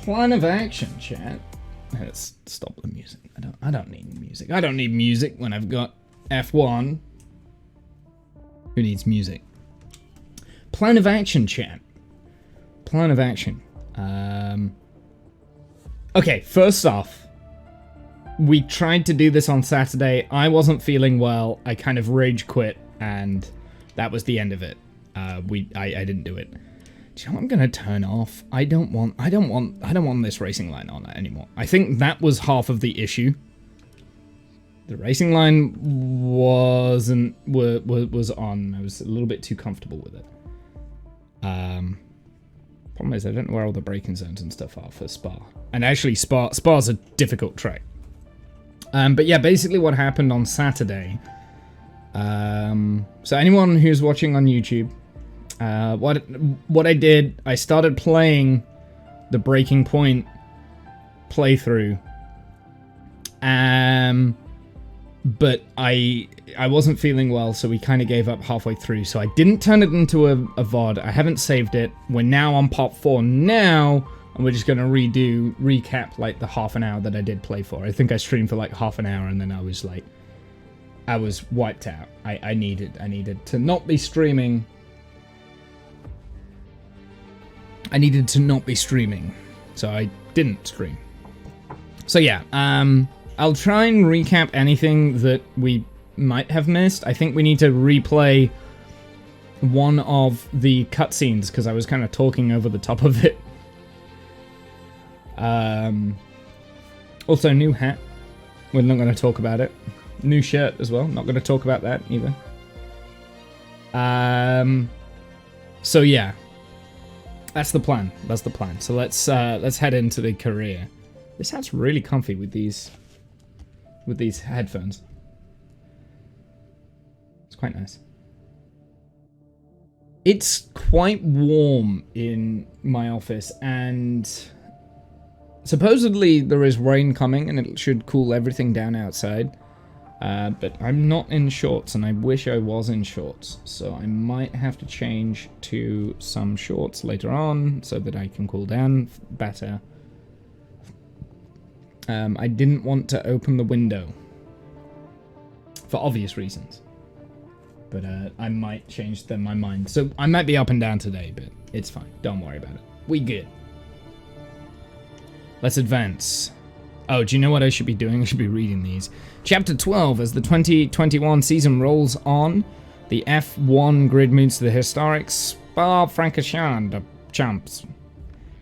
Plan of action, chat. Let's stop the music. I don't need music. I don't need music when I've got F1. Who needs music? Plan of action, chat. Plan of action. Okay, first off, we tried to do this on Saturday. I wasn't feeling well. I kind of rage quit, and that was the end of it. I didn't do it. Do you know what I'm gonna turn off? I don't want this racing line on anymore. I think that was half of the issue. The racing line was on. I was a little bit too comfortable with it. Problem is I don't know where all the braking zones and stuff are for Spa. And actually Spa's a difficult track. But yeah, basically what happened on Saturday. So anyone who's watching on YouTube, what I did, I started playing the Breaking Point playthrough. But I wasn't feeling well, so we kind of gave up halfway through. So I didn't turn it into a VOD. I haven't saved it. We're now on part 4 now, and we're just going to recap like the half an hour that I did play for. I think I streamed for like half an hour, and then I was wiped out. I needed to not be streaming. I needed to not be streaming, so I didn't stream. So yeah, I'll try and recap anything that we might have missed. I think we need to replay one of the cutscenes, because I was kind of talking over the top of it. Also, new hat. We're not going to talk about it. New shirt as well. Not going to talk about that either. So yeah. That's the plan. That's the plan. So let's head into the career. This hat's really comfy with these headphones. It's quite nice. It's quite warm in my office, and supposedly there is rain coming and it should cool everything down outside. But I'm not in shorts, and I wish I was in shorts, so I might have to change to some shorts later on so that I can cool down better. I didn't want to open the window for obvious reasons, but I might change my mind. So I might be up and down today, but it's fine. Don't worry about it. We good. Let's advance. Oh, do you know what I should be doing? I should be reading these. Chapter 12, as the 2021 season rolls on, the F1 grid moves to the historic Spa-Francorchamps champs,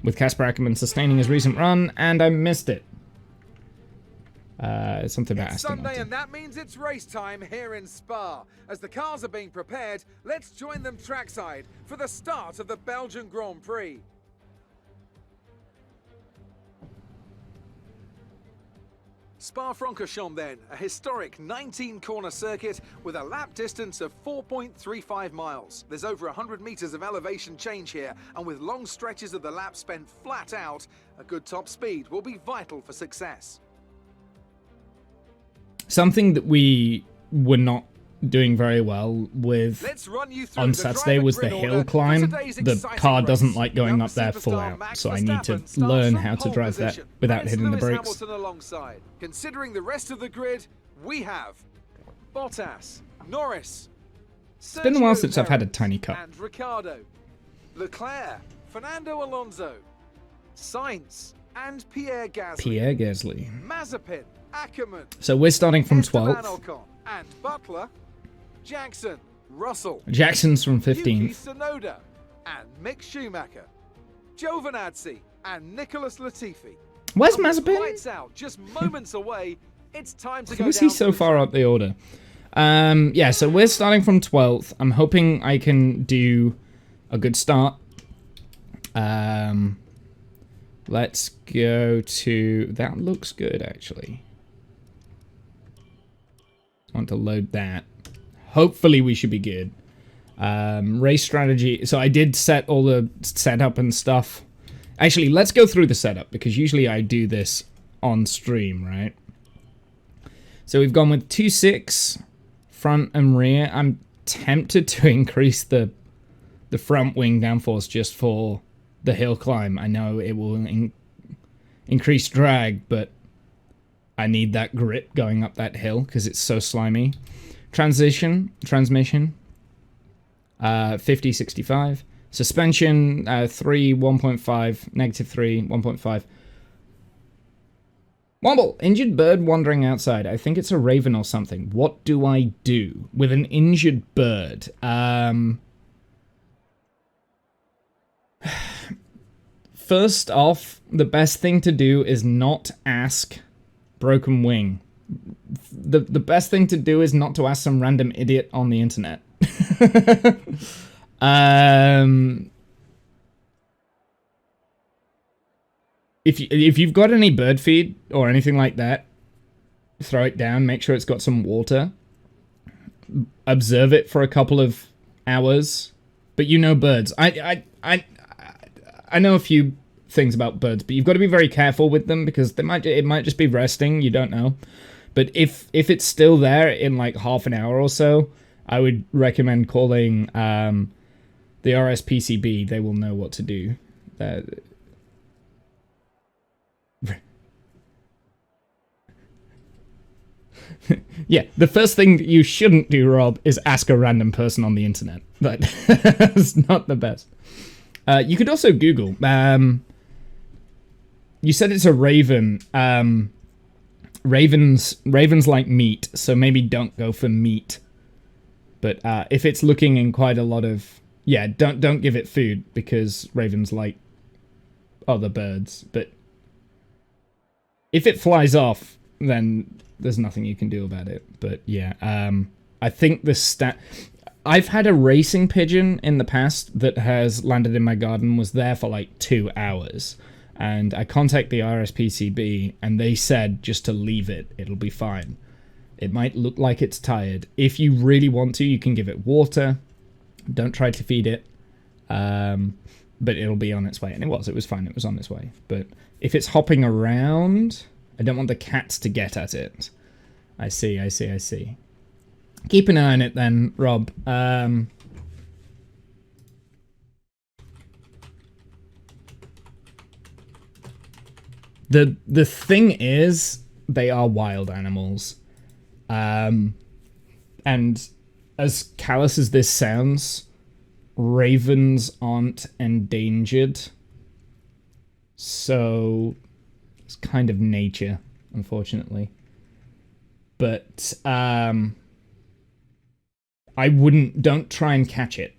with Casper Ackerman sustaining his recent run, and I missed it. Something about Aston Sunday, and that means it's race time here in Spa. As the cars are being prepared, let's join them trackside for the start of the Belgian Grand Prix. Spa-Francorchamps then, a historic 19-corner circuit with a lap distance of 4.35 miles. There's over 100 meters of elevation change here, and with long stretches of the lap spent flat out, a good top speed will be vital for success. Something that we were not doing very well with on Saturday was the hill climb. The car doesn't like going up there full out, so I need to learn how to drive that without hitting the brakes. Considering the rest of the grid, we have Bottas, Norris, it's been a while since I've had a tiny cut. And Ricciardo, Leclerc, Fernando Alonso, Sainz, and Pierre Gasly. Mazepin, Ackerman. So we're starting from 12th. And Butler, Jackson, Russell. Jackson's from 15th. Yuki Tsunoda and Mick Schumacher, Giovinazzi and Nicholas Latifi. Where's Mazepin? Lights out, just moments away. It's time to go. Why is he so far up the order? Yeah, so we're starting from 12th. I'm hoping I can do a good start. Let's go to... That looks good, actually. I want to load that. Hopefully we should be good. Race strategy. So I did set all the setup and stuff. Actually, let's go through the setup, because usually I do this on stream, right? So we've gone with 2.6 front and rear. I'm tempted to increase the front wing downforce just for the hill climb. I know it will increased drag, but I need that grip going up that hill because it's so slimy. Transmission, 50, 65. Suspension, 3, 1.5, negative 3, 1.5. Womble, injured bird wandering outside. I think it's a raven or something. What do I do with an injured bird? First off, the best thing to do is not ask broken wing. The best thing to do is not to ask some random idiot on the internet. If you've got any bird feed or anything like that, throw it down. Make sure it's got some water. Observe it for a couple of hours. But you know birds. I know a few things about birds, but you've got to be very careful with them because it might just be resting. You don't know. But if it's still there in like half an hour or so, I would recommend calling the RSPCB. They will know what to do. Yeah, the first thing you shouldn't do, Rob, is ask a random person on the internet. That's not the best. You could also Google. You said it's a raven. Ravens like meat, so maybe don't go for meat. But if it's looking in quite a lot of... Yeah, don't give it food, because ravens like other birds. But if it flies off, then there's nothing you can do about it. But yeah, I think I've had a racing pigeon in the past that has landed in my garden, was there for like 2 hours. And I contacted the RSPCB, and they said just to leave it. It'll be fine. It might look like it's tired. If you really want to, you can give it water. Don't try to feed it. But it'll be on its way. And it was fine. It was on its way. But if it's hopping around, I don't want the cats to get at it. I see. Keep an eye on it then, Rob. The thing is, they are wild animals. And as callous as this sounds, ravens aren't endangered. So it's kind of nature, unfortunately. But don't try and catch it.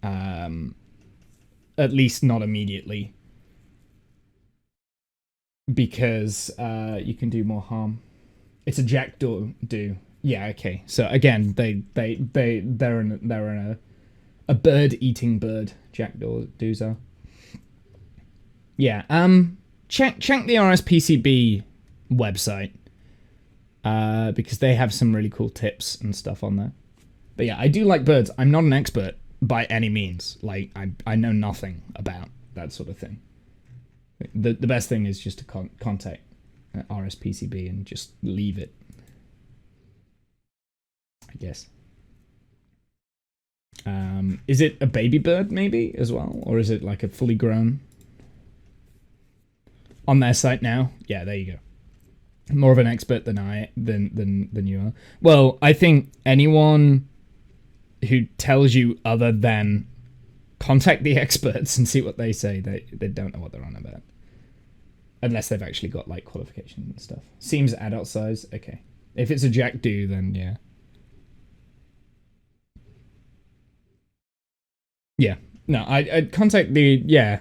At least not immediately. Because you can do more harm. It's a jackdaw. Yeah, okay. So again, they're in a bird-eating bird. Jackdaws are. Yeah. Check the RSPCB website. Because they have some really cool tips and stuff on there. But yeah, I do like birds. I'm not an expert by any means. Like I know nothing about that sort of thing. The best thing is just to contact RSPCB and just leave it, I guess. Is it a baby bird maybe as well, or is it like a fully grown? On their site now, yeah, there you go. More of an expert than you are. Well, I think anyone who tells you other than contact the experts and see what they say, they don't know what they're on about. Unless they've actually got like qualifications and stuff. Seems adult size, okay. If it's a jackdaw, then yeah. Yeah. No, I'd contact the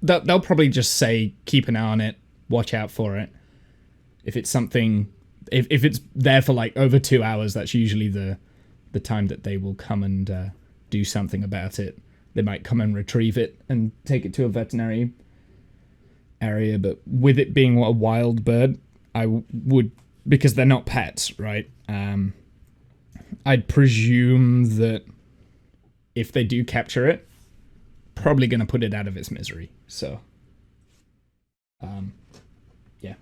they'll probably just say keep an eye on it, watch out for it. If it's something, if it's there for like over 2 hours, that's usually the time that they will come and do something about it. They might come and retrieve it and take it to a veterinary area, but with it being a wild bird, I would, because they're not pets, right? I'd presume that if they do capture it, probably going to put it out of its misery. So, yeah.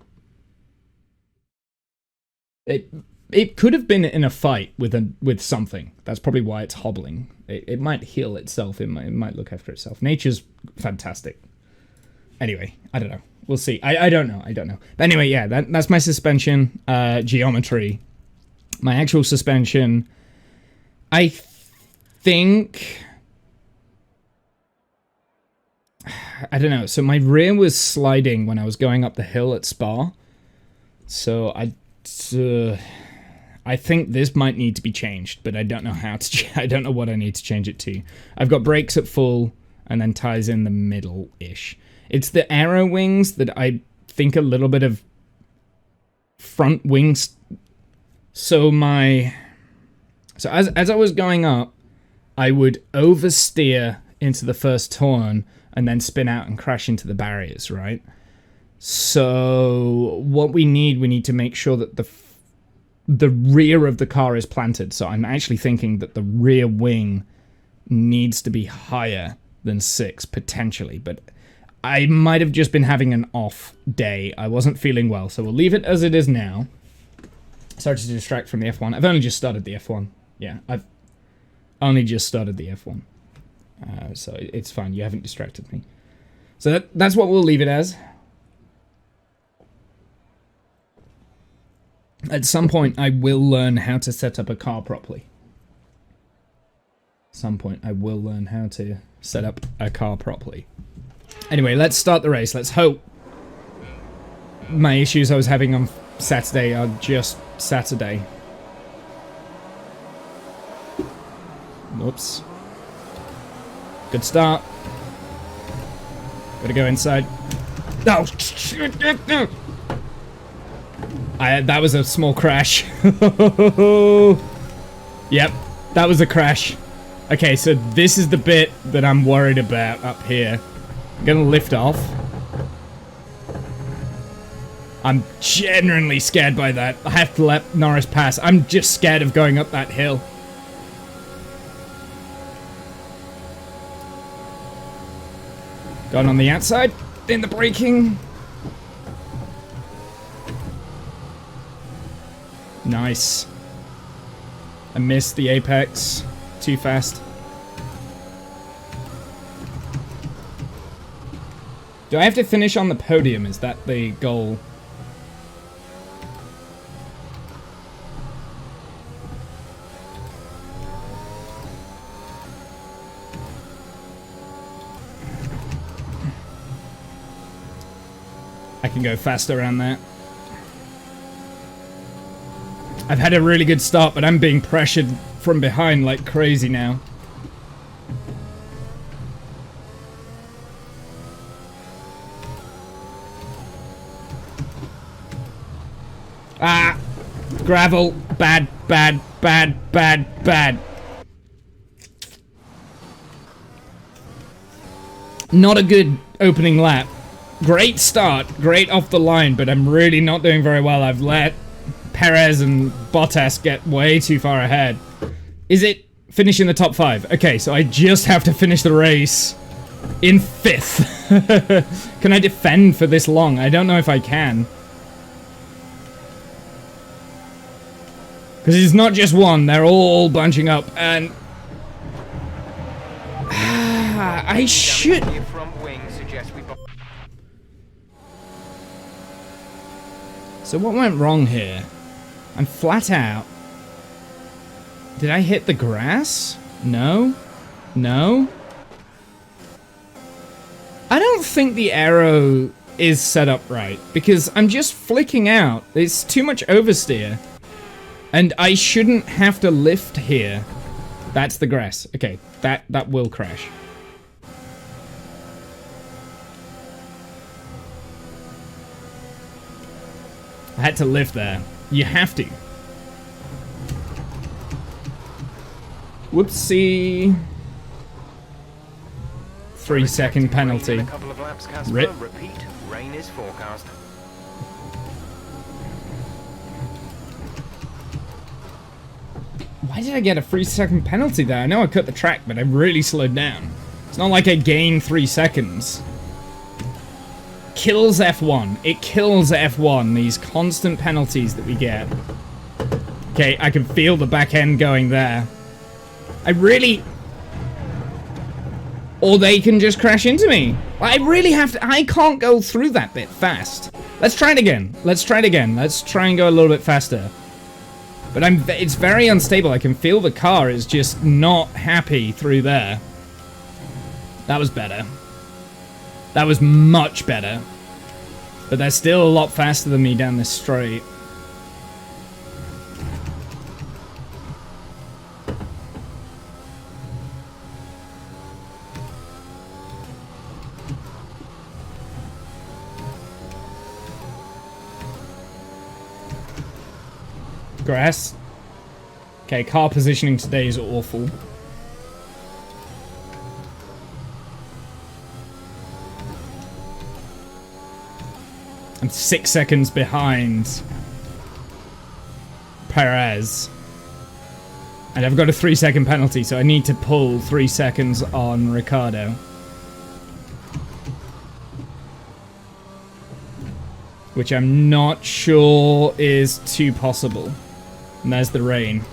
It could have been in a fight with something. That's probably why it's hobbling. It might heal itself. It might look after itself. Nature's fantastic. Anyway, I don't know. We'll see. I don't know. But anyway, yeah, that's my suspension geometry. My actual suspension, I think... I don't know. So my rear was sliding when I was going up the hill at Spa. So I think this might need to be changed, but I don't know how to. I don't know what I need to change it to. I've got brakes at full and then ties in the middle-ish. It's the aero wings that I think a little bit of front wings. So as I was going up, I would oversteer into the first turn and then spin out and crash into the barriers, right? So what we need to make sure that the rear of the car is planted. So I'm actually thinking that the rear wing needs to be higher than 6, potentially. But I might have just been having an off day. I wasn't feeling well, so we'll leave it as it is now. Sorry to distract from the F1. I've only just started the F1. Yeah, I've only just started the F1. So it's fine. You haven't distracted me. So that's what we'll leave it as. At some point, I will learn how to set up a car properly. At some point, I will learn how to set up a car properly. Anyway, let's start the race. Let's hope my issues I was having on Saturday are just Saturday. Whoops. Good start. Gotta go inside. Oh, shit. That was a small crash. Yep, that was a crash. Okay, so this is the bit that I'm worried about up here. I'm gonna lift off. I'm genuinely scared by that. I have to let Norris pass. I'm just scared of going up that hill. Gone on the outside, in the braking. Nice. I missed the apex. Too fast. Do I have to finish on the podium? Is that the goal? I can go faster around that. I've had a really good start, but I'm being pressured from behind like crazy now. Ah! Gravel. Bad, bad, bad, bad, bad. Not a good opening lap. Great start, great off the line, but I'm really not doing very well. I've let Perez and Bottas get way too far ahead. Is it finish in the top 5? Okay, so I just have to finish the race in 5th. Can I defend for this long? I don't know if I can. Because it's not just one, they're all bunching up, and... I should... So what went wrong here? I'm flat out. Did I hit the grass? No? No? I don't think the arrow is set up right, because I'm just flicking out. It's too much oversteer. And I shouldn't have to lift here. That's the grass. Okay, that will crash. I had to lift there. You have to. Whoopsie. 3-second penalty. Rip. Repeat. Rain is forecast. Why did I get a 3-second penalty there? I know I cut the track, but I really slowed down. It's not like I gained 3 seconds. Kills F1. It kills F1, these constant penalties that we get. Okay, I can feel the back end going there. I really... or they can just crash into me. I really have to, I can't go through that bit fast. Let's try it again. Let's try it again. Let's try and go a little bit faster. But it's very unstable. I can feel the car is just not happy through there. That was better. That was much better. But they're still a lot faster than me down this straight. Grass. Okay, car positioning today is awful. I'm 6 seconds behind Perez. And I've got a 3-second penalty, so I need to pull 3 seconds on Ricciardo. Which I'm not sure is too possible. And there's the rain.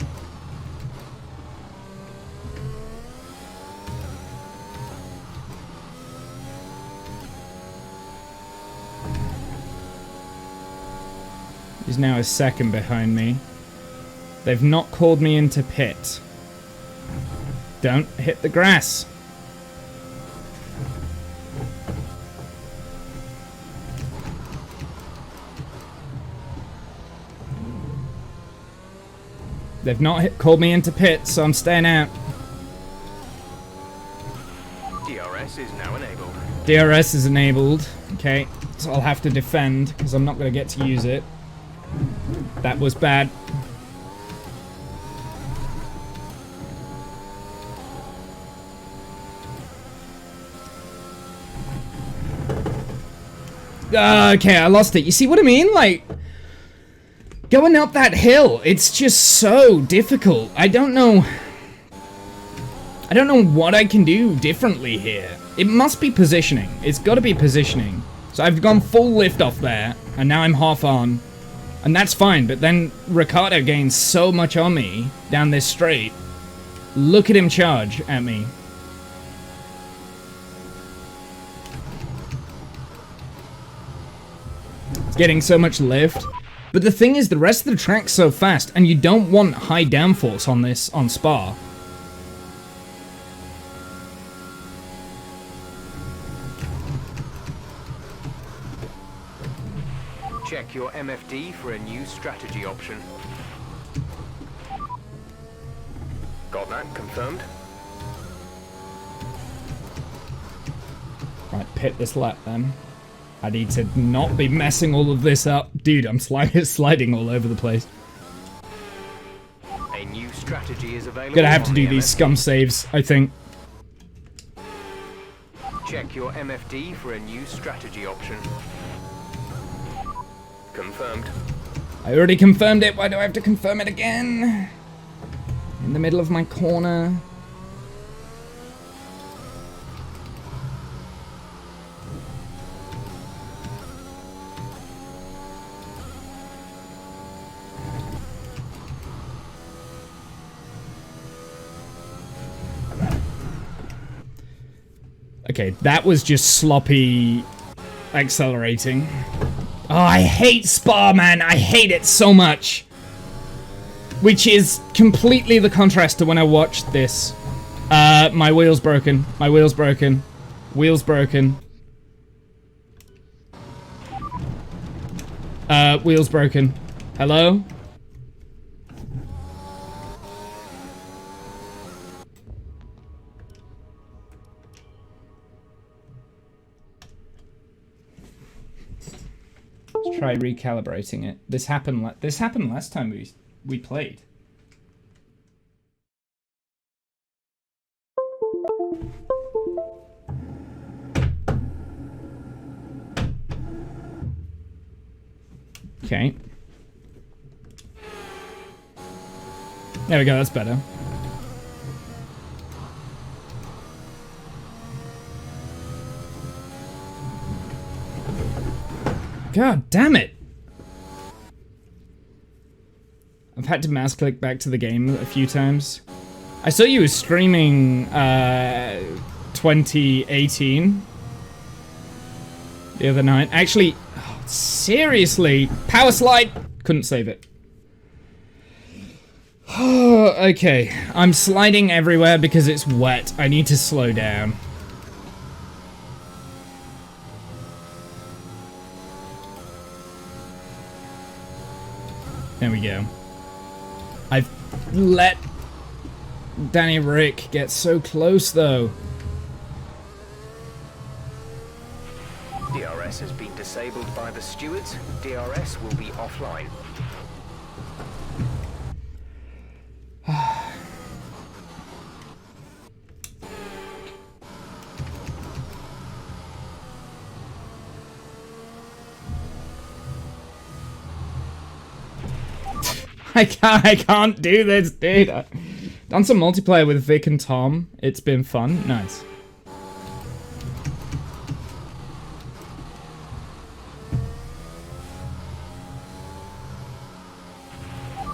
He's now a second behind me. They've not called me into pit. Don't hit the grass. They've not called me into pit, so I'm staying out. DRS is now enabled. DRS is enabled. Okay, so I'll have to defend, because I'm not going to get to use it. That was bad. Okay, I lost it. You see what I mean? Like, going up that hill, it's just so difficult. I don't know what I can do differently here. It must be positioning. It's got to be positioning. So I've gone full lift off there, and now I'm half on. And that's fine, but then Ricciardo gains so much on me down this straight. Look at him charge at me. It's getting so much lift. But the thing is, the rest of the track's so fast, and you don't want high downforce on this, on Spa. Check your MFD for a new strategy option. Got that confirmed? Right, pit this lap then. I need to not be messing all of this up. Dude, I'm sliding all over the place. A new strategy is available. Gonna have to do on the these MFD. scum saves, I think. Check your MFD for a new strategy option. Confirmed. I already confirmed it. Why do I have to confirm it again? In the middle of my corner. Okay, that was just sloppy accelerating. Oh, I hate Spa, man. I hate it so much. Which is completely the contrast to when I watched this. My wheel's broken. My wheel's broken. Wheel's broken. Wheel's broken. Hello? Let's try recalibrating it. This happened last time we played. Okay. There we go, that's better. God damn it! I've had to mouse click back to the game a few times. I saw you were streaming 2018 the other night. Actually, seriously, power slide, couldn't save it. Okay, I'm sliding everywhere because it's wet. I need to slow down. There we go. I've let Danny Rick get so close, though. DRS has been disabled by the stewards. DRS will be offline. I can't do this, dude. I've done some multiplayer with Vic and Tom. It's been fun. Nice.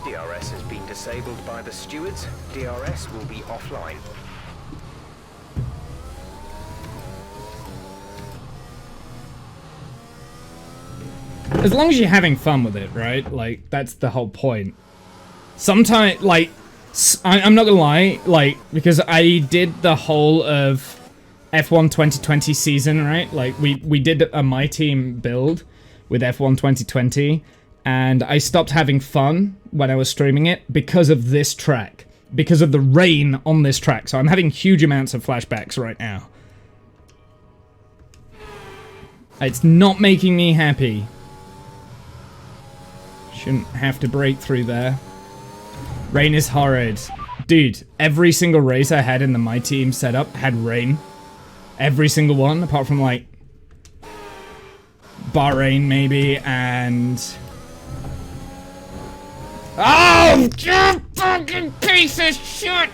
DRS has been disabled by the stewards. DRS will be offline. As long as you're having fun with it, right? Like, that's the whole point. Sometimes, like, I'm not gonna lie, like, because I did the whole of F1 2020 season, right? Like, we did a My Team build with F1 2020, and I stopped having fun when I was streaming it because of this track. Because of the rain on this track. So I'm having huge amounts of flashbacks right now. It's not making me happy. Shouldn't have to break through there. Rain is horrid. Dude, every single race I had in the My Team setup had rain. Every single one, apart from, like, Bahrain, maybe, and... Oh, you fucking piece of shit!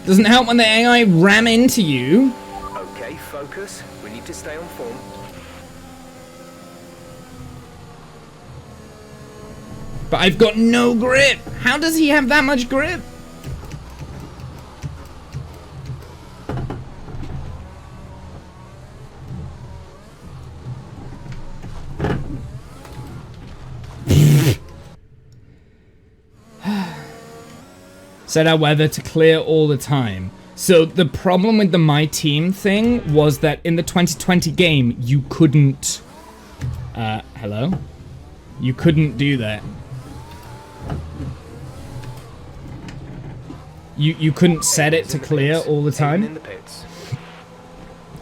Doesn't help when the AI ram into you. Okay, focus. We need to stay on form. But I've got no grip. How does he have that much grip? Set our weather to clear all the time. So the problem with the My Team thing was that in the 2020 game, you couldn't... hello? You couldn't do that. You couldn't set it to clear all the time.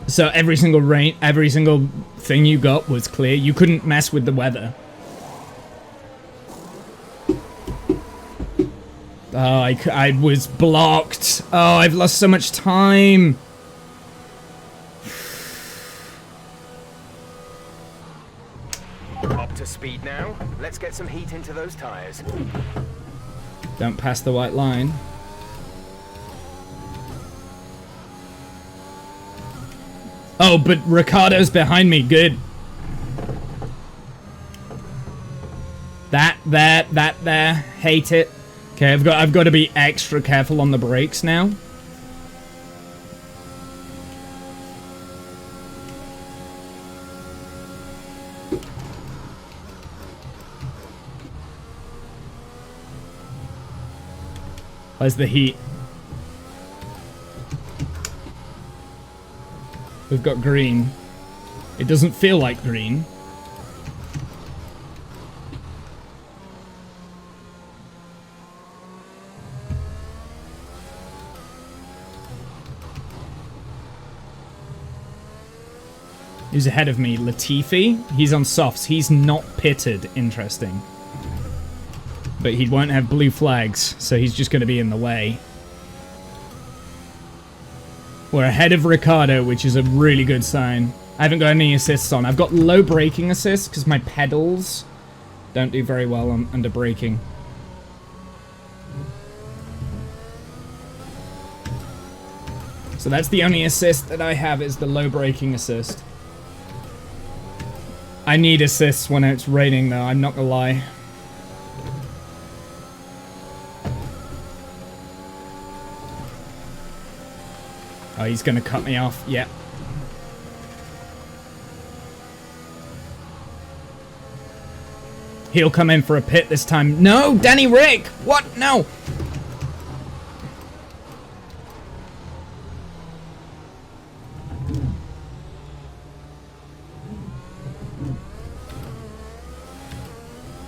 So every single thing you got was clear. You couldn't mess with the weather. Oh, I was blocked. Oh, I've lost so much time. Up to speed now. Let's get some heat into those tires. Don't pass the white line. Oh, but Ricardo's behind me. Good. That there. Hate it. Okay, I've got to be extra careful on the brakes now. Where's the heat? We've got green. It doesn't feel like green. Who's ahead of me? Latifi? He's on softs. He's not pitted. Interesting. But he won't have blue flags, so he's just going to be in the way. We're ahead of Ricardo, which is a really good sign. I haven't got any assists on. I've got low braking assists because my pedals don't do very well under braking. So that's the only assist that I have, is the low braking assist. I need assists when it's raining, though, I'm not gonna lie. Oh, he's gonna cut me off. Yep. He'll come in for a pit this time. No, Danny Rick! What? No!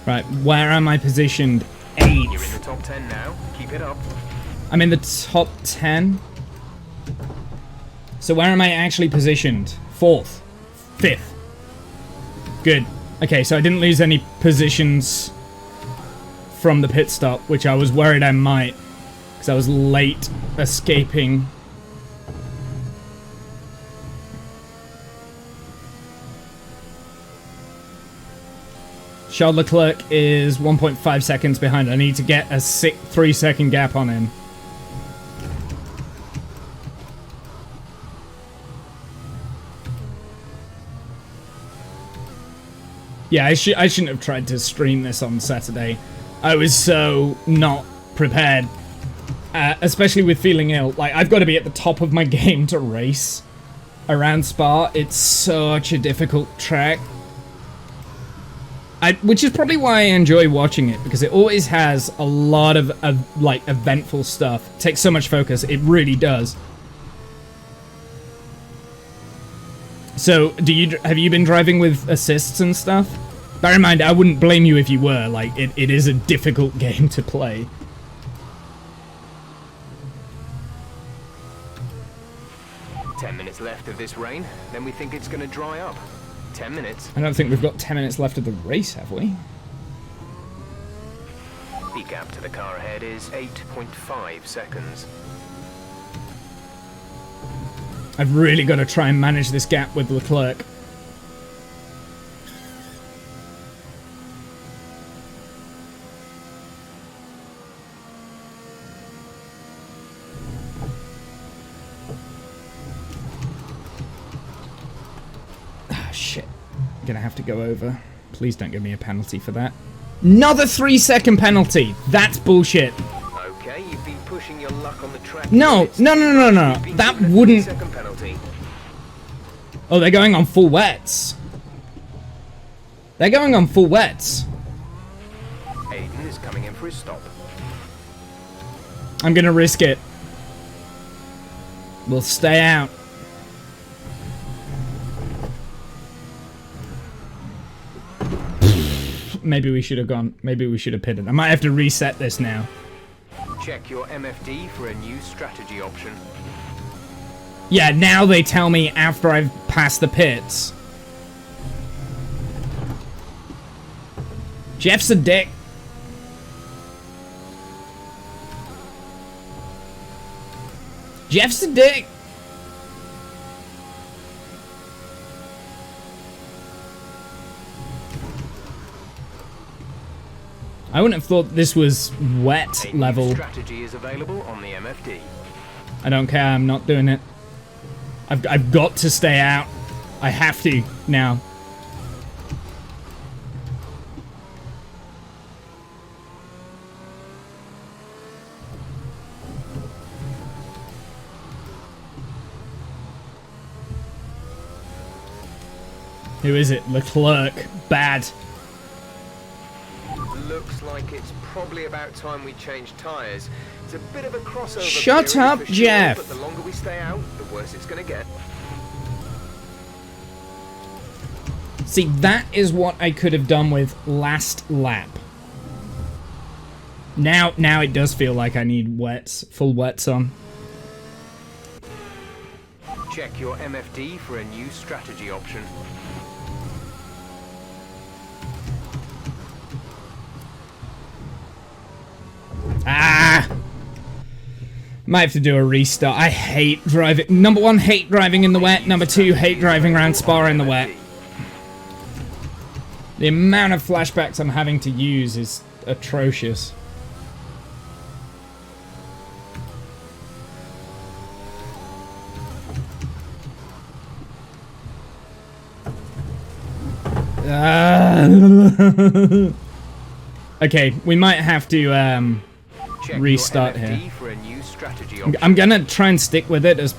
Right, where am I positioned? 8th. You're in the top 10 now. Keep it up. I'm in the top 10. So where am I actually positioned? 4th. 5th. Good. Okay, so I didn't lose any positions from the pit stop, which I was worried I might, because I was late escaping. Charles Leclerc is 1.5 seconds behind. I need to get a 3-second gap on him. Yeah, I shouldn't have tried to stream this on Saturday. I was so not prepared, especially with feeling ill. Like, I've got to be at the top of my game to race around Spa. It's such a difficult track. Which is probably why I enjoy watching it, because it always has a lot of like, eventful stuff. It takes so much focus, it really does. So, have you been driving with assists and stuff? Bear in mind, I wouldn't blame you if you were. Like, it is a difficult game to play. "10 minutes left of this rain, then we think it's going to dry up. 10 minutes. I don't think we've got 10 minutes left of the race, have we? The gap to the car ahead is 8.5 seconds. I've really got to try and manage this gap with Leclerc. Ah, shit. I'm gonna have to go over. Please don't give me a penalty for that. Another 3-second penalty! That's bullshit. Okay, you've been pushing your luck on the track. No. That wouldn't... Second penalty. Oh, they're going on full wets. They're going on full wets. Aiden is coming in for his stop. I'm gonna risk it. We'll stay out. Maybe we should have gone. Maybe we should have pitted. I might have to reset this now. Check your MFD for a new strategy option. Yeah, now they tell me after I've passed the pits. Jeff's a dick. Jeff's a dick. I wouldn't have thought this was wet A new level. strategy is available on the MFD. I don't care, I'm not doing it. I've got to stay out. I have to now. Who is it? Leclerc. Bad. Looks like it's probably about time we change tyres. It's a bit of a crossover. Shut period up, for sure, Jeff. But the longer we stay out, the worse it's going to get. See, that is what I could have done with last lap. Now it does feel like I need wets, full wets on. Check your MFD for a new strategy option. Ah! Might have to do a restart. I hate driving. Number one, hate driving in the wet. Number two, hate driving around Spa in the wet. The amount of flashbacks I'm having to use is atrocious. Okay, we might have to restart here. For a new strategy option. I'm gonna try and stick with it as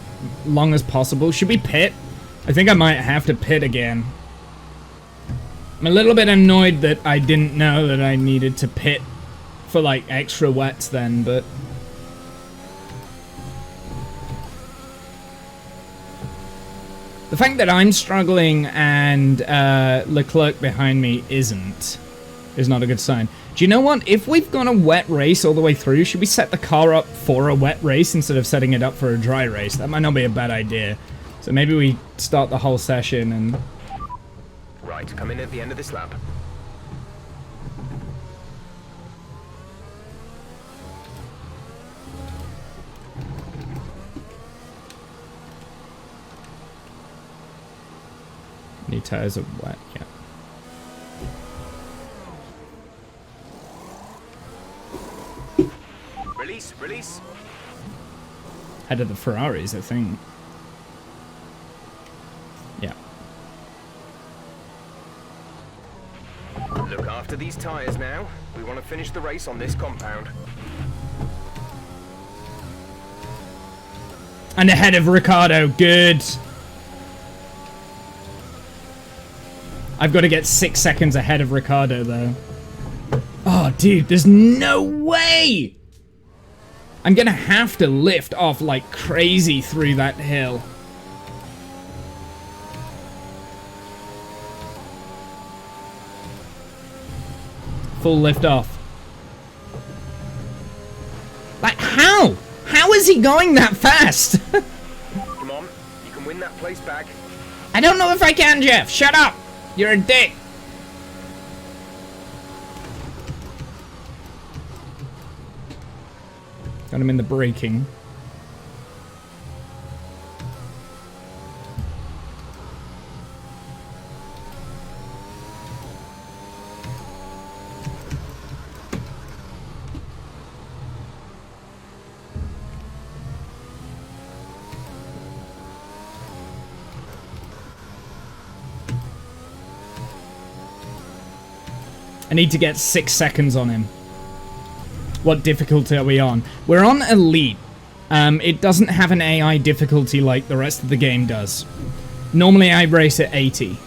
long as possible. Should we pit? I think I might have to pit again. I'm a little bit annoyed that I didn't know that I needed to pit for like extra wets then, but... The fact that I'm struggling and Leclerc behind me is not a good sign. Do you know what? If we've got a wet race all the way through, should we set the car up for a wet race instead of setting it up for a dry race? That might not be a bad idea. So maybe we start the whole session and... Right, come in at the end of this lap. New tires are wet, yeah. Release, release. Head of the Ferraris, I think. Yeah. Look after these tires now. We want to finish the race on this compound. And ahead of Ricciardo, good. I've got to get 6 seconds ahead of Ricciardo, though. Oh, dude, there's no way! I'm gonna have to lift off like crazy through that hill. Full lift off. Like, how? How is he going that fast? Come on, you can win that place back. I don't know if I can, Jeff. Shut up. You're a dick. Got him in the braking. I need to get 6 seconds on him. What difficulty are we on? We're on Elite. It doesn't have an AI difficulty like the rest of the game does. Normally I race at 80.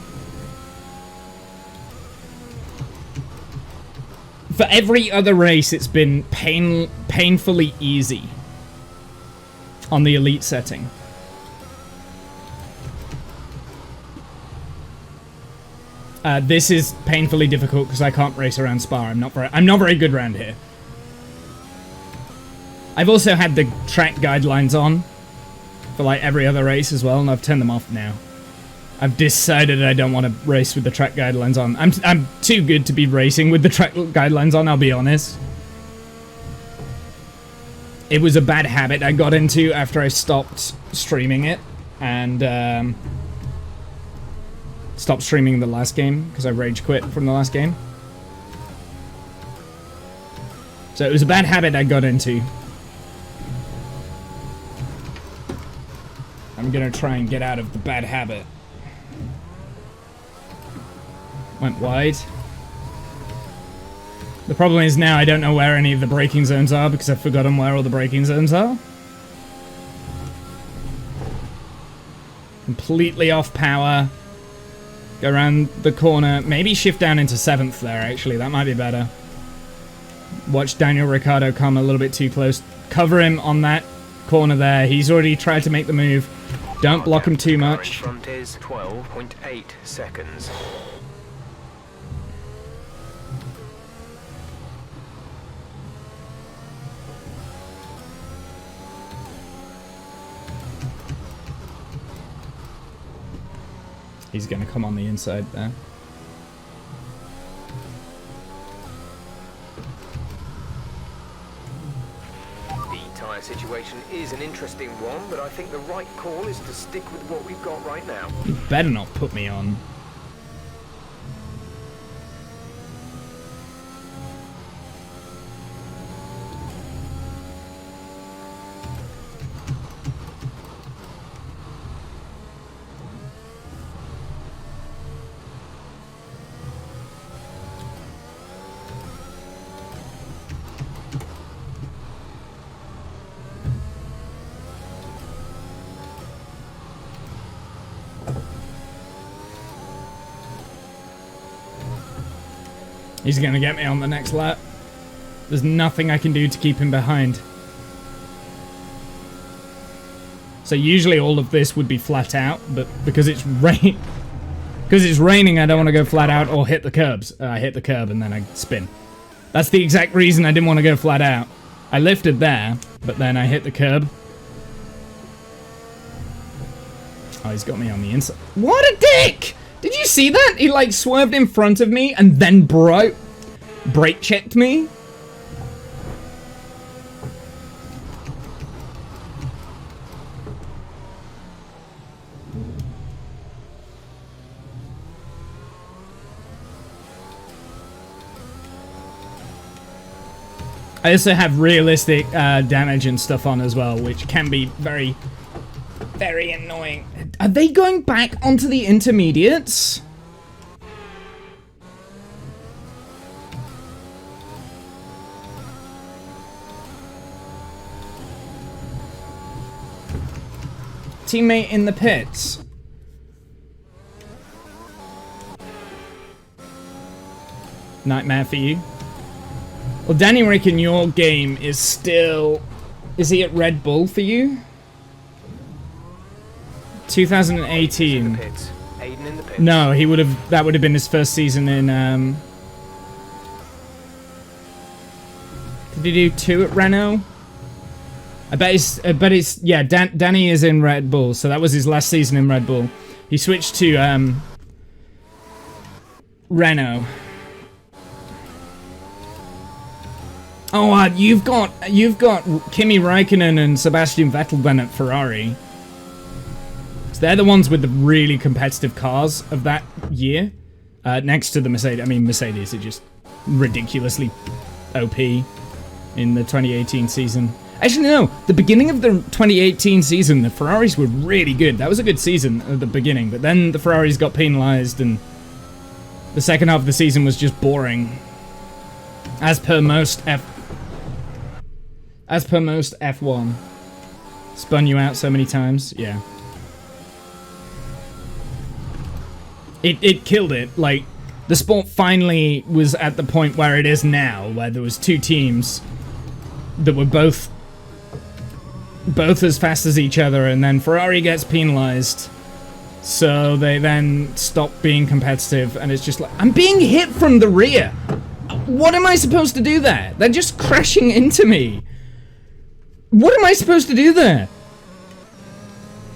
For every other race, it's been painfully easy on the Elite setting. This is painfully difficult because I can't race around Spa. I'm not very good around here. I've also had the track guidelines on for like every other race as well, and I've turned them off now. I've decided I don't want to race with the track guidelines on. I'm too good to be racing with the track guidelines on, I'll be honest. It was a bad habit I got into after I stopped streaming it, and stopped streaming the last game because I rage quit from the last game. So it was a bad habit I got into. I'm gonna try and get out of the bad habit. Went wide. The problem is now I don't know where any of the braking zones are because I've forgotten where all the braking zones are. Completely off power. Go around the corner. Maybe shift down into 7th there, actually. That might be better. Watch Daniel Ricciardo come a little bit too close. Cover him on that corner there. He's already tried to make the move. Don't block him too much. Front is 12.8 seconds. He's gonna come on the inside there. Situation is an interesting one, but I think the right call is to stick with what we've got right now. You better not put me on. He's gonna get me on the next lap. There's nothing I can do to keep him behind. So usually all of this would be flat out, but because it's raining, I don't want to go flat out or hit the curbs. I hit the curb and then I spin. That's the exact reason I didn't want to go flat out. I lifted there, but then I hit the curb. Oh, he's got me on the inside. What a dick! Did you see that? He like swerved in front of me and then brake checked me. I also have realistic damage and stuff on as well, which can be very, very annoying. Are they going back onto the intermediates? Teammate in the pits. Nightmare for you. Well, Danny Rick, your game is still... Is he at Red Bull for you? 2018. No, he would have... That would have been his first season in... Did he do 2 at Renault? I bet he's... Yeah, Danny is in Red Bull, so that was his last season in Red Bull. He switched to, Renault. Oh, you've got Kimi Räikkönen and Sebastian Vettel then at Ferrari. So they're the ones with the really competitive cars of that year. Next to the Mercedes. I mean, Mercedes are just ridiculously OP in the 2018 season. Actually, no. The beginning of the 2018 season, the Ferraris were really good. That was a good season at the beginning. But then the Ferraris got penalized and the second half of the season was just boring. As per most F1. Spun you out so many times, yeah. It killed it. Like, the sport finally was at the point where it is now, where there was 2 teams that were both as fast as each other, and then Ferrari gets penalized, so they then stop being competitive, and it's just like, I'm being hit from the rear. What am I supposed to do there? They're just crashing into me. What am I supposed to do there?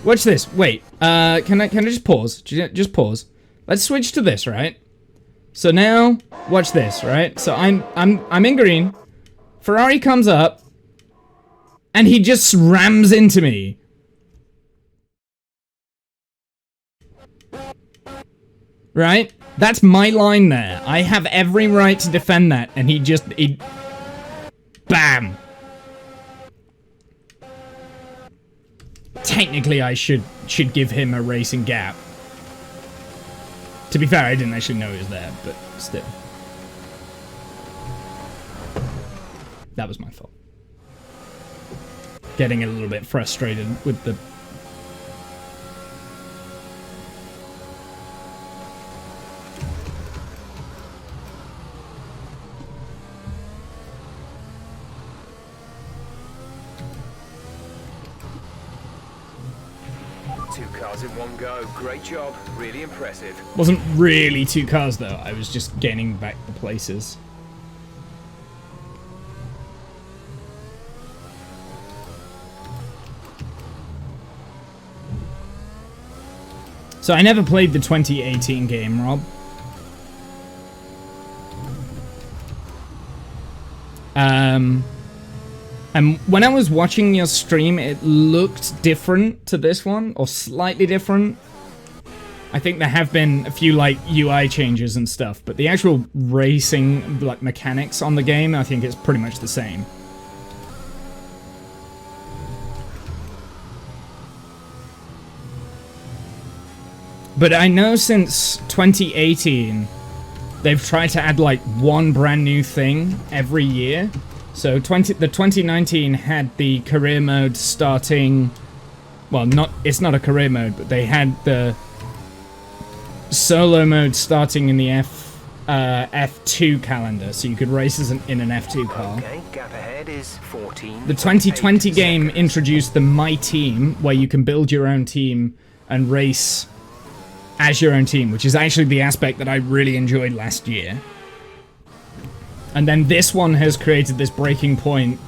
Watch this. Wait. Can I just pause? Just pause. Let's switch to this, right? So now, watch this, right? So I'm in green. Ferrari comes up, and he just rams into me. Right? That's my line there. I have every right to defend that, and he bam. Technically, I should give him a racing gap. To be fair, I didn't actually know he was there, but still. That was my fault. Getting a little bit frustrated with the... In one go. Great job. Really impressive. Wasn't really 2 cars though. I was just gaining back the places. So I never played the 2018 game, Rob. And when I was watching your stream, it looked different to this one, or slightly different. I think there have been a few, like, UI changes and stuff, but the actual racing, like, mechanics on the game, I think it's pretty much the same. But I know since 2018, they've tried to add, like, one brand new thing every year. So the 2019 had the career mode starting, well, it's not a career mode, but they had the solo mode starting in the F2 calendar, so you could race in an F2 car. Okay, gap ahead is 14. The 2020 game introduced the My Team, where you can build your own team and race as your own team, which is actually the aspect that I really enjoyed last year. And then this one has created this breaking point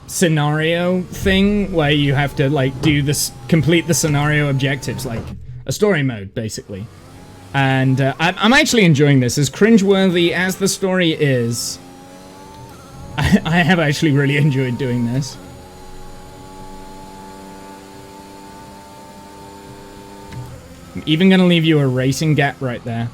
scenario thing where you have to like do this, complete the scenario objectives, like a story mode basically. And I'm actually enjoying this. As cringeworthy as the story is, I have actually really enjoyed doing this. I'm even gonna leave you a racing gap right there.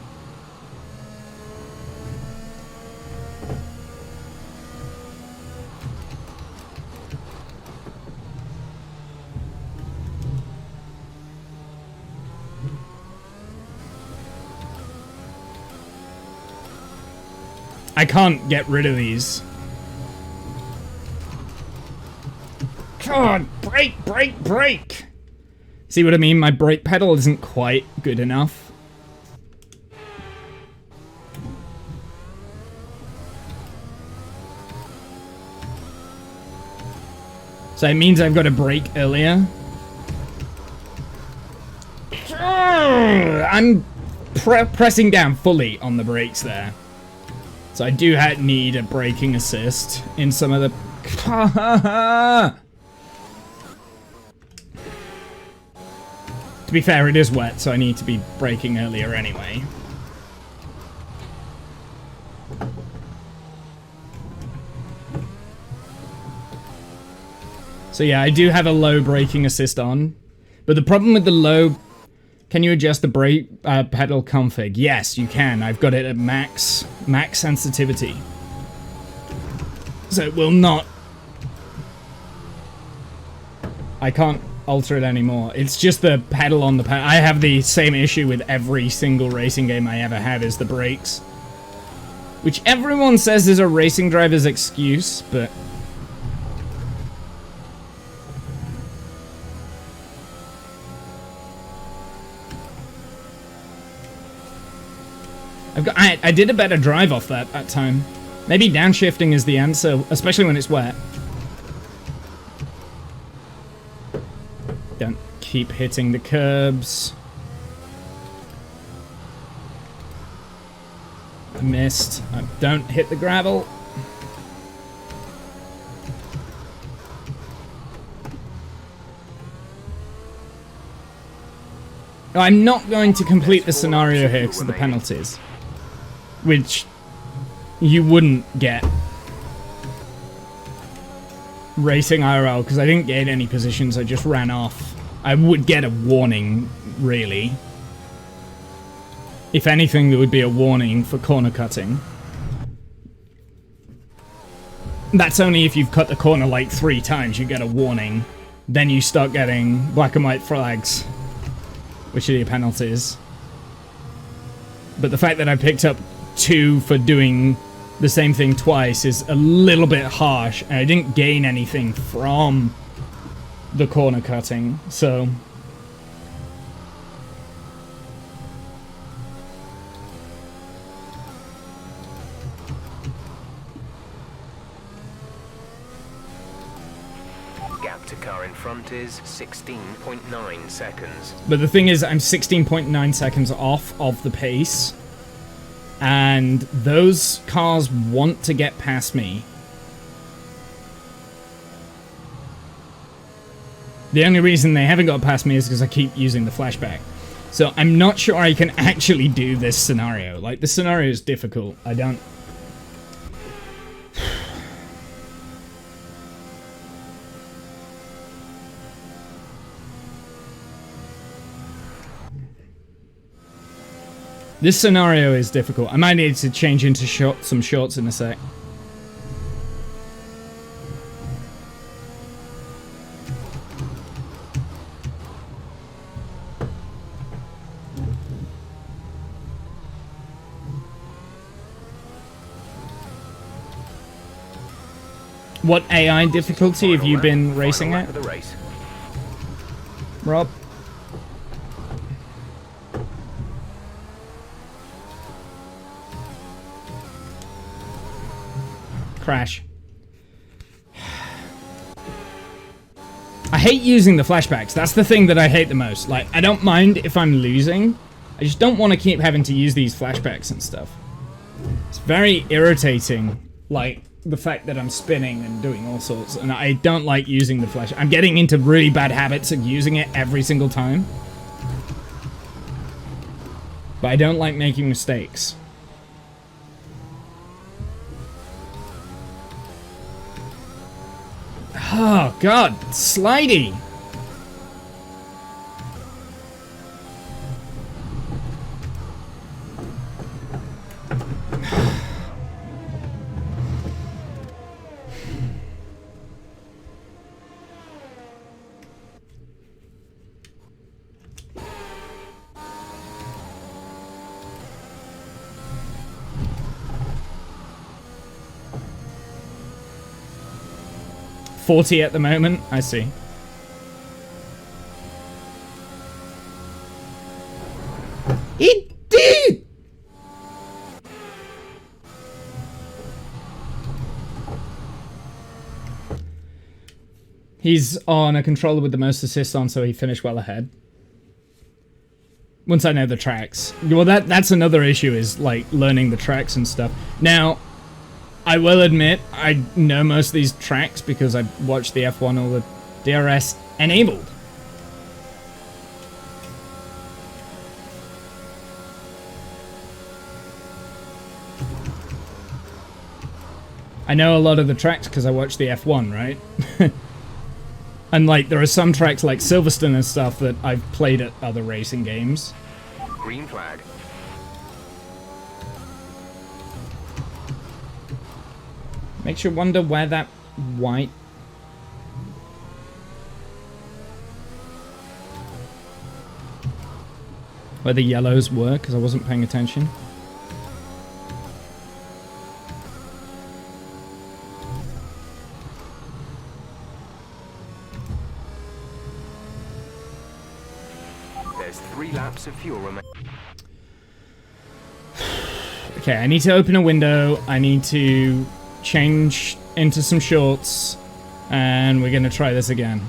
I can't get rid of these. God, brake, brake, brake! See what I mean? My brake pedal isn't quite good enough. So it means I've got to brake earlier. I'm pressing down fully on the brakes there. So I do need a braking assist in some of the... To be fair, it is wet, so I need to be braking earlier anyway. So yeah, I do have a low braking assist on. But the problem with the low... Can you adjust the brake pedal config? Yes, you can. I've got it at max sensitivity. So it will not... I can't alter it anymore. It's just the pedal on the pedal. I have the same issue with every single racing game I ever have, is the brakes. Which everyone says is a racing driver's excuse, but... I did a better drive off that time. Maybe downshifting is the answer, especially when it's wet. Don't keep hitting the curbs. I missed. Don't hit the gravel. No, I'm not going to complete the scenario here because of the penalties. Which you wouldn't get racing IRL, because I didn't gain any positions, I just ran off. I would get a warning, really. If anything, there would be a warning for corner cutting. That's only if you've cut the corner like 3 times, you get a warning. Then you start getting black and white flags, which are your penalties. But the fact that I picked up 2 for doing the same thing twice is a little bit harsh, and I didn't gain anything from the corner cutting, so... Gap to car in front is 16.9 seconds. But the thing is, I'm 16.9 seconds off of the pace. And those cars want to get past me. The only reason they haven't got past me is because I keep using the flashback. So I'm not sure I can actually do this scenario. Like, the scenario is difficult. I don't... This scenario is difficult. I might need to change into some shorts in a sec. What AI difficulty have you been racing at, Rob? Crash. I hate using the flashbacks. That's the thing that I hate the most. Like, I don't mind if I'm losing. I just don't want to keep having to use these flashbacks and stuff. It's very irritating, like, the fact that I'm spinning and doing all sorts, and I don't like using the flash. I'm getting into really bad habits of using it every single time. But I don't like making mistakes. Oh, God. Slidey. $40 at the moment, I see. He did! He's on a controller with the most assists on, so he finished well ahead. Once I know the tracks. Well, that's another issue, is like learning the tracks and stuff. Now, I will admit, I know most of these tracks because I watched the F1 or the DRS enabled. I know a lot of the tracks because I watched the F1, right? And like, there are some tracks like Silverstone and stuff that I've played at other racing games. Green flag. Makes you wonder where that white... where the yellows were, because I wasn't paying attention. There's 3 laps of fuel remaining. Okay, I need to open a window. I need to change into some shorts, and we're gonna try this again.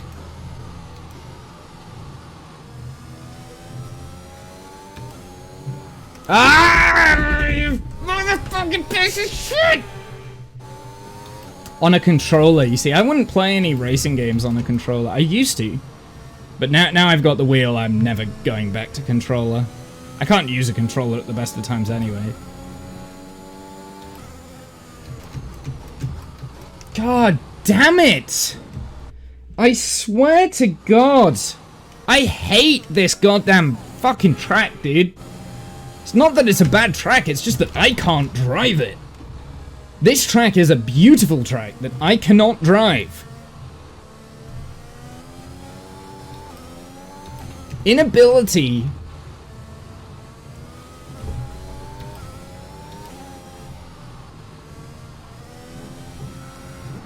Ah, you motherfucking piece of shit! On a controller, you see, I wouldn't play any racing games on a controller. I used to, but now I've got the wheel, I'm never going back to controller. I can't use a controller at the best of times anyway. God damn it! I swear to God, I hate this goddamn fucking track, dude. It's not that it's a bad track, it's just that I can't drive it. This track is a beautiful track that I cannot drive. Inability.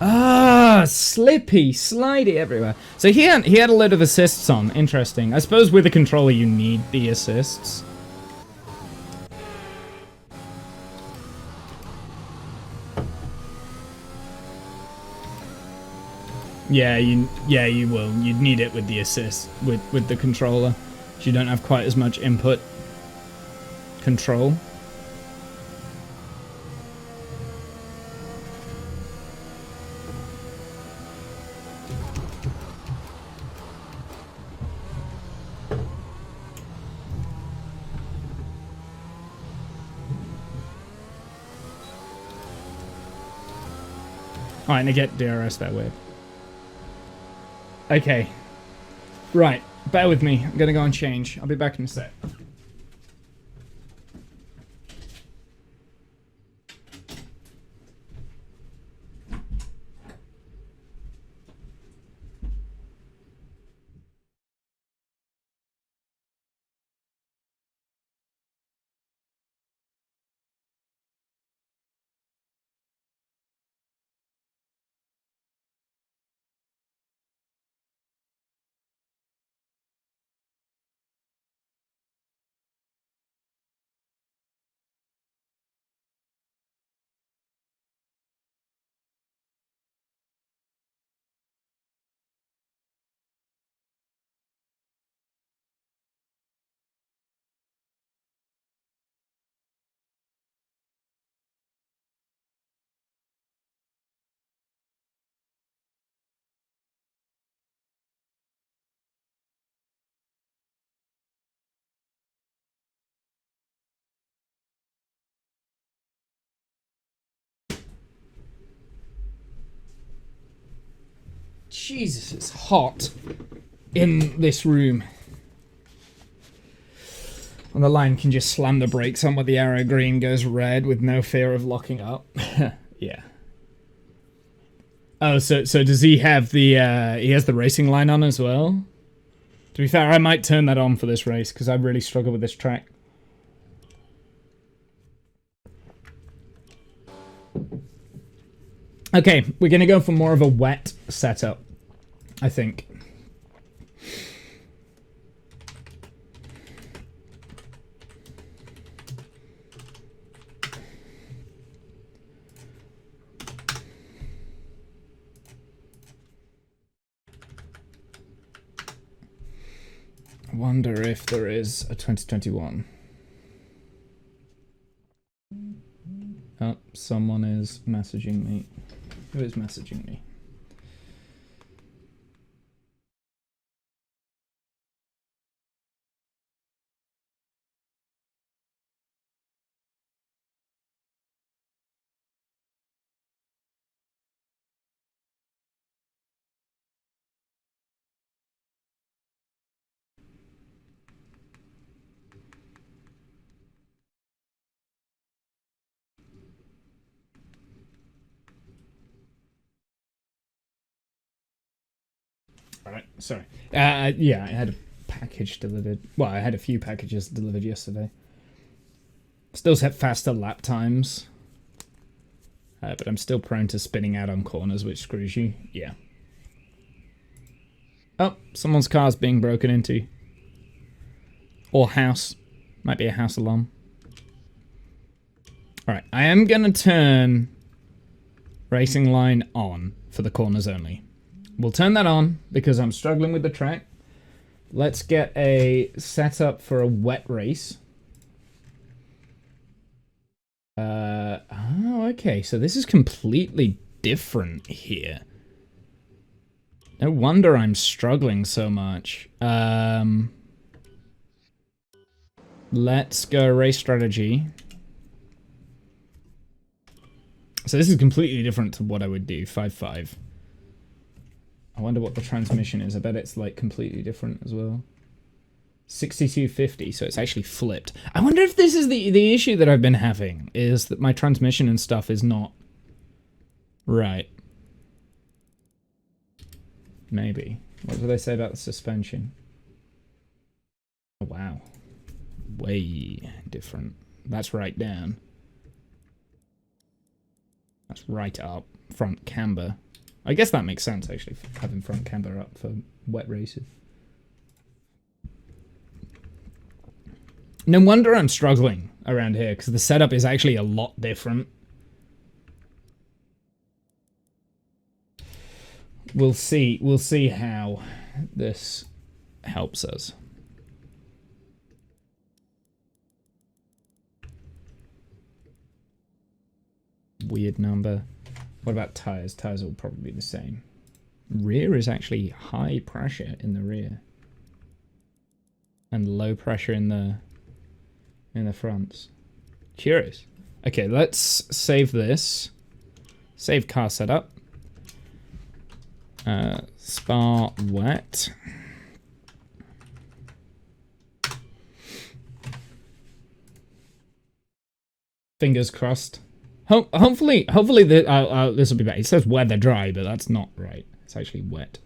Ah, slippy, slidey everywhere. So he had a load of assists on. Interesting. I suppose with a controller you need the assists. Yeah, you will. You'd need it with the assist with the controller. You don't have quite as much input control. Alright, and I get DRS that way. Okay. Right, bear with me. I'm gonna go and change. I'll be back in a sec. Jesus, it's hot in this room. And the line can just slam the brakes on where the arrow green goes red with no fear of locking up. Yeah. Oh, so does he have the, he has the racing line on as well? To be fair, I might turn that on for this race, because I really struggle with this track. Okay, we're going to go for more of a wet setup, I think. I wonder if there is a 2021. Oh, someone is messaging me. Who is messaging me? Alright, sorry. Yeah, I had a package delivered. Well, I had a few packages delivered yesterday. Still set faster lap times. But I'm still prone to spinning out on corners, which screws you. Yeah. Oh, someone's car's being broken into. Or house. Might be a house alarm. Alright, I am going to turn racing line on for the corners only. We'll turn that on because I'm struggling with the track. Let's get a setup for a wet race. Oh, okay. So this is completely different here. No wonder I'm struggling so much. Let's go race strategy. So this is completely different to what I would do. 5-5. I wonder what the transmission is. I bet it's like completely different as well. 6250, so it's actually flipped. I wonder if this is the issue that I've been having, is that my transmission and stuff is not right. Maybe. What do they say about the suspension? Oh, wow. Way different. That's right down. That's right up. Front camber. I guess that makes sense, actually, having front camber up for wet races. No wonder I'm struggling around here, because the setup is actually a lot different. We'll see how this helps us. Weird number. What about tires? Tires will probably be the same. Rear is actually high pressure in the rear. And low pressure in the fronts. Curious. Okay, let's save this. Save car setup. Spa wet. Fingers crossed. Hopefully this will be better. It says weather dry, but that's not right. It's actually wet.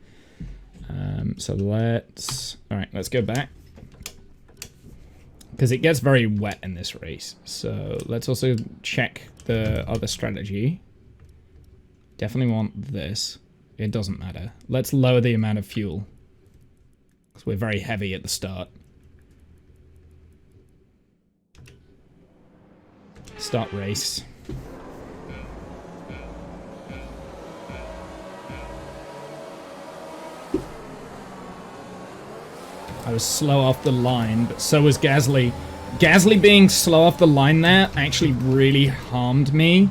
So let's go back. Because it gets very wet in this race. So let's also check the other strategy. Definitely want this. It doesn't matter. Let's lower the amount of fuel. Because we're very heavy at the start. Start race. I was slow off the line, but so was Gasly. Gasly being slow off the line there actually really harmed me.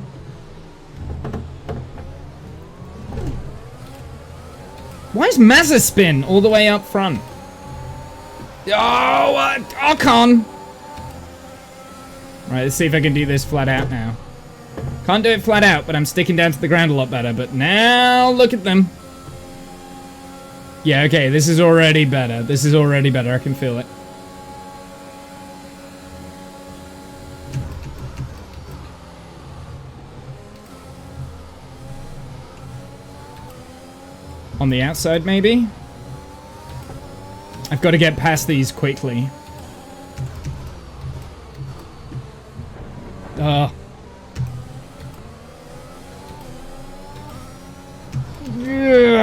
Why is Mazepin all the way up front? Oh, Ocon! Right, let's see if I can do this flat out now. Can't do it flat out, but I'm sticking down to the ground a lot better. But now, look at them. Yeah, okay, this is already better. This is already better. I can feel it. On the outside, maybe? I've got to get past these quickly.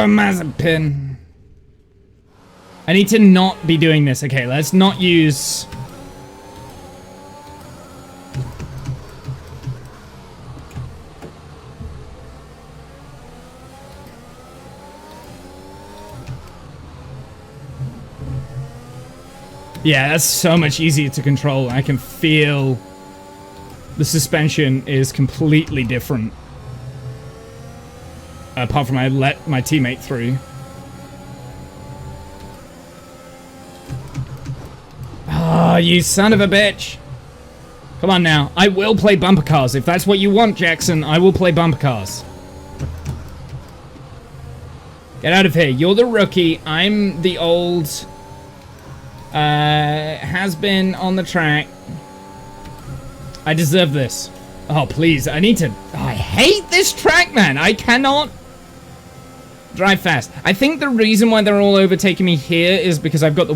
Mazepin. I need to not be doing this. Okay, let's not use... Yeah, that's so much easier to control. I can feel the suspension is completely different. Apart from I let my teammate through. Ah, you son of a bitch. Come on now. I will play bumper cars. If that's what you want, Jackson, I will play bumper cars. Get out of here. You're the rookie. I'm the old... has been on the track. I deserve this. Oh, please. I need to... Oh, I hate this track, man. I cannot drive fast. I think the reason why they're all overtaking me here is because I've got the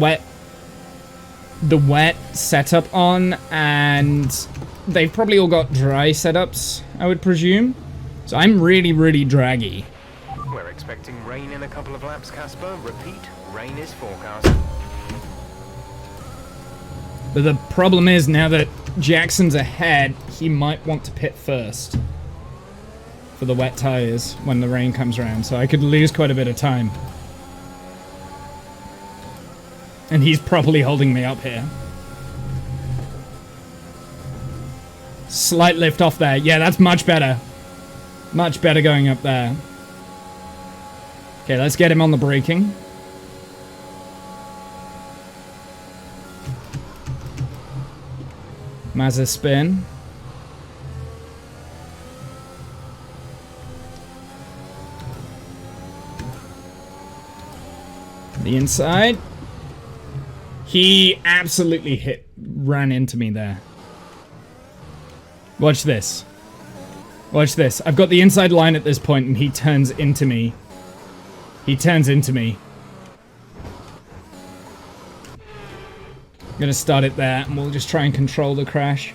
wet setup on, and they've probably all got dry setups, I would presume. So I'm really, really draggy. We're expecting rain in a couple of laps, Casper. Repeat, rain is forecast. But the problem is, now that Jackson's ahead, he might want to pit first for the wet tires when the rain comes around, so I could lose quite a bit of time. And he's probably holding me up here. Slight lift off there. Yeah, that's much better. Much better going up there. Okay, let's get him on the braking. Mazza spin. The inside. He absolutely ran into me there. Watch this. Watch this. I've got the inside line at this point and he turns into me. He turns into me. I'm gonna start it there and we'll just try and control the crash.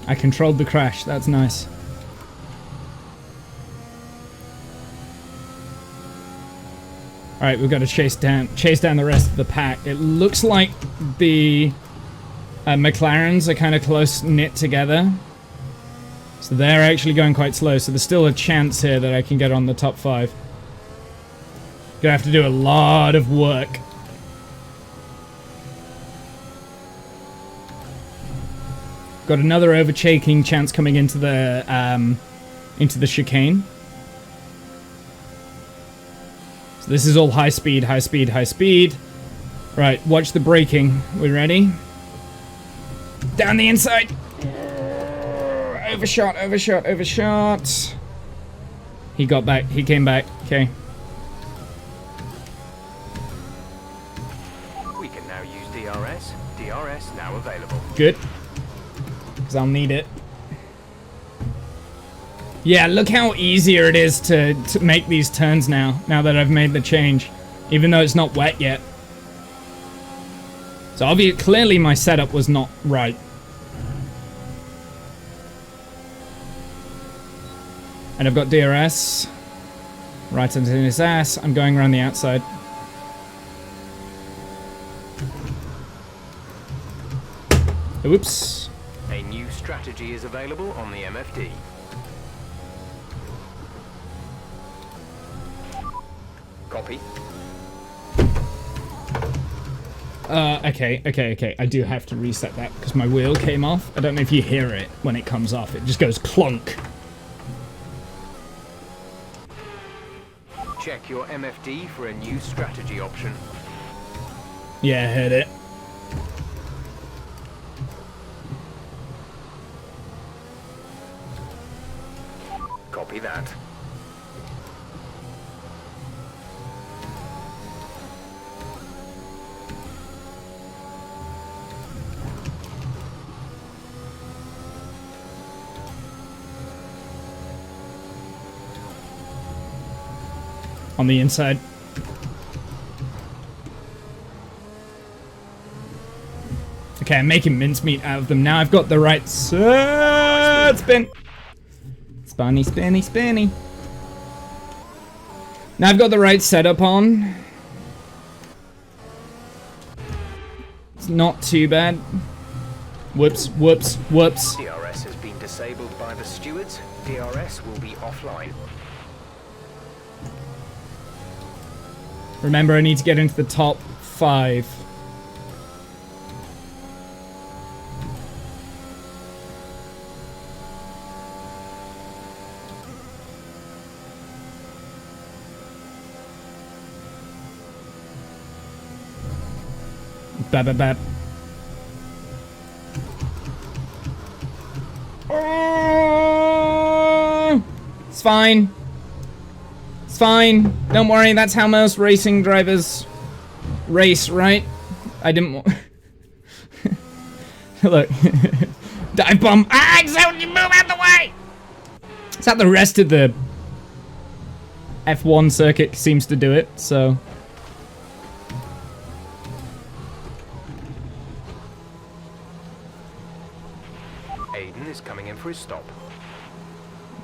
I controlled the crash, that's nice. Alright, we've got to chase down the rest of the pack. It looks like the McLarens are kind of close knit together. So they're actually going quite slow, so there's still a chance here that I can get on the top 5. Gonna have to do a lot of work. Got another overtaking chance coming into the chicane. So this is all high speed, high speed, high speed. Right, watch the braking. We ready? Down the inside. Overshot, overshot, overshot. He got back. He came back. Okay. We can now use DRS. DRS now available. Good. Because I'll need it. Yeah, look how easier it is to make these turns now that I've made the change. Even though it's not wet yet. So obviously, clearly my setup was not right. And I've got DRS. Right into his ass. I'm going around the outside. Oops. A new strategy is available on the MFD. Copy. Okay. I do have to reset that because my wheel came off. I don't know if you hear it when it comes off. It just goes clunk. Check your MFD for a new strategy option. Yeah, I heard it. Copy that. On the inside. Okay, I'm making mincemeat out of them. Now I've got the right spin. Spinny, spinny, spinny. Now I've got the right setup on. It's not too bad. Whoops, whoops, whoops. DRS has been disabled by the stewards. DRS will be offline. Remember, I need to get into the top 5. Bap, bap, bap. Oh, it's fine. It's fine. Don't worry, that's how most racing drivers race, right? I didn't want... Look. Dive bomb. Ah, so you move out the way! Is that the rest of the F1 circuit seems to do it, so... Aiden is coming in for his stop.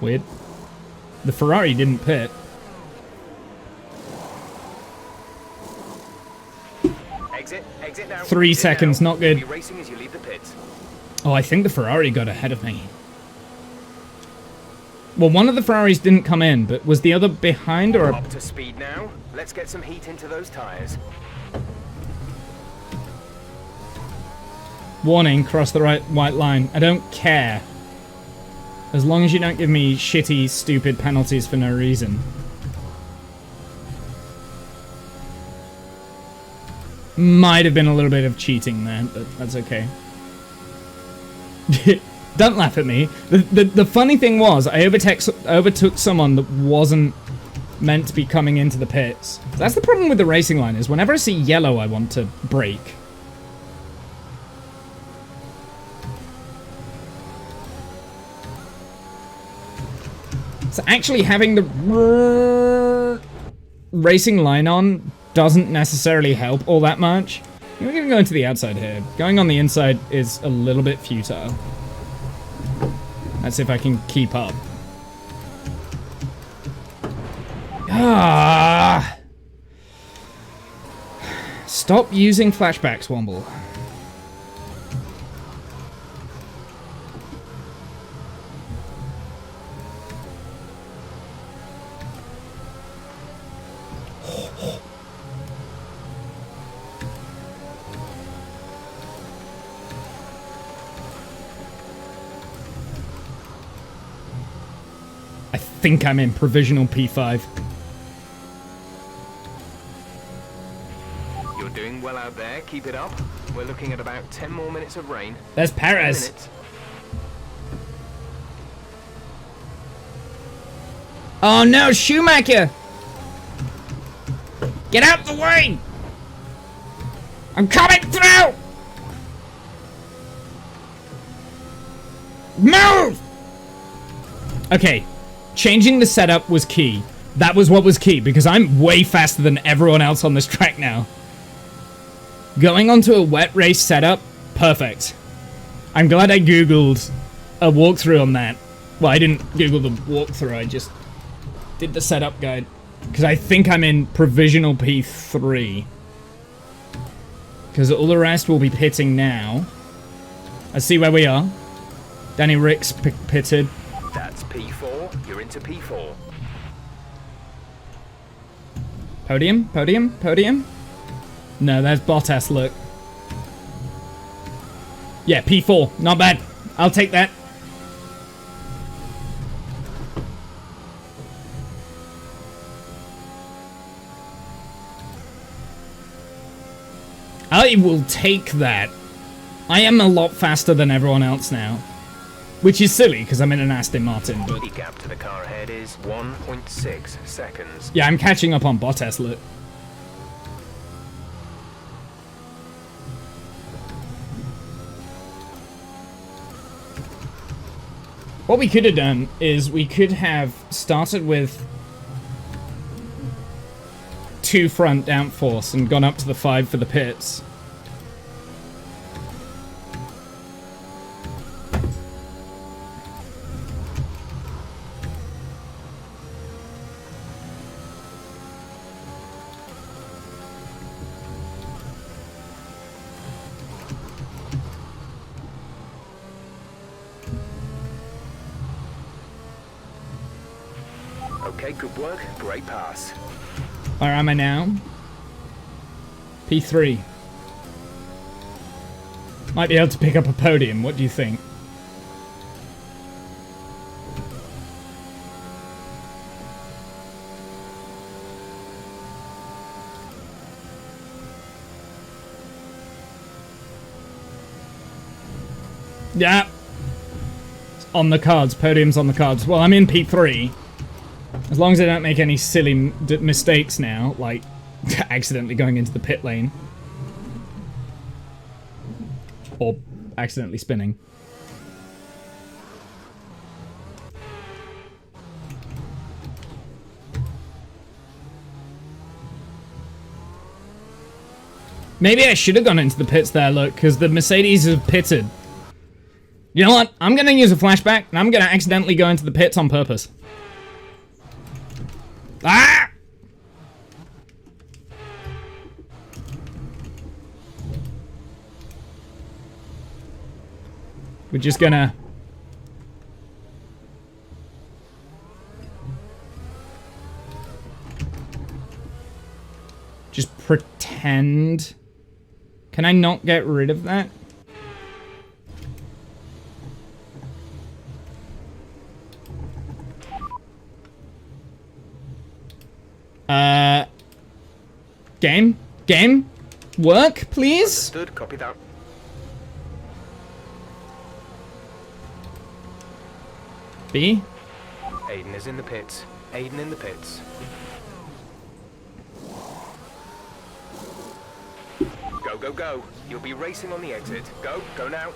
Weird. The Ferrari didn't pit. Exit now. 3 Exit seconds, now. not good. You'll be racing as you leave the pits. Oh, I think the Ferrari got ahead of me. Well, one of the Ferraris didn't come in, but was the other behind or... Up to speed now. Let's get some heat into those tires. Warning, cross the white line. I don't care. As long as you don't give me shitty, stupid penalties for no reason. Might have been a little bit of cheating there, but that's okay. Don't laugh at me. The funny thing was, I overtook someone that wasn't meant to be coming into the pits. That's the problem with the racing line, is whenever I see yellow, I want to brake. So actually having the racing line on doesn't necessarily help all that much. We're gonna go into the outside here. Going on the inside is a little bit futile. Let's see if I can keep up. Ah! Stop using flashbacks, Womble. I think I'm in provisional P5. You're doing well out there. Keep it up. We're looking at about 10 more minutes of rain. There's Perez. 10 minutes. Oh no, Schumacher! Get out the way! I'm coming through! Move! Okay, changing the setup was key. That was what was key, because I'm way faster than everyone else on this track now. Going onto a wet race setup, perfect. I'm glad I googled a walkthrough on that. Well, I didn't Google the walkthrough, I just did the setup guide. Because I think I'm in provisional P3. Because all the rest will be pitting now. Let's see where we are. Danny Ricks pitted. That's P4. You're into P4. Podium? Podium? Podium? No, that's Bottas, look. Yeah, P4. Not bad. I'll take that. I will take that. I am a lot faster than everyone else now. Which is silly, because I'm in an Aston Martin, but... The gap to the car ahead is 1.6 seconds. Yeah, I'm catching up on Bottas, look. What we could have done is we could have started with 2 front downforce and gone up to the 5 for the pits. Okay, good work. Great pass. Where am I now? P3. Might be able to pick up a podium. What do you think? Yeah. It's on the cards. Podium's on the cards. Well, I'm in P3. As long as I don't make any silly mistakes now, like accidentally going into the pit lane. Or accidentally spinning. Maybe I should have gone into the pits there, look, because the Mercedes have pitted. You know what? I'm going to use a flashback, and I'm going to accidentally go into the pits on purpose. Ah! We're just gonna... just pretend... Can I not get rid of that? Game? Work, please? Understood. Copy that. B? Aiden is in the pits. Aiden in the pits. Go, go, go. You'll be racing on the exit. Go, go now.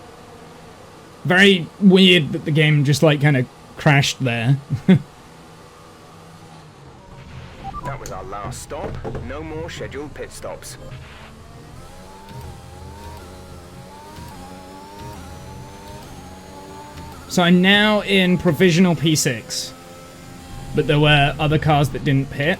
Very weird that the game just, like, kind of crashed there. That was our last stop. No more scheduled pit stops. So I'm now in provisional P6. But there were other cars that didn't pit.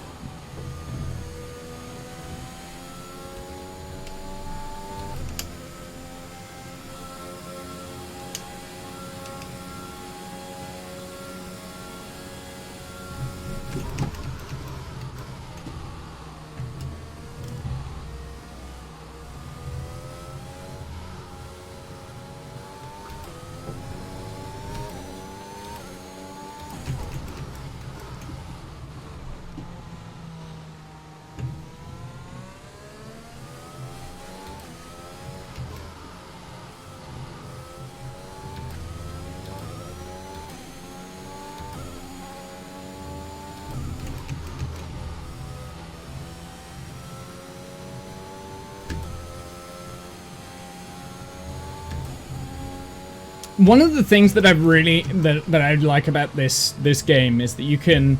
One of the things that I've really that I like about this game is that you can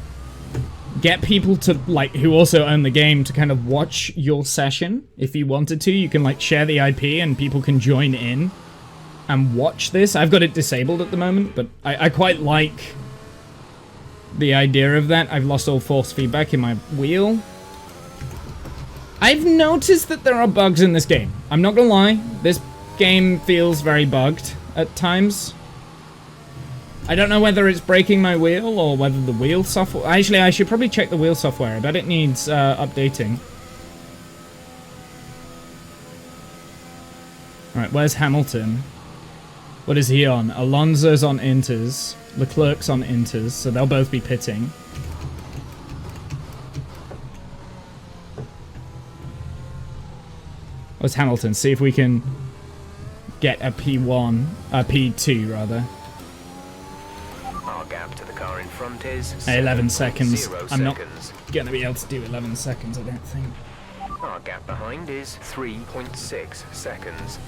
get people to, like, who also own the game to kind of watch your session if you wanted to. You can, like, share the IP and people can join in and watch this. I've got it disabled at the moment, but I quite like the idea of that. I've lost all force feedback in my wheel. I've noticed that there are bugs in this game. I'm not gonna lie, this game feels very bugged at times. I don't know whether it's breaking my wheel or whether the wheel software... Actually, I should probably check the wheel software. I bet it needs updating. Alright, where's Hamilton? What is he on? Alonso's on inters. Leclerc's on inters, so they'll both be pitting. Where's Hamilton? See if we can get a P1, a P2 rather. car in front is 11 seconds. 7.0 I'm not seconds. gonna be able to do 11 seconds, I don't think. Our gap behind is 3.6 seconds.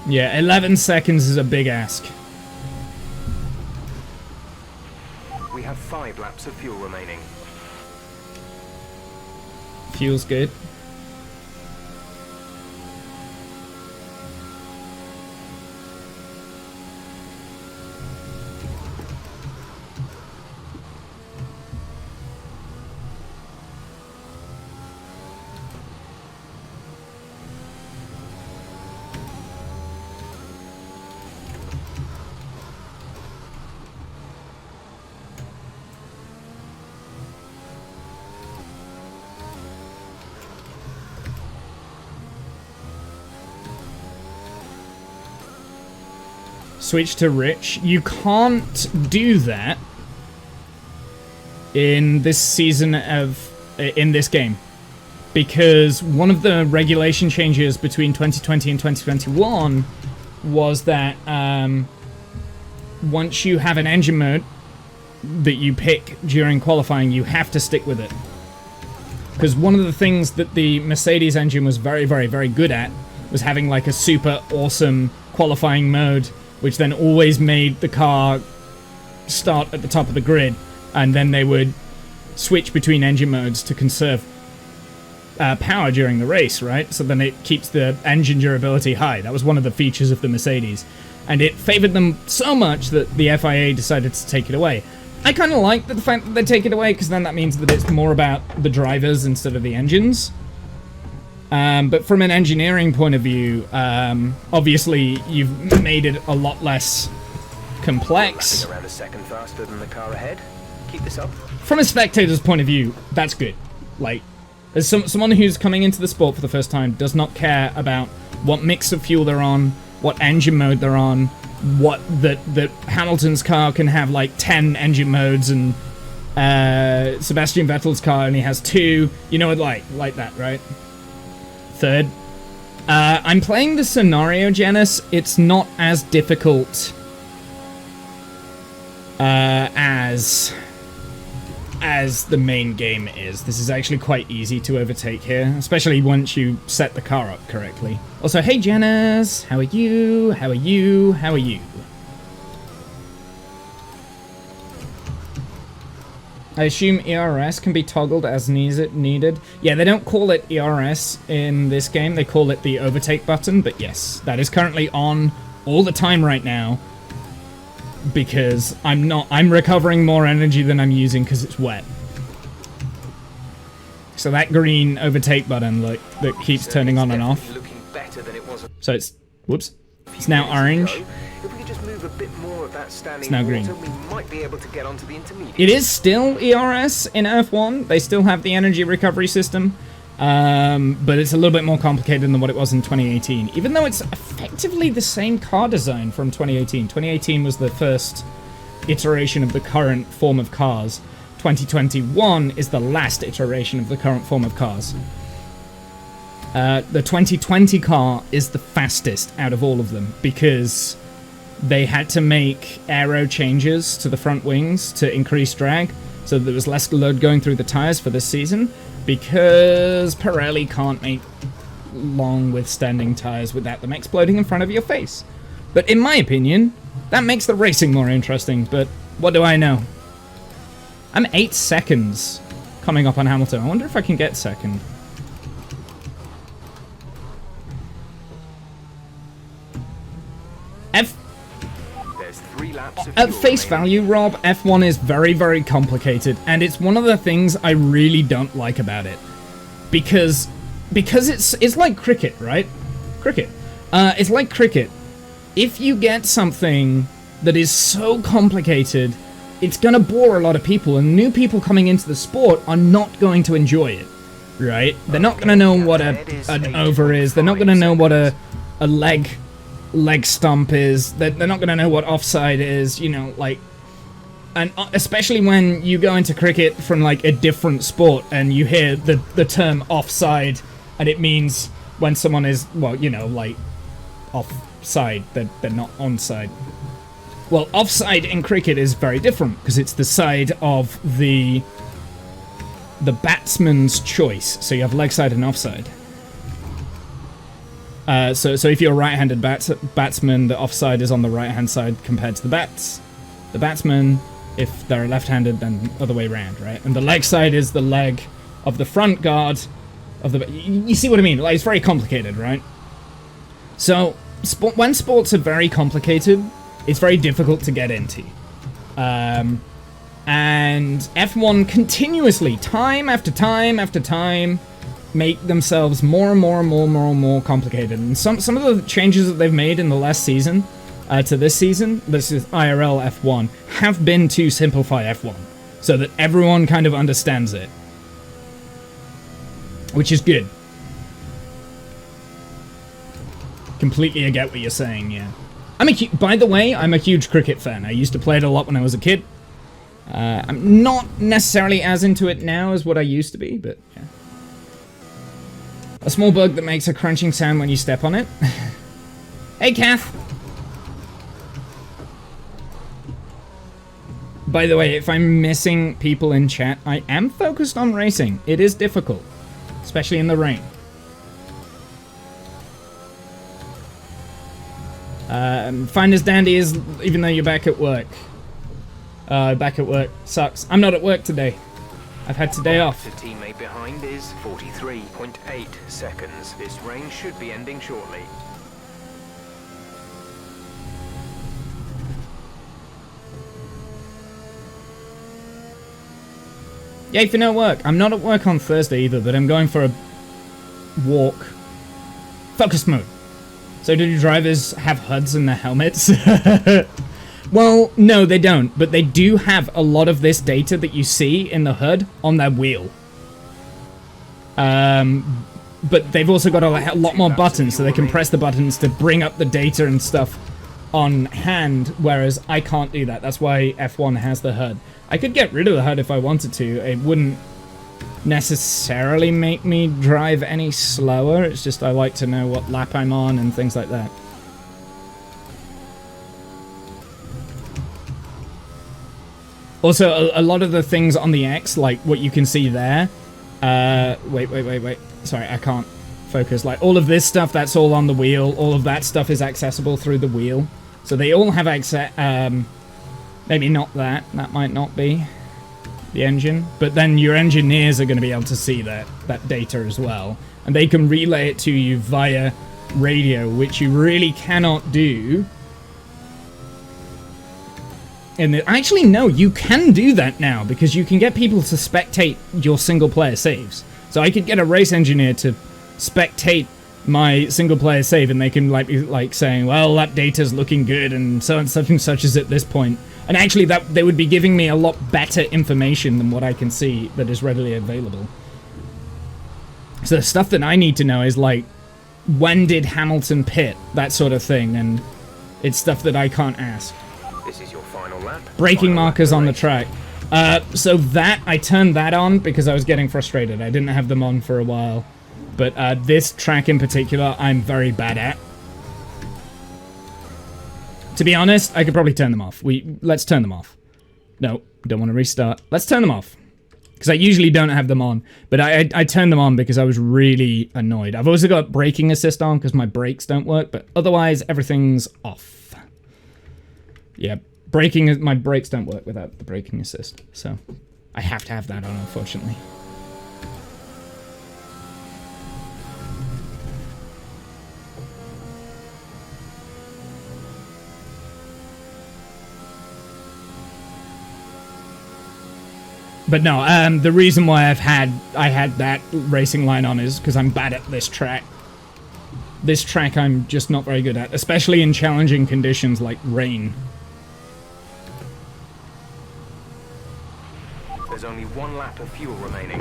Yeah, 11 seconds is a big ask. We have 5 laps of fuel remaining. Fuel's good. Switch to rich. You can't do that in this season in this game, because one of the regulation changes between 2020 and 2021 was that once you have an engine mode that you pick during qualifying, you have to stick with it. Because one of the things that the Mercedes engine was very, very, very good at was having like a super awesome qualifying mode, which then always made the car start at the top of the grid, and then they would switch between engine modes to conserve power during the race, right? So then it keeps the engine durability high. That was one of the features of the Mercedes, and it favored them so much that the FIA decided to take it away. I kind of like the fact that they take it away, because then that means that it's more about the drivers instead of the engines. But from an engineering point of view, obviously you've made it a lot less complex. Around a second faster than the car ahead. Keep this up. From a spectator's point of view, that's good. Like, as someone who's coming into the sport for the first time does not care about what mix of fuel they're on, what engine mode they're on, what that Hamilton's car can have like 10 engine modes and Sebastian Vettel's car only has 2. You know, like that, right? Third. I'm playing the Scenario Genus. It's not as difficult as the main game is. This is actually quite easy to overtake here, especially once you set the car up correctly. Also, hey Janus, how are you? How are you? How are you? I assume ERS can be toggled as needed. Yeah, they don't call it ERS in this game. They call it the overtake button, but yes, that is currently on all the time right now, because I'm recovering more energy than I'm using because it's wet. So that green overtake button, look, that keeps turning on and off. So it's, whoops, it's now orange. If we could just move a bit more of that standing It's now water, green. we might be able to get onto the intermediate. It is still ERS in F1. They still have the energy recovery system, but it's a little bit more complicated than what it was in 2018, even though it's effectively the same car design from 2018. 2018 was the first iteration of the current form of cars. 2021 is the last iteration of the current form of cars. The 2020 car is the fastest out of all of them, because they had to make aero changes to the front wings to increase drag, so there was less load going through the tires for this season, because Pirelli can't make long withstanding tires without them exploding in front of your face. But in my opinion, that makes the racing more interesting, but what do I know? I'm 8 seconds coming up on Hamilton. I wonder if I can get second. At face value, Rob, F1 is very, very complicated, and it's one of the things I really don't like about it. Because it's like cricket, right? Cricket. It's like cricket. If you get something that is so complicated, it's gonna bore a lot of people, and new people coming into the sport are not going to enjoy it, right? They're not gonna know what an over is. They're not gonna know what a leg stump is. They're not going to know what offside is, you know, like, and especially when you go into cricket from like a different sport and you hear the term offside, and it means when someone is, well, you know, like offside. They're not onside. Well, offside in cricket is very different because it's the side of the batsman's choice. So you have leg side and offside. So if you're a right-handed batsman, the offside is on the right-hand side compared to the batsman. If they're left-handed, then other way around, right? And the leg side is the leg of the front guard of the... You see what I mean? Like, it's very complicated, right? So, when sports are very complicated, it's very difficult to get into. And F1 continuously, time after time after time, make themselves more and more complicated. And some of the changes that they've made in the last season... to this season, this is IRL F1, have been to simplify F1 so that everyone kind of understands it, which is good. Completely I get what you're saying, yeah. By the way, I'm a huge cricket fan. I used to play it a lot when I was a kid. I'm not necessarily as into it now as what I used to be, but yeah. A small bug that makes a crunching sound when you step on it. Hey, Kath! By the way, if I'm missing people in chat, I am focused on racing. It is difficult, especially in the rain. Fine as dandy is, even though you're back at work. Back at work sucks. I'm not at work today. I've had today off. The teammate behind is 43.8 seconds. This range should be ending shortly. Yay for no work. I'm not at work on Thursday either, but I'm going for a walk. Focus mode. So do drivers have HUDs in their helmets? Well, no, they don't. But they do have a lot of this data that you see in the HUD on their wheel. But they've also got a lot more buttons, so they can press the buttons to bring up the data and stuff on hand, whereas I can't do that. That's why F1 has the HUD. I could get rid of the HUD if I wanted to. It wouldn't necessarily make me drive any slower. It's just I like to know what lap I'm on and things like that. Also, a lot of the things on the X, like what you can see there... wait. Sorry, I can't focus. Like, all of this stuff, that's all on the wheel. All of that stuff is accessible through the wheel. So they all have access... maybe not that. That might not be the engine. But then your engineers are going to be able to see that data as well. And they can relay it to you via radio, which you really cannot do... Actually, no, you can do that now, because you can get people to spectate your single-player saves. So I could get a race engineer to spectate my single-player save, and they can be like saying, well, that data's looking good, and so and such is at this point. And actually, they would be giving me a lot better information than what I can see that is readily available. So the stuff that I need to know is, like, when did Hamilton pit? That sort of thing, and it's stuff that I can't ask. This is your final lap. Braking markers on the track. So that, I turned that on because I was getting frustrated. I didn't have them on for a while. But this track in particular, I'm very bad at. To be honest, I could probably turn them off. Let's turn them off. No, don't want to restart. Let's turn them off. Because I usually don't have them on. But I turned them on because I was really annoyed. I've also got braking assist on because my brakes don't work. But otherwise, everything's off. Yeah, my brakes don't work without the braking assist, so I have to have that on, unfortunately. But no, the reason why I had that racing line on is because I'm bad at this track. This track I'm just not very good at, especially in challenging conditions like rain. There's only one lap of fuel remaining.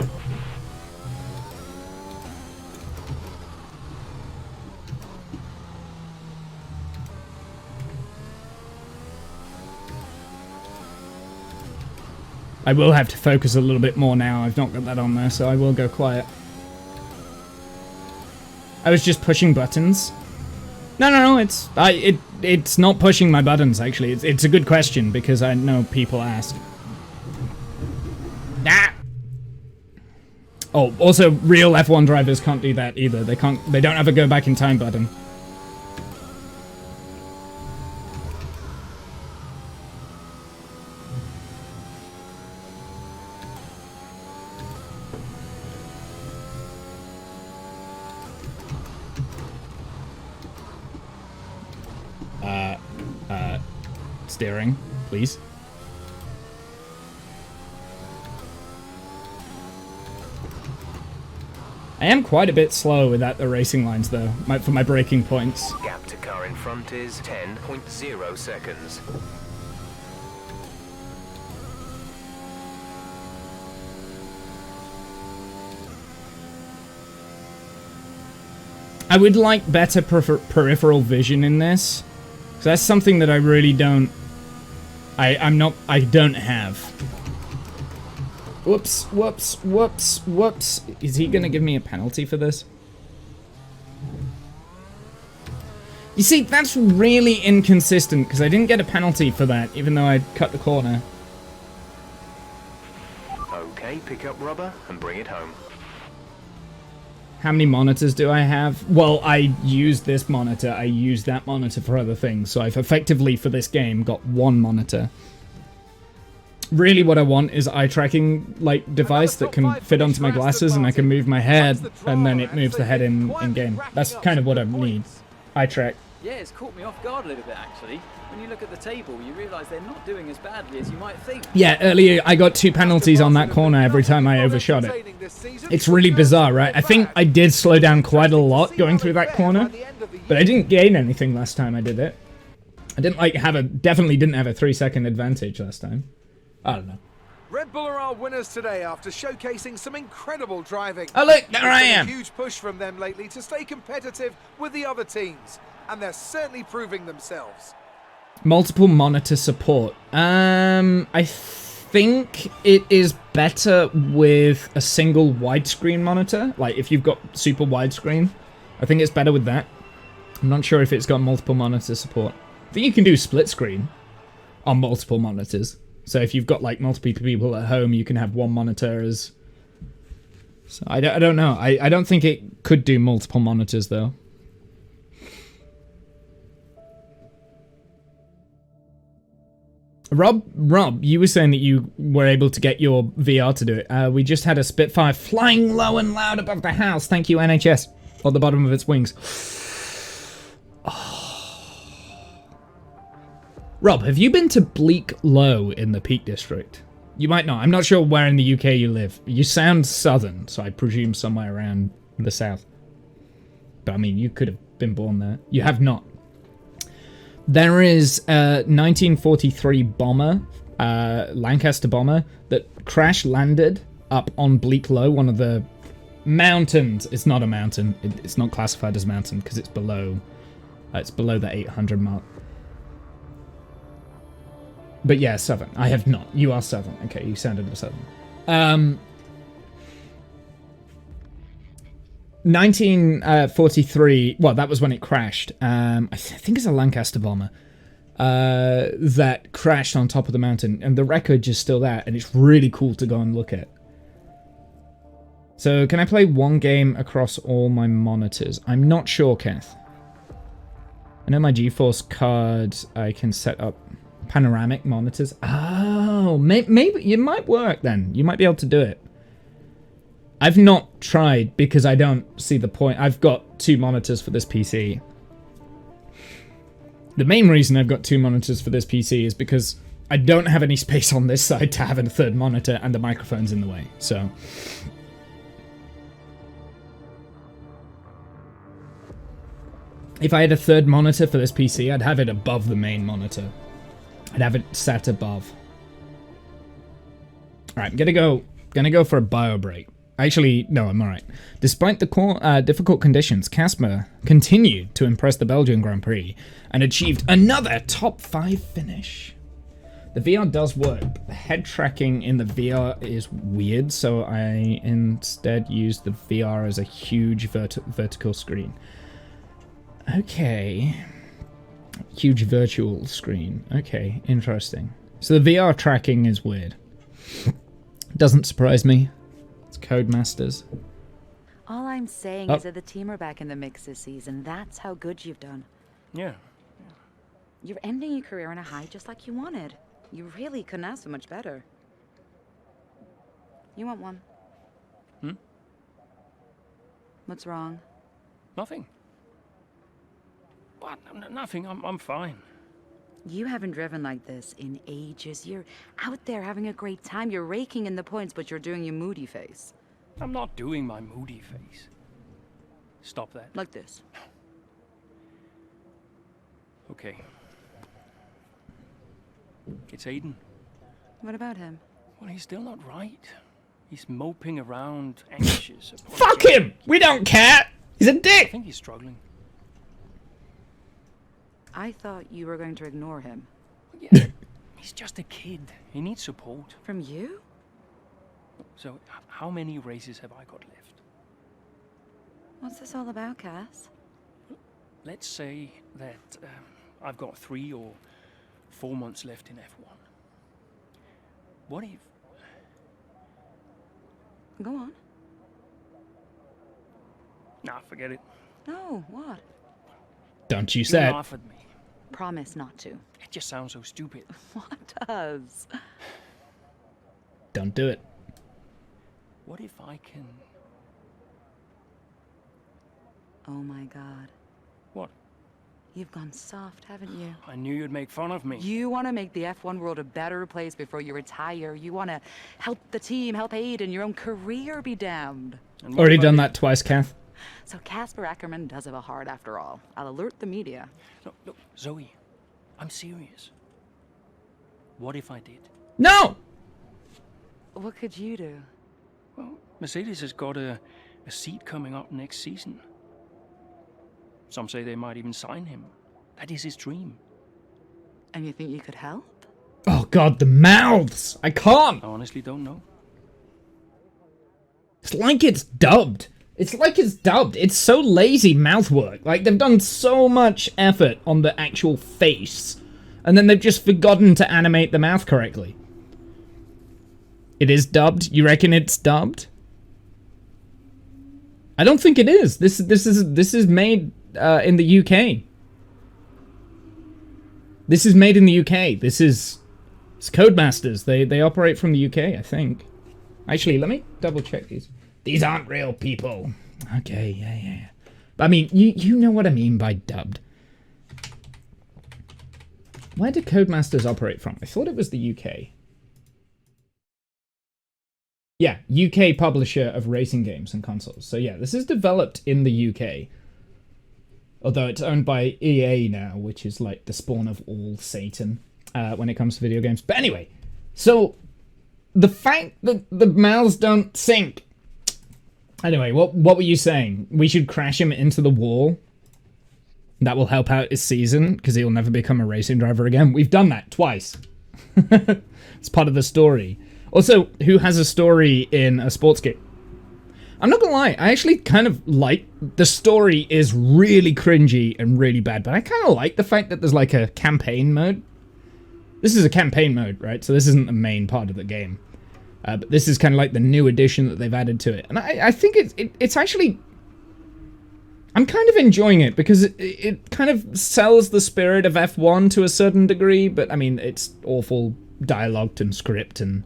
I will have to focus a little bit more now. I've not got that on there, so I will go quiet. I was just pushing buttons. No, it's not pushing my buttons, actually. It's a good question, because I know people ask. Ah! Oh, also, real F1 drivers can't do that either. They don't have a go back in time button. Steering, please. I am quite a bit slow without the racing lines, though, for my braking points. Gap to car in front is 10.0 seconds. I would like better peripheral vision in this, because that's something that I really don't. I don't have. Whoops, whoops, whoops, whoops. Is he gonna give me a penalty for this? You see, that's really inconsistent, because I didn't get a penalty for that, even though I cut the corner. Okay, pick up rubber and bring it home. How many monitors do I have? Well, I use this monitor, I use that monitor for other things, so I've effectively, for this game, got one monitor. Really what I want is eye tracking like device that can fit onto my glasses and I can move my head and then it moves the head in game. That's kind of what I need. Eye track. Yeah, it's caught me off guard a little bit actually. When you look at the table, you realise they're not doing as badly as you might think. Yeah, earlier I got 2 penalties on that corner every time I overshot it. It's really bizarre, right? I think I did slow down quite a lot going through that corner, but I didn't gain anything last time I did it. I didn't like definitely didn't have a 3-second advantage last time. I don't know. Red Bull are our winners today after showcasing some incredible driving. Oh look, there I am! It's been a huge push from them lately to stay competitive with the other teams, and they're certainly proving themselves. Multiple monitor support. I think it is better with a single widescreen monitor. Like if you've got super widescreen, I think it's better with that. I'm not sure if it's got multiple monitor support. I think you can do split screen on multiple monitors. So if you've got like multiple people at home, you can have one monitor as... So I don't know. I don't think it could do multiple monitors though. Rob, you were saying that you were able to get your VR to do it. We just had a Spitfire flying low and loud above the house. Thank you, NHS. On the bottom of its wings. Oh. Rob, have you been to Bleak Low in the Peak District? You might not. I'm not sure where in the UK you live. You sound southern, so I presume somewhere around the south. But I mean, you could have been born there. You have not. There is a 1943 bomber, Lancaster bomber, that crash landed up on Bleak Low, one of the mountains. It's not a mountain. It's not classified as a mountain because it's below the 800 mark. But yeah, southern. I have not. You are southern. Okay, you sounded southern. 1943. Well, that was when it crashed. I think it's a Lancaster bomber that crashed on top of the mountain, and the wreckage is still there, and it's really cool to go and look at. So, can I play one game across all my monitors? I'm not sure, Keth. I know my GeForce card. I can set up panoramic monitors. Oh, maybe it might work then. You might be able to do it. I've not tried because I don't see the point. I've got 2 monitors for this PC. The main reason I've got 2 monitors for this PC is because I don't have any space on this side to have a 3rd monitor and the microphone's in the way. So if I had a 3rd monitor for this PC, I'd have it above the main monitor. I'd have it sat above. Alright, I'm gonna go for a bio break. Actually, no, I'm alright. Despite the difficult conditions, Casper continued to impress the Belgian Grand Prix and achieved another top 5 finish. The VR does work, but the head tracking in the VR is weird, so I instead used the VR as a huge vertical screen. Okay. Huge virtual screen. Okay, interesting. So the VR tracking is weird. Doesn't surprise me. It's Codemasters. All I'm saying is that the team are back in the mix this season. That's how good you've done. Yeah. You're ending your career on a high just like you wanted. You really couldn't ask for much better. You want one? What's wrong? Nothing. What? Nothing. I'm fine. You haven't driven like this in ages. You're out there having a great time. You're raking in the points, but you're doing your moody face. I'm not doing my moody face. Stop that. Like this. Okay. It's Aiden. What about him? Well, he's still not right. He's moping around, anxious. Fuck him! We don't care! He's a I dick! think he's struggling. I thought you were going to ignore him. Yeah, he's just a kid. He needs support. From you? So, how many races have I got left? What's this all about, Cass? Let's say that I've got 3 or 4 months left in F1. What if... Go on. Nah, forget it. No, what? Don't you You say it. laugh at me. Promise not to. It just sounds so stupid. What does? Don't do it. What if I can... Oh my god. What? You've gone soft, haven't you? I knew you'd make fun of me. You want to make the F1 world a better place before you retire. You want to help the team, help Aiden, your own career be damned. And what Already if I done did- that twice, Kath. So Casper Ackerman does have a heart after all. I'll alert the media. No, look, Zoe, I'm serious. What if I did? No! What could you do? Well, Mercedes has got a seat coming up next season. Some say they might even sign him. That is his dream. And you think you could help? Oh god, the mouths! I can't! I honestly don't know. It's like it's dubbed. It's like it's dubbed. It's so lazy mouth work. Like, they've done so much effort on the actual face, and then they've just forgotten to animate the mouth correctly. It is dubbed? You reckon it's dubbed? I don't think it is. This is made in the UK. This is made in the UK. It's Codemasters. They operate from the UK, I think. Actually, let me double check these. These aren't real people. Okay, yeah. But I mean, you know what I mean by dubbed. Where did Codemasters operate from? I thought it was the UK. Yeah, UK publisher of racing games and consoles. So yeah, this is developed in the UK. Although it's owned by EA now, which is like the spawn of all Satan when it comes to video games. But anyway, so the fact that the mouths don't sync. Anyway, what were you saying? We should crash him into the wall? That will help out his season, because he'll never become a racing driver again. We've done that twice. It's part of the story. Also, who has a story in a sports game? I'm not gonna lie, I actually kind of like... The story is really cringy and really bad, but I kind of like the fact that there's like a campaign mode. This is a campaign mode, right? So this isn't the main part of the game. But this is kind of like the new addition that they've added to it. And I think it's actually... I'm kind of enjoying it, because it kind of sells the spirit of F1 to a certain degree, but I mean, it's awful dialogued and script and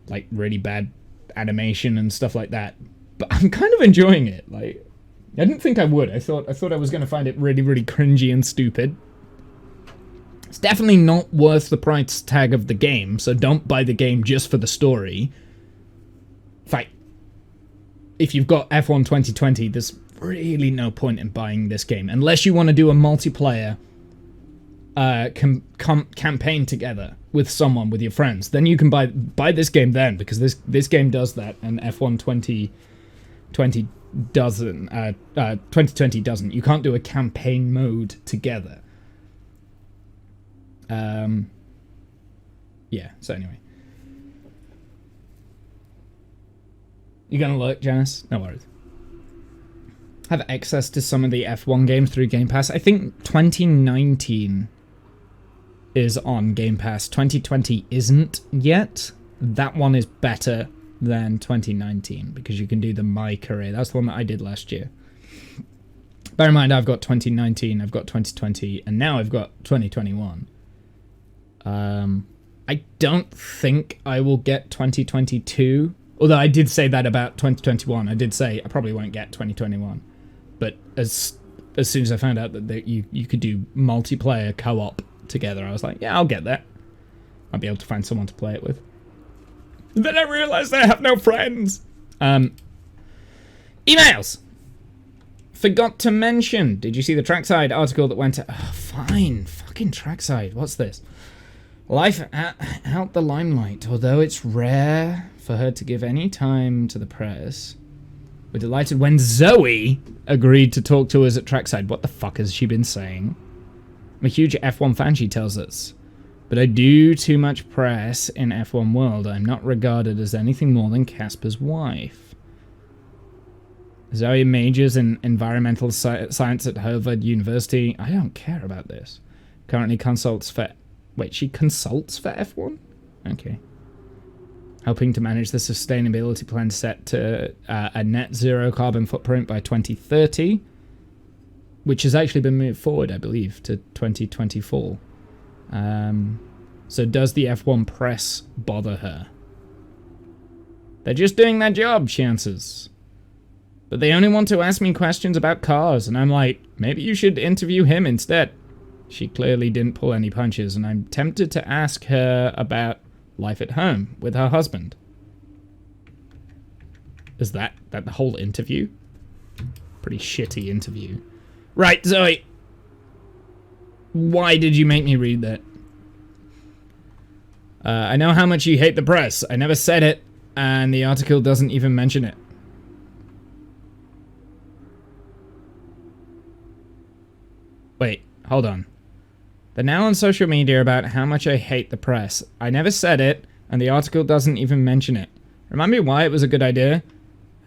like really bad animation and stuff like that. But I'm kind of enjoying it. Like, I didn't think I would. I thought I was going to find it really, really cringy and stupid. It's definitely not worth the price tag of the game, so don't buy the game just for the story. In fact, if you've got F1 2020, there's really no point in buying this game, unless you want to do a multiplayer campaign together with someone, with your friends. Then you can buy this game then, because this game does that, and F1 2020 doesn't. 2020 doesn't. You can't do a campaign mode together. Yeah, so anyway. You gonna look, Janice? No worries. have access to some of the F1 games through Game Pass. I think 2019 is on Game Pass. 2020 isn't yet. That one is better than 2019 because you can do the My Career. That's the one that I did last year. Bear in mind, I've got 2019, I've got 2020, and now I've got 2021. I don't think I will get 2022, although I did say that about 2021. I did say I probably won't get 2021. But as soon as I found out that you could do multiplayer co-op together, I was like, yeah, I'll get that. I'll be able to find someone to play it with. And then I realized I have no friends. Emails. Forgot to mention. Did you see the Trackside article that went to... Oh, fine. Fucking Trackside. What's this? Life out the limelight. Although it's rare for her to give any time to the press, we're delighted when Zoe agreed to talk to us at Trackside. What the fuck has she been saying? I'm a huge F1 fan, she tells us. But I do too much press in F1 world. I'm not regarded as anything more than Casper's wife. Zoe majors in environmental science at Harvard University. I don't care about this. Currently consults for... Wait, she consults for F1? Okay. Helping to manage the sustainability plan set to a net zero carbon footprint by 2030. Which has actually been moved forward, I believe, to 2024. So does the F1 press bother her? They're just doing their job, she answers. But they only want to ask me questions about cars, and I'm like, maybe you should interview him instead. She clearly didn't pull any punches, and I'm tempted to ask her about life at home with her husband. Is that the whole interview? Pretty shitty interview. Right, Zoe. Why did you make me read that? I know how much you hate the press. I never said it, and the article doesn't even mention it. Wait, hold on. They're now on social media about how much I hate the press. I never said it, and the article doesn't even mention it. Remind me why it was a good idea?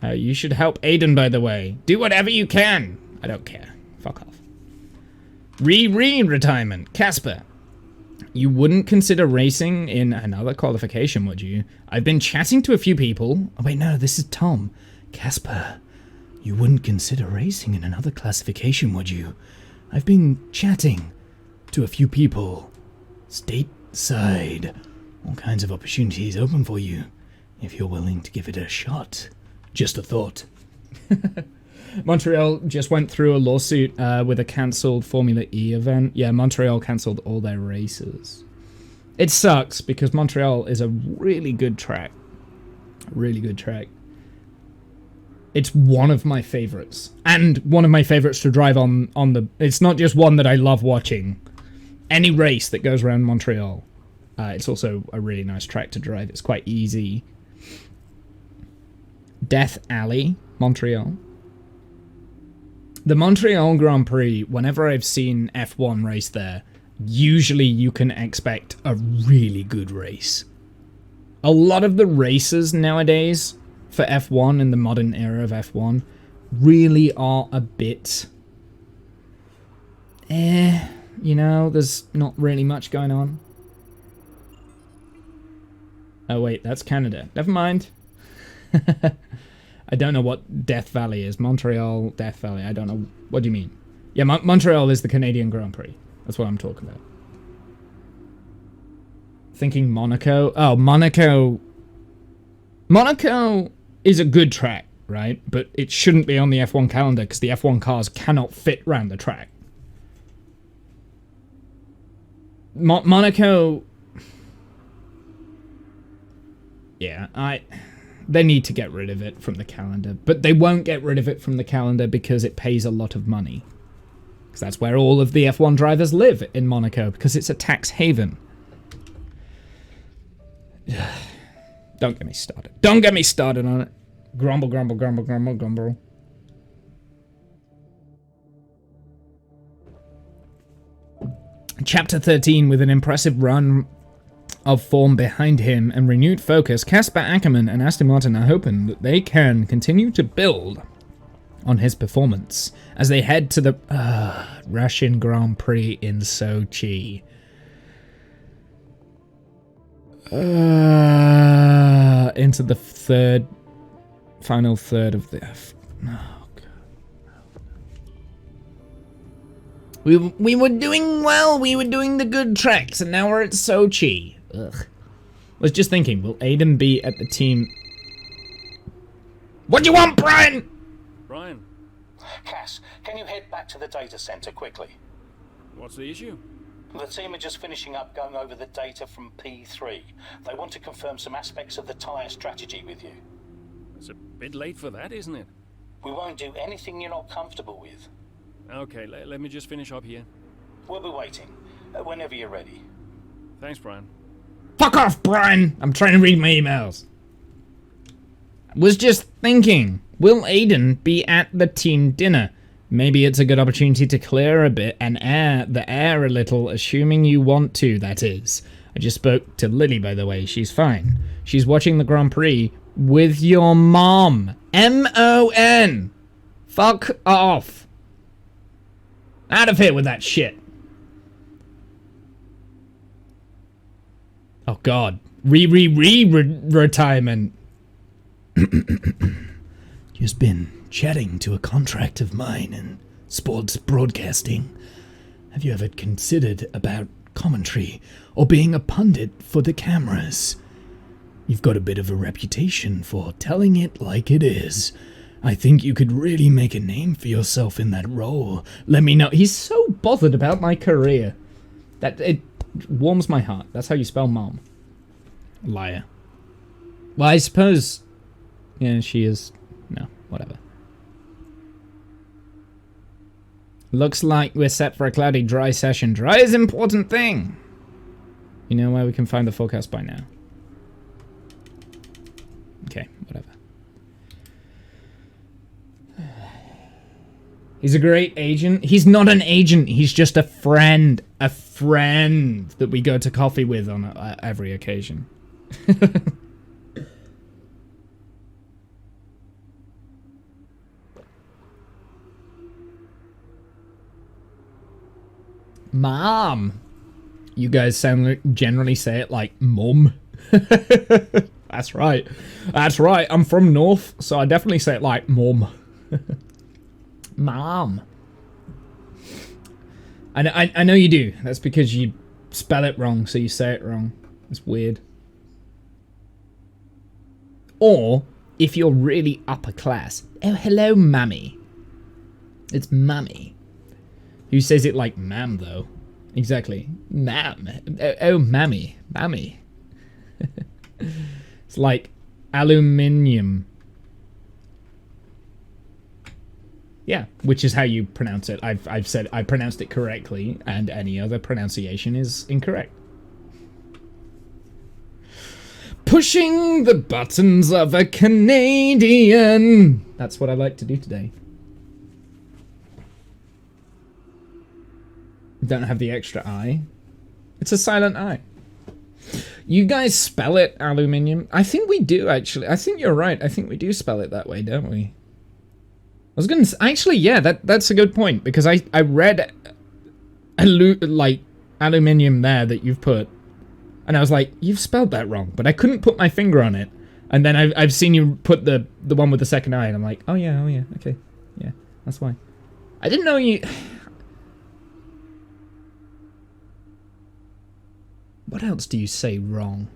You should help Aiden, by the way. Do whatever you can. I don't care. Fuck off. Retirement. Casper. You wouldn't consider racing in another qualification, would you? I've been chatting to a few people. Oh, wait, no, this is Tom. Casper, you wouldn't consider racing in another classification, would you? I've been chatting to a few people. Stateside. All kinds of opportunities open for you, if you're willing to give it a shot. Just a thought. Montreal just went through a lawsuit with a cancelled Formula E event. Yeah, Montreal cancelled all their races. It sucks because Montreal is a really good track. Really good track. It's one of my favorites. And one of my favorites to drive on the... It's not just one that I love watching. Any race that goes around Montreal. It's also a really nice track to drive. It's quite easy. Death Alley, Montreal. The Montreal Grand Prix, whenever I've seen F1 race there, usually you can expect a really good race. A lot of the races nowadays for F1 in the modern era of F1 really are a bit... you know, there's not really much going on. Oh wait, that's Canada. Never mind. I don't know what Death Valley is. Montreal, Death Valley. I don't know. What do you mean? Yeah, Montreal is the Canadian Grand Prix. That's what I'm talking about. Thinking Monaco. Oh, Monaco. Monaco is a good track, right? But it shouldn't be on the F1 calendar because the F1 cars cannot fit around the track. Monaco... Yeah, they need to get rid of it from the calendar. But they won't get rid of it from the calendar because it pays a lot of money. Because that's where all of the F1 drivers live in Monaco, because it's a tax haven. Don't get me started. Don't get me started on it. Grumble, grumble, grumble, grumble, grumble. Chapter 13, with an impressive run of form behind him and renewed focus, Casper Ackerman and Aston Martin are hoping that they can continue to build on his performance as they head to the Russian Grand Prix in Sochi. Into the final third of the... Oh, God. We were doing well, we were doing the good tracks, and now we're at Sochi. Ugh. I was just thinking, will Aiden be at the team... What do you want, Brian? Brian, Cass, can you head back to the data center quickly? what's the issue? The team are just finishing up going over the data from P3. They want to confirm some aspects of the tire strategy with you. It's a bit late for that, isn't it? We won't do anything you're not comfortable with. Okay, let me just finish up here. We'll be waiting, whenever you're ready. Thanks, Brian. Fuck off, Brian! I'm trying to read my emails. I was just thinking, will Aiden be at the team dinner? Maybe it's a good opportunity to clear a bit and air the air a little, assuming you want to, that is. I just spoke to Lily, by the way. She's fine. She's watching the Grand Prix with your mom. M-O-N. Fuck off. Out of here with that shit. Oh, God. Retirement. Just been chatting to a contract of mine in sports broadcasting. Have you ever considered about commentary or being a pundit for the cameras? You've got a bit of a reputation for telling it like it is. I think you could really make a name for yourself in that role. Let me know. He's so bothered about my career. That it warms my heart. That's how you spell mom. Liar. Well, I suppose... Yeah, she is... No, whatever. Looks like we're set for a cloudy, dry session. Dry is an important thing. You know where we can find the forecast by now. Okay, whatever. He's a great agent. He's not an agent. He's just a friend. A friend that we go to coffee with on every occasion. Mom. You guys generally say it like mum. That's right. That's right. I'm from North, so I definitely say it like mum. Mom. I know you do. That's because you spell it wrong, so you say it wrong. It's weird. Or, if you're really upper class, oh, hello, mammy. It's mammy. Who says it like ma'am, though? Exactly. Ma'am. Oh, mammy. Mammy. It's like aluminium. Yeah, which is how you pronounce it. I've said I pronounced it correctly, and any other pronunciation is incorrect. Pushing the buttons of a Canadian. That's what I like to do today. Don't have the extra I. It's a silent I. You guys spell it aluminium? I think we do, actually. I think you're right. I think we do spell it that way, don't we? I was gonna say, actually, yeah, that's a good point, because I read like aluminium there that you've put, and I was like, you've spelled that wrong, but I couldn't put my finger on it. And then I've seen you put the one with the second I, and I'm like, oh yeah, okay, yeah, that's why. I didn't know you. What else do you say wrong?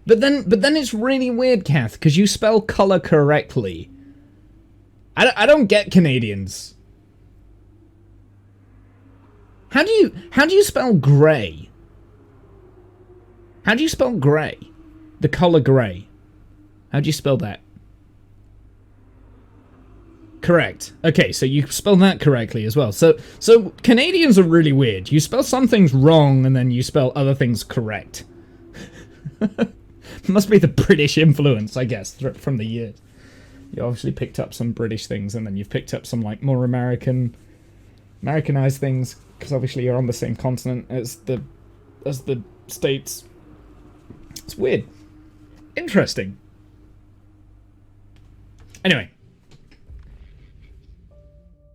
But then it's really weird, Kath, because you spell color correctly. I don't get Canadians. How do you spell gray? How do you spell gray? The color gray. How do you spell that? Correct. Okay, so you spell that correctly as well. So Canadians are really weird. You spell some things wrong and then you spell other things correct. Must be the British influence, I guess, from the years. You obviously picked up some British things, and then you've picked up some like more Americanized things, because obviously you're on the same continent as the States. It's weird. Interesting. Anyway.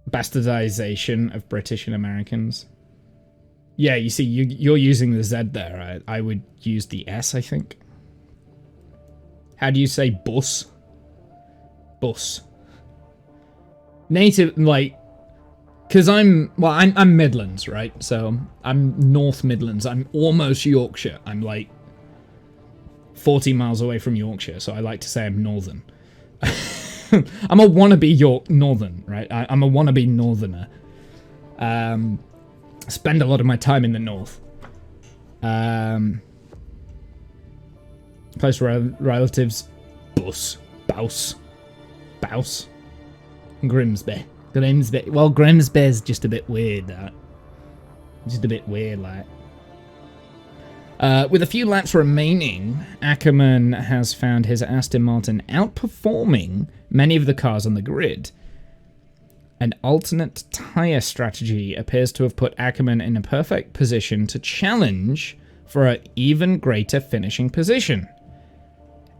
Bastardization of British and Americans. Yeah, you see, you're using the Z there. I would use the S, I think. How do you say bus? Bus. Native, like... Because I'm Midlands, right? So I'm North Midlands. I'm almost Yorkshire. I'm like 40 miles away from Yorkshire, so I like to say I'm Northern. I'm a wannabe Northern, right? I'm a wannabe Northerner. Spend a lot of my time in the North. Close relatives, Bouse, Grimsby. Well, Grimsby's just a bit weird, that. Just a bit weird, like. With a few laps remaining, Ackerman has found his Aston Martin outperforming many of the cars on the grid. An alternate tyre strategy appears to have put Ackerman in a perfect position to challenge for an even greater finishing position.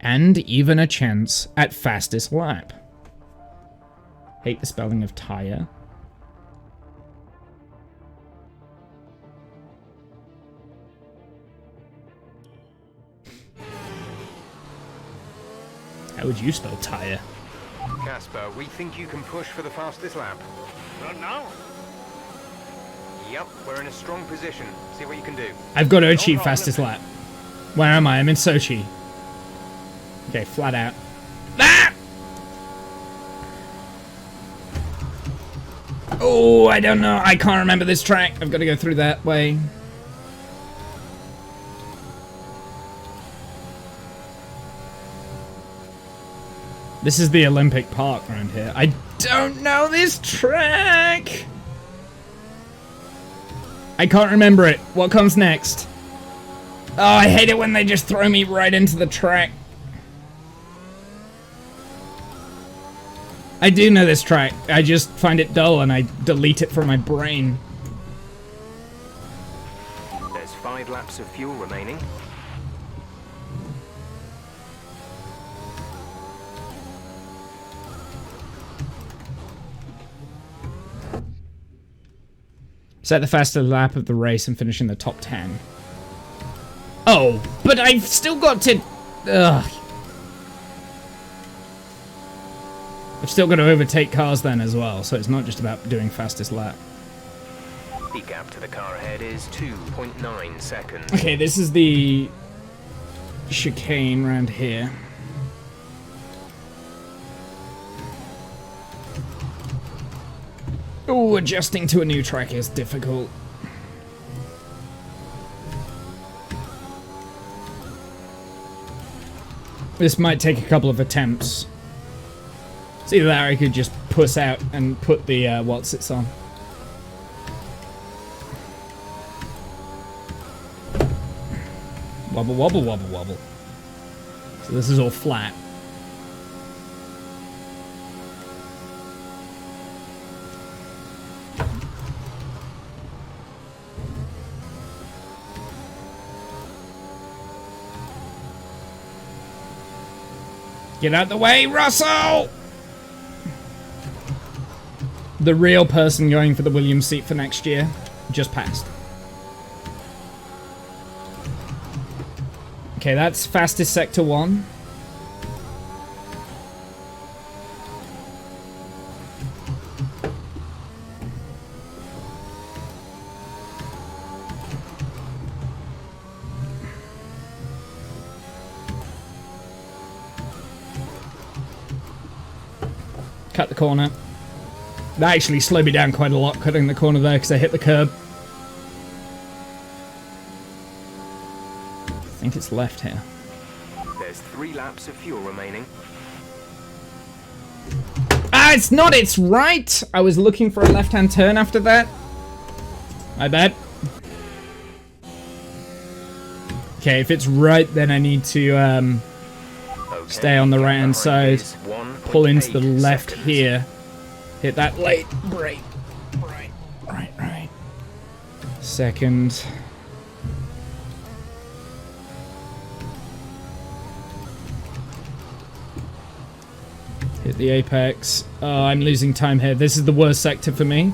And even a chance at fastest lap. Hate the spelling of tyre. How would you spell tyre? Casper, we think you can push for the fastest lap. Not now. Yep, we're in a strong position. See what you can do. I've got to achieve fastest lap. Where am I? I'm in Sochi. Okay, flat out. Ah! Oh, I don't know. I can't remember this track. I've got to go through that way. This is the Olympic Park around here. I don't know this track. I can't remember it. What comes next? Oh, I hate it when they just throw me right into the track. I do know this track. I just find it dull and I delete it from my brain. There's 5 laps of fuel remaining. Set the fastest lap of the race and finish in the top 10. Oh, but I've still got to... Ugh. I've still got to overtake cars then as well, so it's not just about doing fastest lap. The gap to the car ahead is 2.9 seconds. Okay, this is the chicane around here. Oh, adjusting to a new track is difficult. This might take a couple of attempts. It's either that or I could just puss out and put the what's-its on. Wobble, wobble, wobble, wobble. So this is all flat. Get out the way, Russell! The real person going for the Williams seat for next year just passed. Okay, that's fastest sector 1. Cut the corner. That actually slowed me down quite a lot, cutting the corner there because I hit the curb. I think it's left here. There's 3 laps of fuel remaining. Ah, it's not, it's right! I was looking for a left-hand turn after that. My bad. Okay, if it's right, then I need to stay on the right-hand side. Pull into the left here. Hit that late brake. Right. Hit the apex. Oh, I'm losing time here. This is the worst sector for me.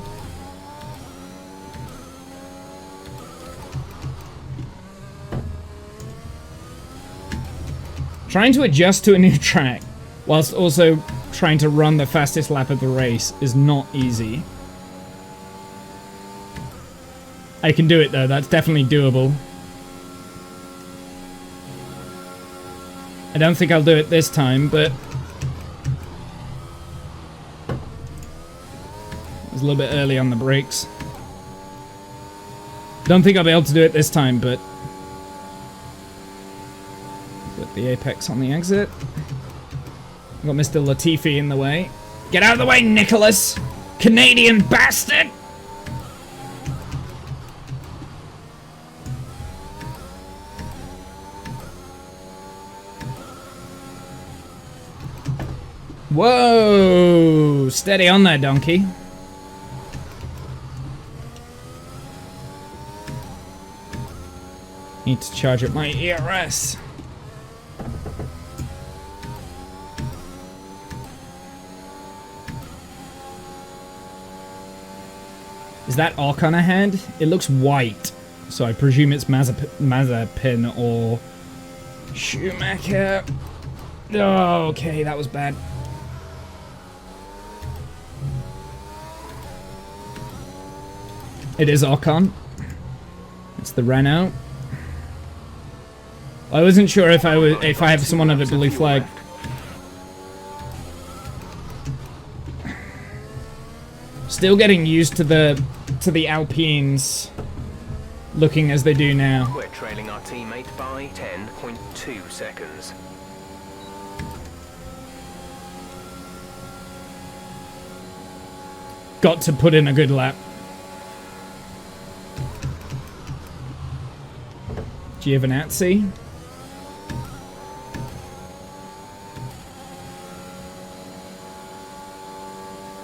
Trying to adjust to a new track whilst also trying to run the fastest lap of the race is not easy. I can do it though, that's definitely doable. I don't think I'll do it this time, but it was a little bit early on the brakes. Don't think I'll be able to do it this time, but flip the apex on the exit. Got Mr. Latifi in the way. Get out of the way, Nicholas! Canadian bastard! Whoa! Steady on there, donkey. Need to charge up my ERS. Is that Archon ahead? It looks white, so I presume it's Mazepin or Schumacher. Oh, okay, that was bad. It is Archon. It's the Renault. I wasn't sure if I have someone at a blue flag. Still getting used to the Alpines looking as they do now. We're trailing our teammate by 10.2 seconds. Got to put in a good lap. Giovinazzi.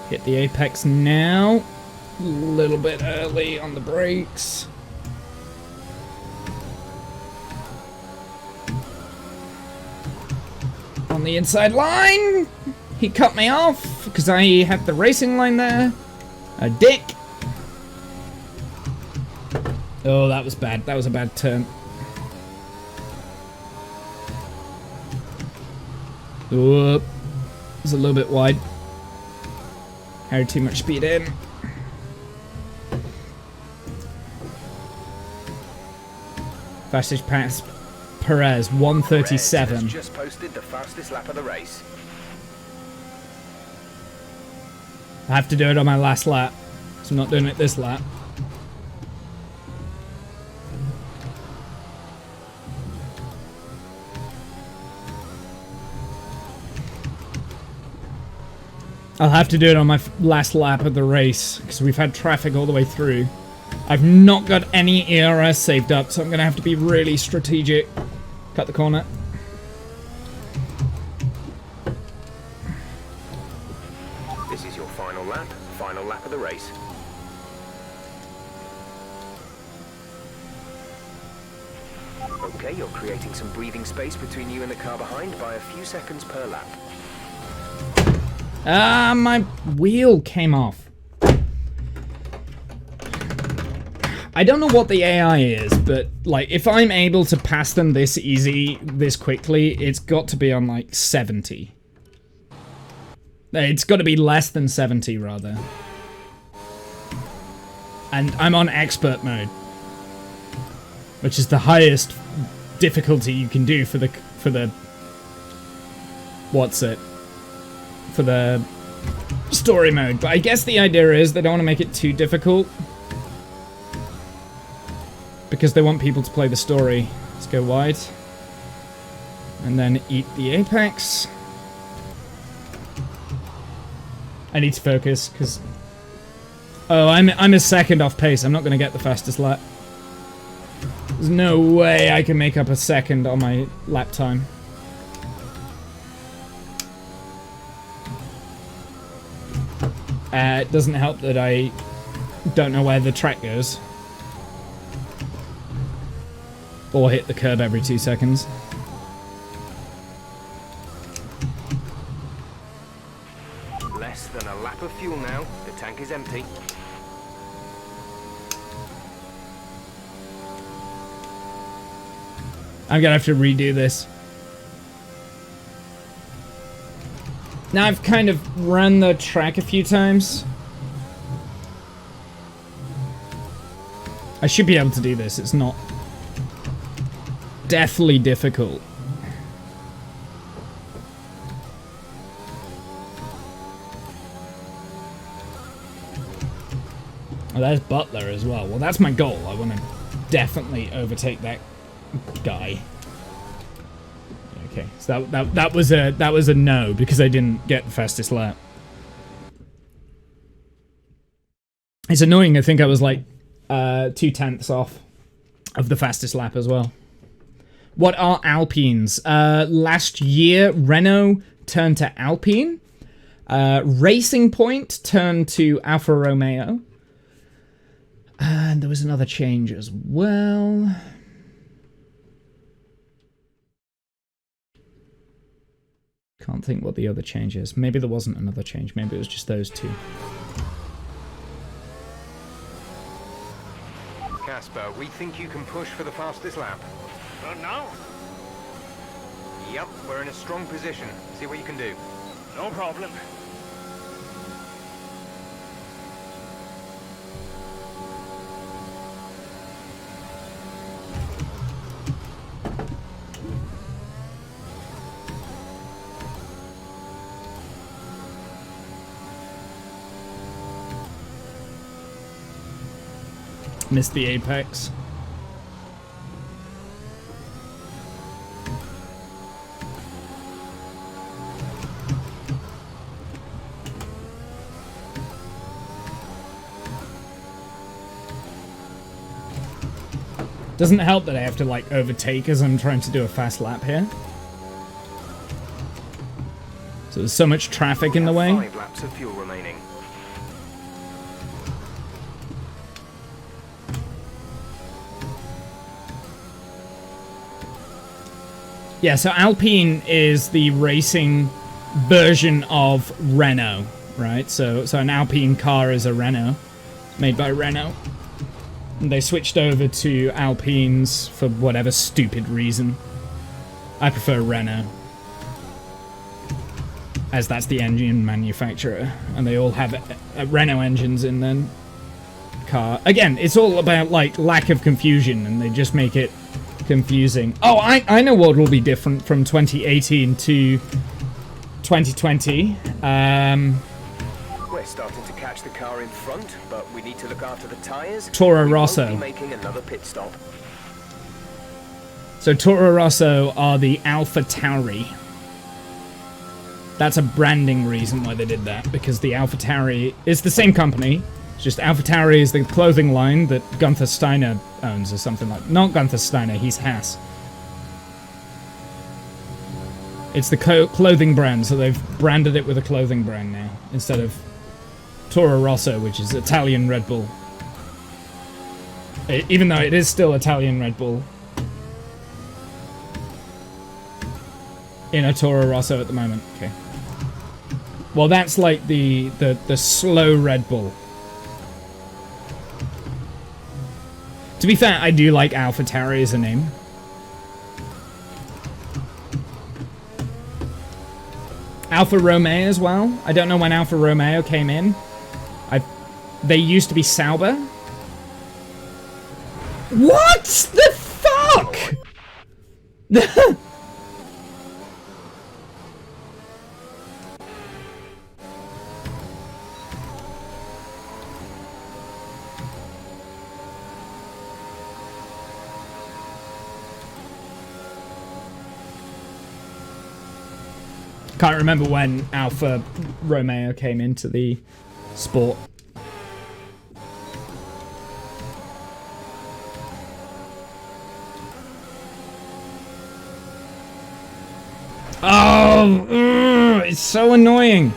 Hit the apex now. A little bit early on the brakes. On the inside line. He cut me off because I had the racing line there. A dick. Oh, that was bad. That was a bad turn. Whoop. It was a little bit wide. Carried too much speed in. Fastest pass, Perez, 137. Perez has just posted the fastest lap of the race. I have to do it on my last lap, so I'm not doing it this lap. I'll have to do it on my last lap of the race, because we've had traffic all the way through. I've not got any ERS saved up, so I'm going to have to be really strategic. Cut the corner. This is your final lap of the race. Okay, you're creating some breathing space between you and the car behind by a few seconds per lap. Ah, my wheel came off. I don't know what the AI is, but like if I'm able to pass them this easy, this quickly, it's got to be on like 70. It's got to be less than 70 rather. And I'm on expert mode, which is the highest difficulty you can do for the what's it? For the story mode. But I guess the idea is they don't want to make it too difficult because they want people to play the story. Let's go wide and then eat the apex. I need to focus because I'm a second off pace. I'm not going to get the fastest lap. There's no way I can make up a second on my lap time. It doesn't help that I don't know where the track goes. Or hit the curb every 2 seconds. fuel now. The tank is empty. I'm gonna have to redo this. Now I've kind of run the track a few times. I should be able to do this. It's not deathly difficult. Oh, there's Butler as well. Well, that's my goal. I want to definitely overtake that guy. Okay, so that was a no because I didn't get the fastest lap. It's annoying. I think I was like 0.2 off of the fastest lap as well. What are Alpines? Last year, Renault turned to Alpine. Racing Point turned to Alfa Romeo. And there was another change as well. Can't think what the other change is. Maybe there wasn't another change. Maybe it was just those two. Casper, we think you can push for the fastest lap. Now? Yep, we're in a strong position. See what you can do. No problem. Missed the apex. Doesn't help that I have to like overtake as I'm trying to do a fast lap here. So there's so much traffic in the way. 5 laps of fuel remaining. Yeah, so Alpine is the racing version of Renault, right? So an Alpine car is a Renault, made by Renault. And they switched over to Alpines for whatever stupid reason. I prefer Renault, as that's the engine manufacturer, and they all have Renault engines in their car. Again, it's all about like lack of confusion, and they just make it confusing. Oh, I know what will be different from 2018 to 2020. We're starting to catch the car in front, but we need to look after the tyres. Toro We Rosso. won't be making another pit stop. So Toro Rosso are the Alpha Tauri. That's a branding reason why they did that, because the Alpha Tauri is the same company. It's just Alpha Tauri is the clothing line that Gunther Steiner owns or something like. Not Gunther Steiner, he's Haas. It's the clothing brand, so they've branded it with a clothing brand now instead of Toro Rosso, which is Italian Red Bull. Even though it is still Italian Red Bull. In a Toro Rosso at the moment. Okay. Well, that's like the slow Red Bull. To be fair, I do like Alpha Tauri as a name. Alfa Romeo as well. I don't know when Alfa Romeo came in. They used to be Sauber. What the fuck? Can't remember when Alfa Romeo came into the sport. Oh, it's so annoying.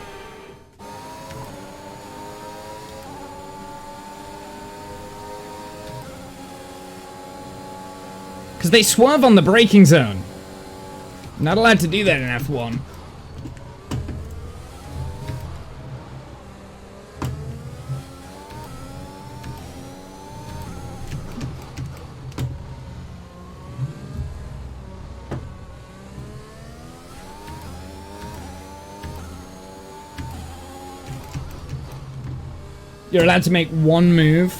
Because they swerve on the braking zone. Not allowed to do that in F1. You're allowed to make one move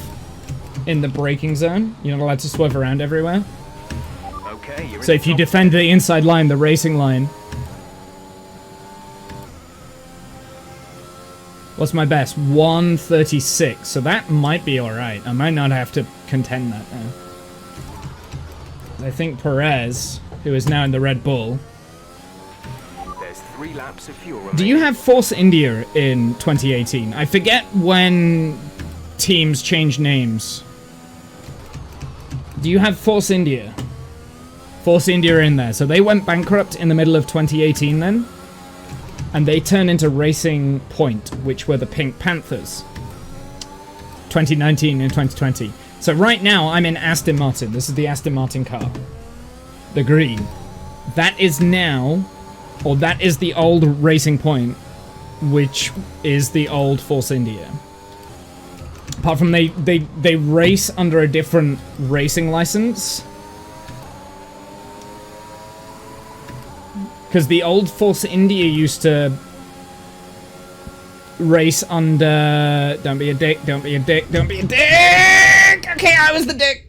in the braking zone. You're not allowed to swerve around everywhere. Okay, you're So if you defend the inside line, the racing line. What's my best? 136. So that might be alright. I might not have to contend that now. I think Perez, who is now in the Red Bull. There's 3 laps of fuel remaining. Do you have Force India in 2018? I forget when teams change names. Do you have Force India? Force India in there. So they went bankrupt in the middle of 2018 then. And they turned into Racing Point, which were the Pink Panthers. 2019 and 2020. So right now, I'm in Aston Martin. This is the Aston Martin car. The green. That is now, or that is the old Racing Point, which is the old Force India. Apart from they race under a different racing license. Because the old Force India used to race under... Don't be a dick, don't be a dick, don't be a dick! Okay, I was the dick!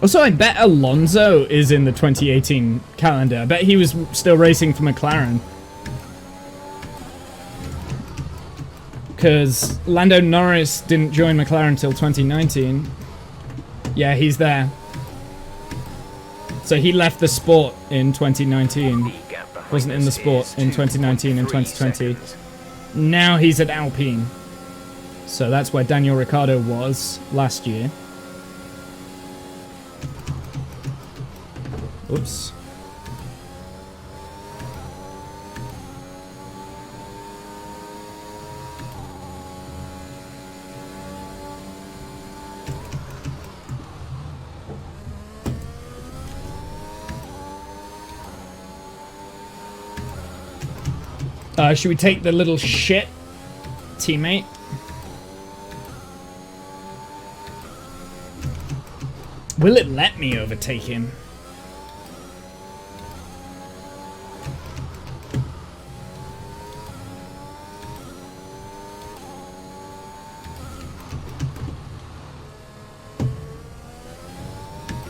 Also, I bet Alonso is in the 2018 calendar. I bet he was still racing for McLaren. Because Lando Norris didn't join McLaren until 2019. Yeah, he's there. So he left the sport in 2019. Wasn't in the sport in 2019 and 2020. Now he's at Alpine. So that's where Daniel Ricciardo was last year. Oops. Should we take the little shit teammate? Will it let me overtake him?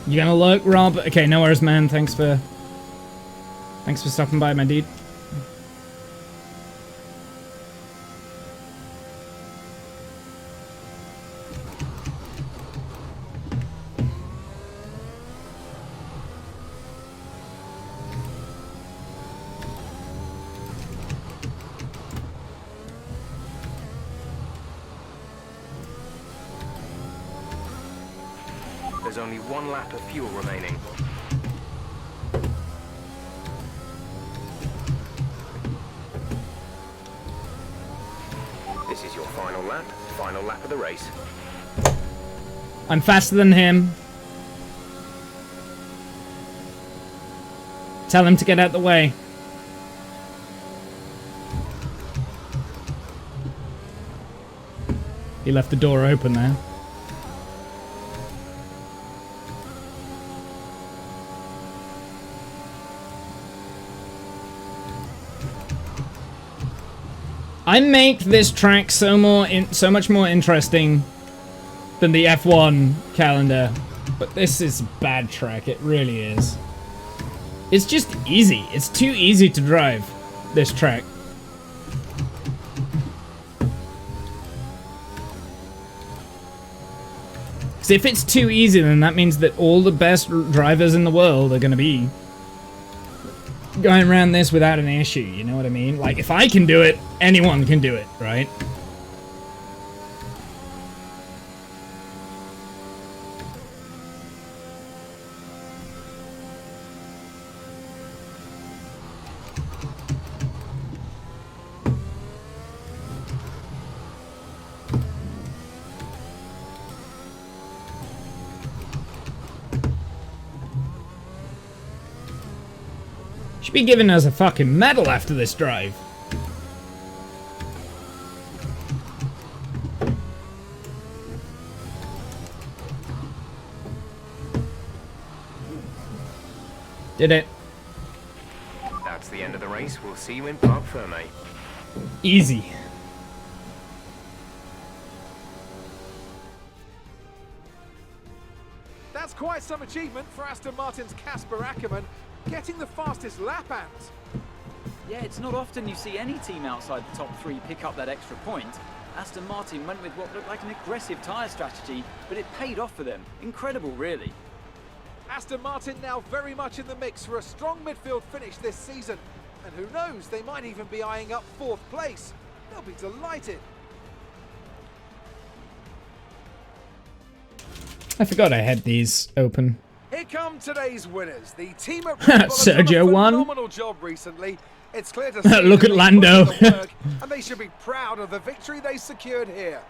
You gonna look, Rob? Okay, no worries, man. Thanks for stopping by, my dude. There's only 1 lap of fuel remaining. This is your final lap of the race. I'm faster than him. Tell him to get out the way. He left the door open there. I make this track so much more interesting than the F1 calendar, but this is a bad track. It really is. It's just easy. It's too easy to drive this track. Because if it's too easy, then that means that all the best drivers in the world are going to be going around this without an issue, you know what I mean? Like, if I can do it, anyone can do it, right? Should be giving us a fucking medal after this drive. Did it. That's the end of the race. We'll see you in Parc Ferme. Easy. That's quite some achievement for Aston Martin's Casper Ackermann, getting the fastest lap out. Yeah, it's not often you see any team outside the top 3 pick up that extra point. Aston Martin went with what looked like an aggressive tyre strategy, but it paid off for them. Incredible, really. Aston Martin now very much in the mix for a strong midfield finish this season. And who knows, they might even be eyeing up 4th place. They'll be delighted. I forgot I had these open. Here come today's winners. The team at Red Bull have Sergio done a won. phenomenal job recently. It's clear to see Look that at they Lando. put in the work, and they should be proud of the victory they secured here.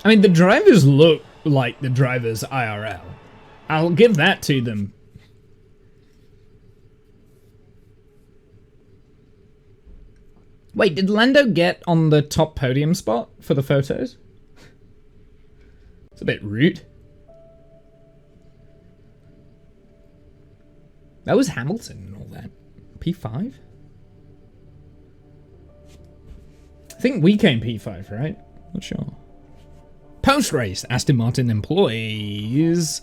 I mean, the drivers look like the drivers IRL. I'll give that to them. Wait, did Lando get on the top podium spot for the photos? It's a bit rude. That was Hamilton and all that. P5? I think we came P5, right? Not sure. Post-race, Aston Martin employs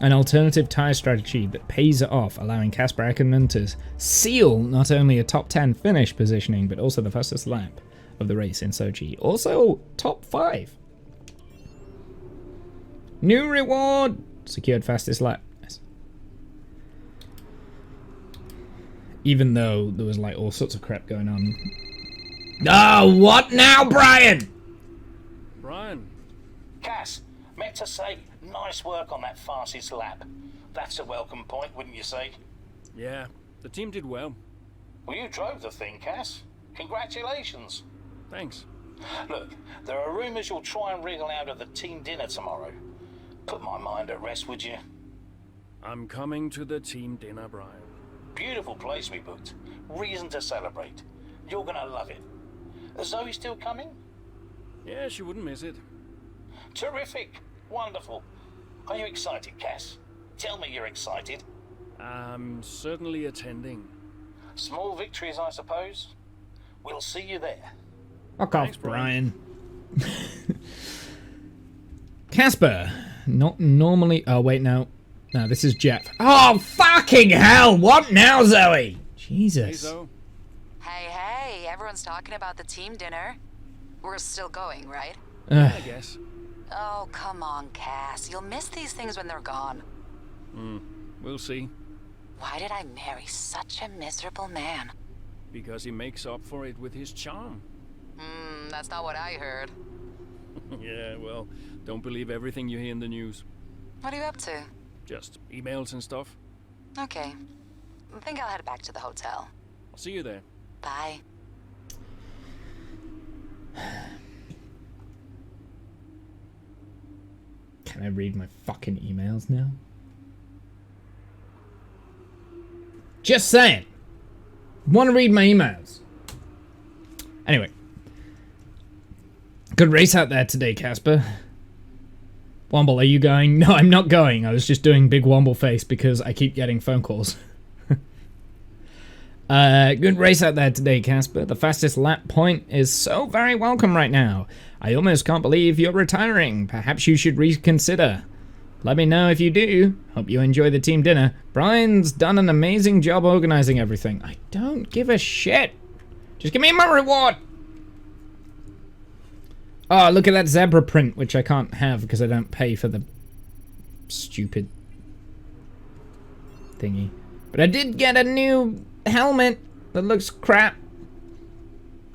an alternative tyre strategy that pays off, allowing Casper Ackermann to seal not only a top 10 finish positioning, but also the fastest lap of the race in Sochi. Also, top 5. New reward! Secured fastest lap. Nice. Even though there was like all sorts of crap going on. Oh, what now, Brian? Brian. Cass, meant to say, nice work on that fastest lap. That's a welcome point, wouldn't you say? Yeah, the team did well. Well, you drove the thing, Cass. Congratulations. Thanks. Look, there are rumours you'll try and wriggle out of the team dinner tomorrow. Put my mind at rest, would you? I'm coming to the team dinner, Brian. Beautiful place we booked. Reason to celebrate. You're gonna love it. Is Zoe still coming? Yeah, she wouldn't miss it. Terrific. Wonderful. Are you excited, Cass? Tell me you're excited. I'm certainly attending. Small victories, I suppose. We'll see you there. Fuck off, Thanks, Brian. Casper. Not normally... Oh, wait, no. No, this is Jeff. Oh, fucking hell! What now, Zoe? Jesus. Hey, Zoe. Hey, everyone's talking about the team dinner. We're still going, right? I guess. Oh, come on, Cass. You'll miss these things when they're gone. We'll see. Why did I marry such a miserable man? Because he makes up for it with his charm. That's not what I heard. Yeah, well, don't believe everything you hear in the news. What are you up to? Just emails and stuff. Okay. I think I'll head back to the hotel. I'll see you there. Bye. Can I read my fucking emails now? Just saying. Want to read my emails. Anyway. Good race out there today, Casper. Womble, are you going? No, I'm not going. I was just doing big Womble face because I keep getting phone calls. Good race out there today, Casper. The fastest lap point is so very welcome right now. I almost can't believe you're retiring. Perhaps you should reconsider. Let me know if you do. Hope you enjoy the team dinner. Brian's done an amazing job organizing everything. I don't give a shit. Just give me my reward. Oh, look at that zebra print, which I can't have because I don't pay for the stupid thingy. But I did get a new helmet that looks crap.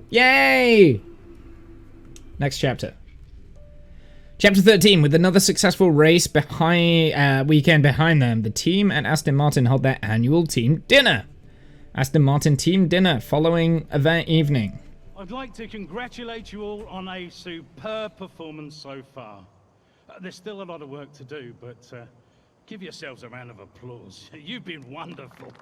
Yay! Next chapter. Chapter 13, with another successful race weekend behind them, the team and Aston Martin hold their annual team dinner. Aston Martin team dinner following event evening. I'd like to congratulate you all on a superb performance so far. There's still a lot of work to do, but give yourselves a round of applause. You've been wonderful.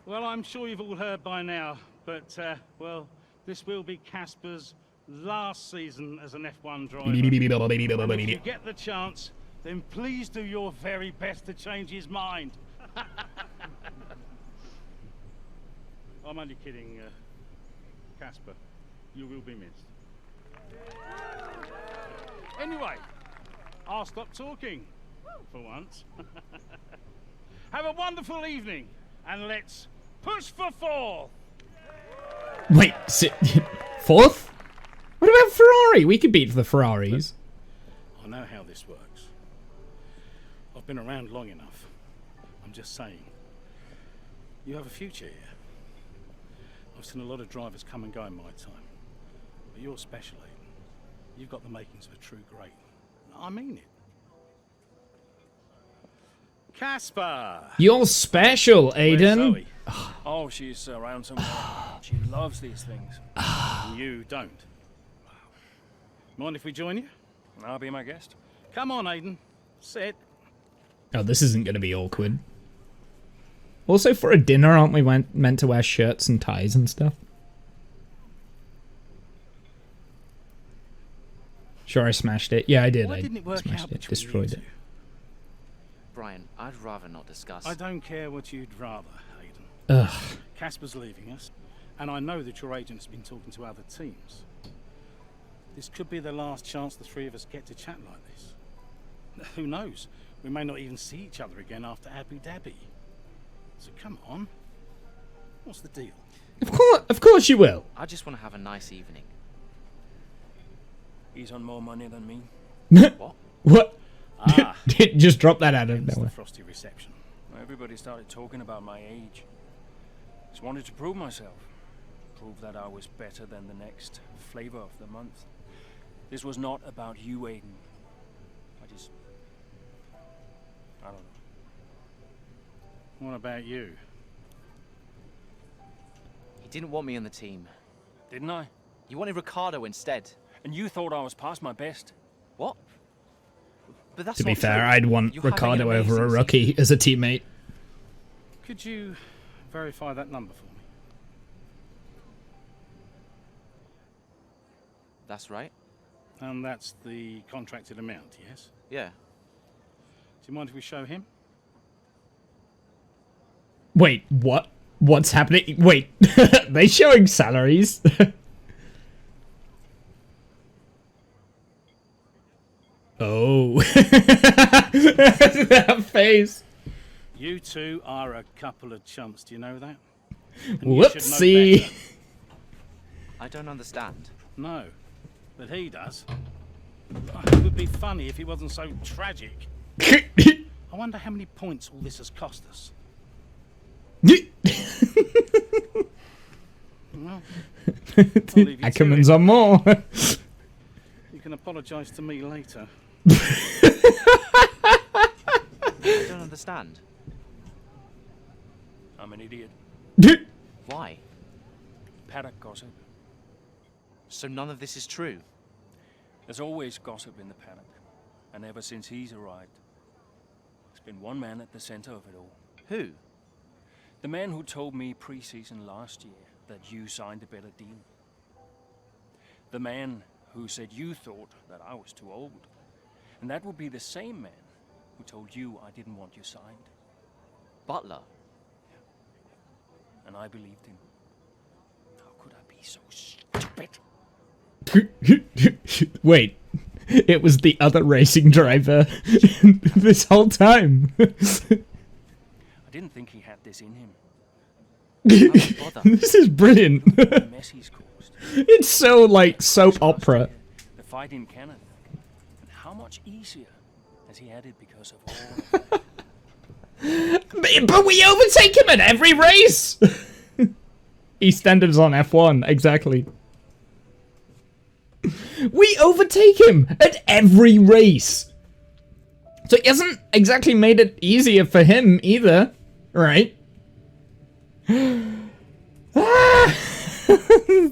Well, I'm sure you've all heard by now, but, well, this will be Casper's last season as an F1 driver. And if you get the chance, then please do your very best to change his mind. I'm only kidding, Casper. You will be missed. Anyway, I'll stop talking for once. Have a wonderful evening, and let's push for fourth. Wait, fourth? What about Ferrari? We could beat the Ferraris. I know how this works. I've been around long enough. I'm just saying. You have a future here. I've seen a lot of drivers come and go in my time. But you're special, Aiden. You've got the makings of a true great. I mean it. Casper! You're special, Where's Aiden. Zoe? Oh, she's around somewhere. She loves these things. You don't. Mind if we join you? I'll be my guest. Come on, Aiden. Sit. Oh, this isn't going to be awkward. Also, for a dinner, aren't we meant to wear shirts and ties and stuff? Sure, I smashed it. Yeah, I did. Why didn't it work smashed out it, between destroyed you it. two? Brian, I'd rather not discuss. I don't care what you'd rather, Aiden. Ugh. Casper's leaving us, and I know that your agent's been talking to other teams. This could be the last chance the three of us get to chat like this. Who knows? We may not even see each other again after Abu Dhabi. So come on. What's the deal? Of course you will. I just want to have a nice evening. He's on more money than me. What? What? Ah. Just drop that out of Hence the nowhere. frosty reception. Everybody started talking about my age. Just wanted to prove myself. Prove that I was better than the next flavor of the month. This was not about you, Aiden. I don't know. What about you? He didn't want me on the team. Didn't I? You wanted Ricardo instead. And you thought I was past my best. What? But that's To be not fair, true. I'd want You're having an Ricardo over a amazing rookie season. as a teammate. Could you verify that number for me? That's right. And that's the contracted amount, yes? Yeah. Do you mind if we show him? Wait, what? What's happening? Wait, they showing salaries? Oh. That face. You two are a couple of chumps, do you know that? And you should know Whoopsie. better. I don't understand. No, but he does. It would be funny if he wasn't so tragic. I wonder how many points all this has cost us. Well, I'll leave you to Ackerman's it. on more. You can apologise to me later. I don't understand. I'm an idiot. Why? Paddock gossip. So none of this is true. There's always gossip in the paddock. And ever since he's arrived, there's been one man at the center of it all. Who? The man who told me pre-season last year that you signed a better deal. The man who said you thought that I was too old. And that would be the same man who told you I didn't want you signed. Butler. And I believed him. How could I be so stupid? Wait, it was the other racing driver this whole time. I didn't think he had this in him. Bother. This is brilliant. The mess he's caused. It's so like soap opera. The fight in Canada. And how much easier has he had it because of all of that? But we overtake him at every race. EastEnders on F1, exactly. We overtake him at every race. So it hasn't exactly made it easier for him either, right?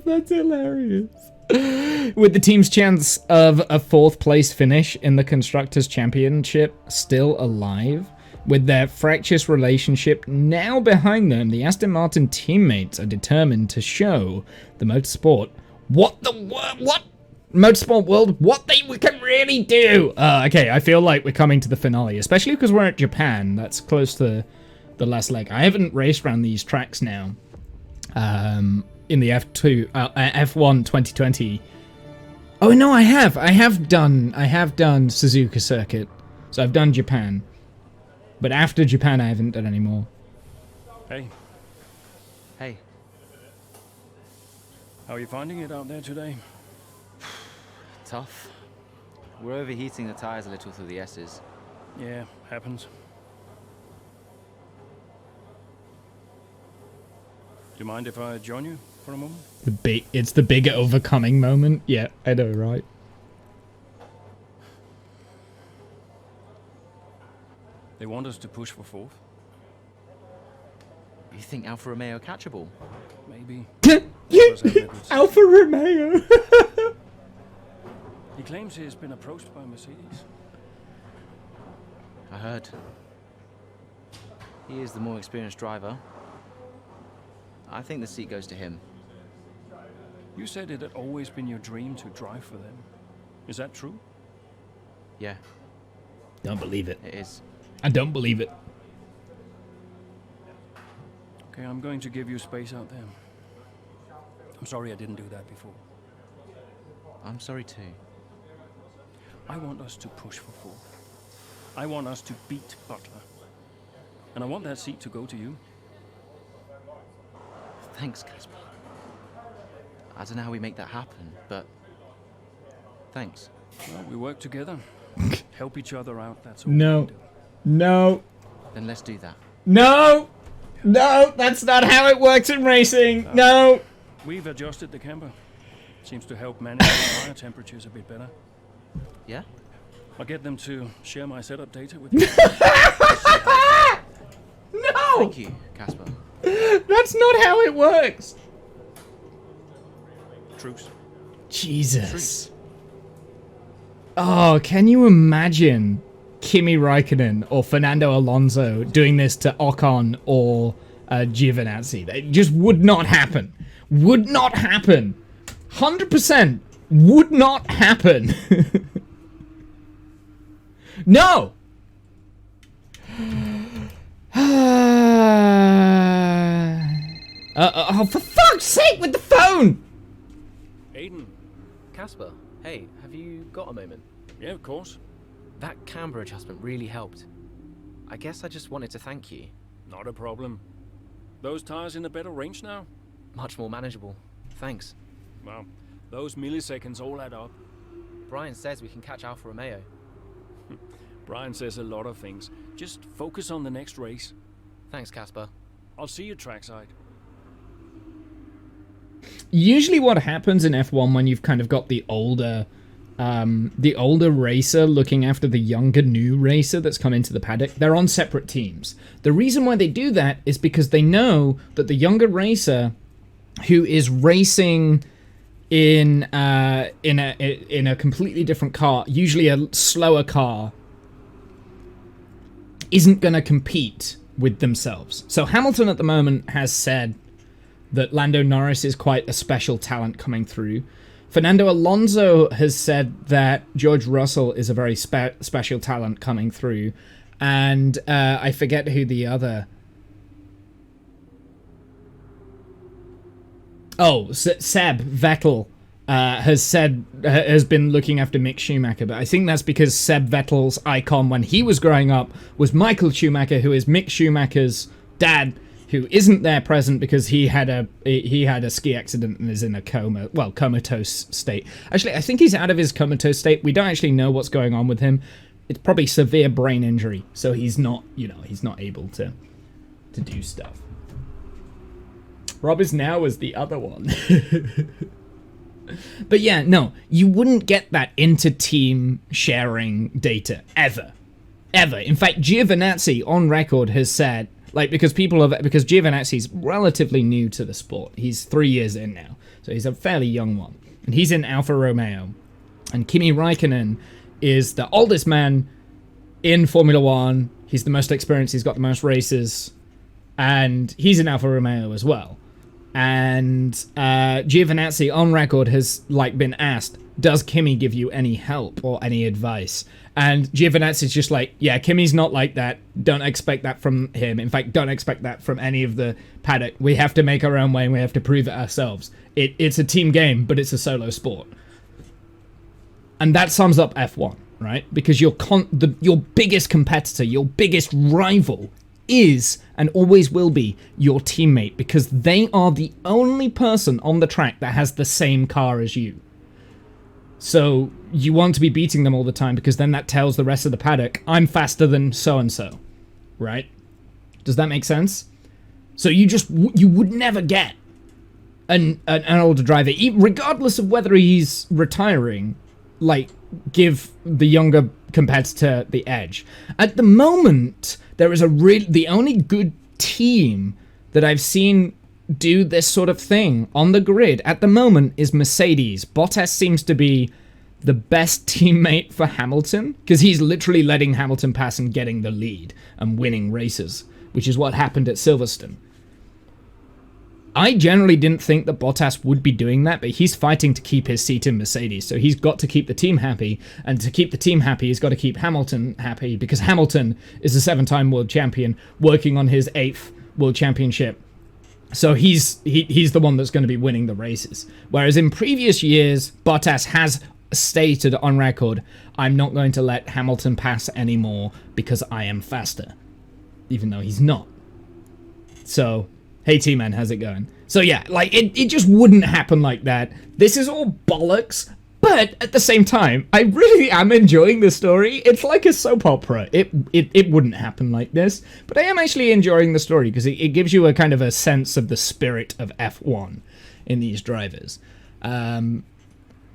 That's hilarious. With the team's chance of a 4th place finish in the Constructors' Championship still alive, With their fractious relationship now behind them, the Aston Martin teammates are determined to show the motorsport what motorsport world what they can really do. Okay, I feel like we're coming to the finale, especially because we're at Japan. That's close to the last leg. I haven't raced around these tracks now. In the F1 2020. Oh no, I have. I have done Suzuka Circuit, so I've done Japan. But after Japan, I haven't done any more. Hey, Hey, how are you finding it out there today? tough. We're overheating the tires a little through the S's. Yeah, happens. Do you mind if I join you for a moment? It's the bigger overcoming moment. Yeah, I know, right? They want us to push for fourth? You think Alfa Romeo catchable? Maybe. Alfa Romeo. He claims he has been approached by Mercedes. I heard. He is the more experienced driver. I think the seat goes to him. You said it had always been your dream to drive for them. Is that true? Yeah, Don't believe it. it is. I don't believe it. Okay, I'm going to give you space out there. I'm sorry I didn't do that before. I'm sorry too. I want us to push for fourth. I want us to beat Butler. And I want that seat to go to you. Thanks, Casper. I don't know how we make that happen, but thanks. Well, we work together. Help each other out, that's all No. we can do. No. Then let's do that. No. No, that's not how it works in racing. No. We've adjusted the camber. Seems to help manage the tire temperatures a bit better. Yeah? I'll get them to share my setup data with you. No. Thank you, Casper. That's not how it works. Truce. Jesus. Oh, can you imagine Kimi Raikkonen or Fernando Alonso doing this to Ocon or Giovinazzi? It just would not happen. Would not happen. 100% would not happen. No. Oh, for fuck's sake with the phone! Aiden. Casper, hey, have you got a moment? Yeah, of course. That camber adjustment really helped. I guess I just wanted to thank you. Not a problem. Those tires in a better range now? Much more manageable. Thanks. Well, those milliseconds all add up. Brian says we can catch Alfa Romeo. Brian says a lot of things. Just focus on the next race. Thanks, Casper. I'll see you trackside. Usually what happens in F1 when you've kind of got the older racer looking after the younger new racer that's come into the paddock, they're on separate teams. The reason why they do that is because they know that the younger racer who is racing in a completely different car, usually a slower car, isn't going to compete with themselves. So Hamilton at the moment has said that Lando Norris is quite a special talent coming through. Fernando Alonso has said that George Russell is a very special talent coming through. And I forget who the other... Oh, Seb Vettel has been looking after Mick Schumacher, but I think that's because Seb Vettel's icon when he was growing up was Michael Schumacher, who is Mick Schumacher's dad, who isn't there present because he had a ski accident and is in a comatose state. Actually, I think he's out of his comatose state. We don't actually know what's going on with him. It's probably severe brain injury, so he's not able to do stuff. Rob is now as the other one. But yeah, no, you wouldn't get that inter-team sharing data ever. In fact, Giovinazzi on record has said, because Giovinazzi's relatively new to the sport. He's 3 years in now, so he's a fairly young one, and he's in Alfa Romeo, and Kimi Raikkonen is the oldest man in Formula One He's the most experienced. He's got the most races. And he's in Alfa Romeo as well. And Giovinazzi on record has like been asked, does Kimi give you any help or any advice? And Giovinazzi's just like, yeah, Kimi's not like that. Don't expect that from him. In fact, don't expect that from any of the paddock. We have to make our own way and we have to prove it ourselves. It's a team game, but it's a solo sport. And that sums up F1, right? Because your biggest competitor, your biggest rival is and always will be your teammate, because they are the only person on the track that has the same car as you. So you want to be beating them all the time, because then that tells the rest of the paddock, I'm faster than so-and-so, right? Does that make sense? So you would never get an older driver, regardless of whether he's retiring, like, give the younger competitor the edge. At the moment, there is the only good team that I've seen do this sort of thing on the grid at the moment is Mercedes. Bottas seems to be the best teammate for Hamilton, because he's literally letting Hamilton pass and getting the lead and winning races, which is what happened at Silverstone. I generally didn't think that Bottas would be doing that, but he's fighting to keep his seat in Mercedes, so he's got to keep the team happy, and to keep the team happy, he's got to keep Hamilton happy, because Hamilton is a 7-time world champion working on his 8th world championship. So he's the one that's going to be winning the races. Whereas in previous years, Bottas has stated on record, I'm not going to let Hamilton pass anymore because I am faster, even though he's not. So, hey T-Man, how's it going? So yeah, like, it just wouldn't happen like that. This is all bollocks, but at the same time, I really am enjoying the story. It's like a soap opera. It wouldn't happen like this, but I am actually enjoying the story, because it gives you a kind of a sense of the spirit of F1 in these drivers.